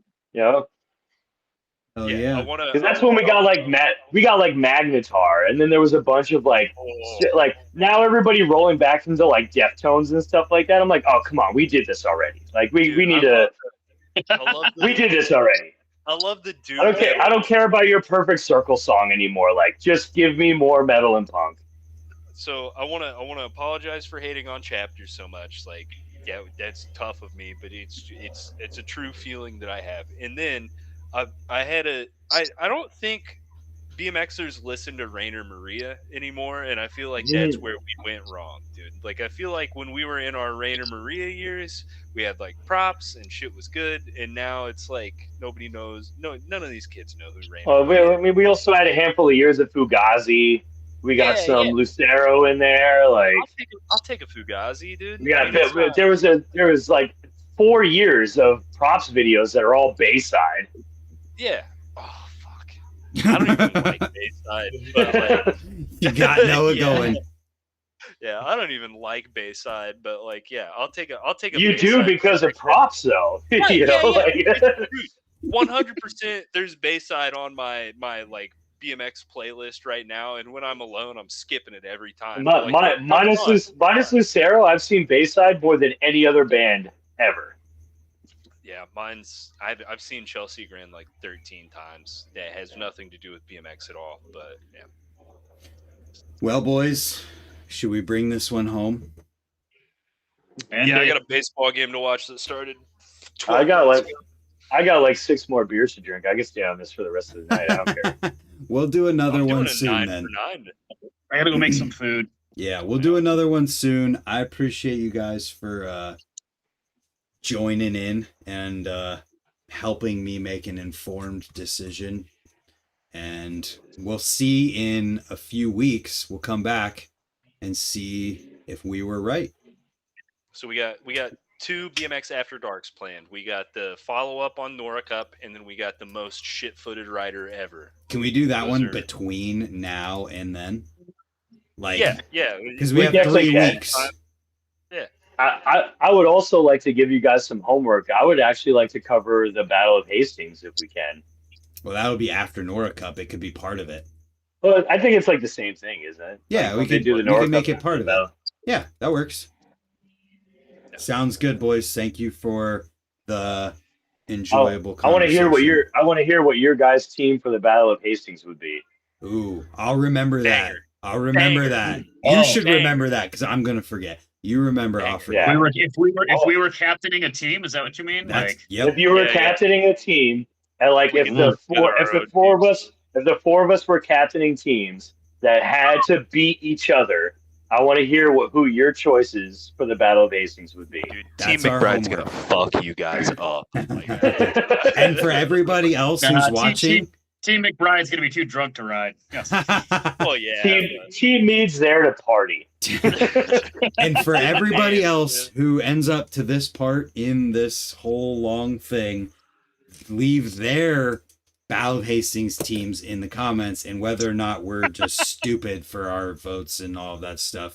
Oh yeah. Because that's when we got like Magnetar, and then there was a bunch of like shit, like now everybody rolling back into like Deftones and stuff like that. I'm like, oh come on, we did this already. Like we need to. We did this already. I love the dude. I don't care about your Perfect Circle song anymore. Like, just give me more metal and punk. So I wanna apologize for hating on chapters so much. Like, yeah, that's tough of me, but it's a true feeling that I have. And then I don't think BMXers listen to Rainer Maria anymore, and I feel like that's where we went wrong, dude. Like, I feel like when we were in our Rainer Maria years, we had like props and shit was good, and now it's like nobody knows. No, none of these kids know who Rainer. Well, we also had a handful of years of Fugazi. We got some Lucero in there. Like, I'll take a Fugazi, dude. Yeah, there was like 4 years of props videos that are all Bayside. Yeah. Oh fuck. I don't even like Bayside, but like you got Noah going. Yeah, I don't even like Bayside, but like, yeah, I'll take a. You do because of props, though. Right, you know, like 100%. There's Bayside on my like BMX playlist right now, and when I'm alone, I'm skipping it every time. Minus Lucero, I've seen Bayside more than any other band ever. Yeah, I've seen Chelsea Grand like 13 times. That has nothing to do with BMX at all, but yeah. Well, boys, should we bring this one home? Yeah, I got a baseball game to watch that started. I got like 6 more beers to drink. I can stay on this for the rest of the night. I don't care. We'll do another one soon then. I gotta go make some food. Yeah, we'll do another one soon. I appreciate you guys for joining in and helping me make an informed decision. And we'll see in a few weeks. We'll come back and see if we were right. So we got 2 BMX After Darks planned. We got the follow-up on NORA Cup, and then we got the most shit-footed rider ever. Can we do that one between now and then? Like, yeah. Because we have 3 weeks. Yeah. I would also like to give you guys some homework. I would actually like to cover the Battle of Hastings if we can. Well, that would be after NORA Cup. It could be part of it. Well, I think it's like the same thing, isn't it? Yeah, like, we could make it part of it. Yeah, that works. Yeah. Sounds good, boys. Thank you for the enjoyable conversation. I want to hear what your guys' team for the Battle of Hastings would be. Ooh, I'll remember that. I'll remember that. You should remember that because I'm gonna forget. You remember, I'll forget. Yeah. If we were captaining a team, is that what you mean? If you were captaining a team, and like if the four of us were captaining teams that had to beat each other, I want to hear who your choices for the Battle of Hastings would be. Dude, Team McBride's gonna fuck you guys up. And for everybody else who's watching, Team McBride's gonna be too drunk to ride. Yes. Oh yeah. Team Meade's there to party. And for everybody else who ends up to this part in this whole long thing, leave their Battle of Hastings teams in the comments, and whether or not we're just stupid for our votes and all of that stuff.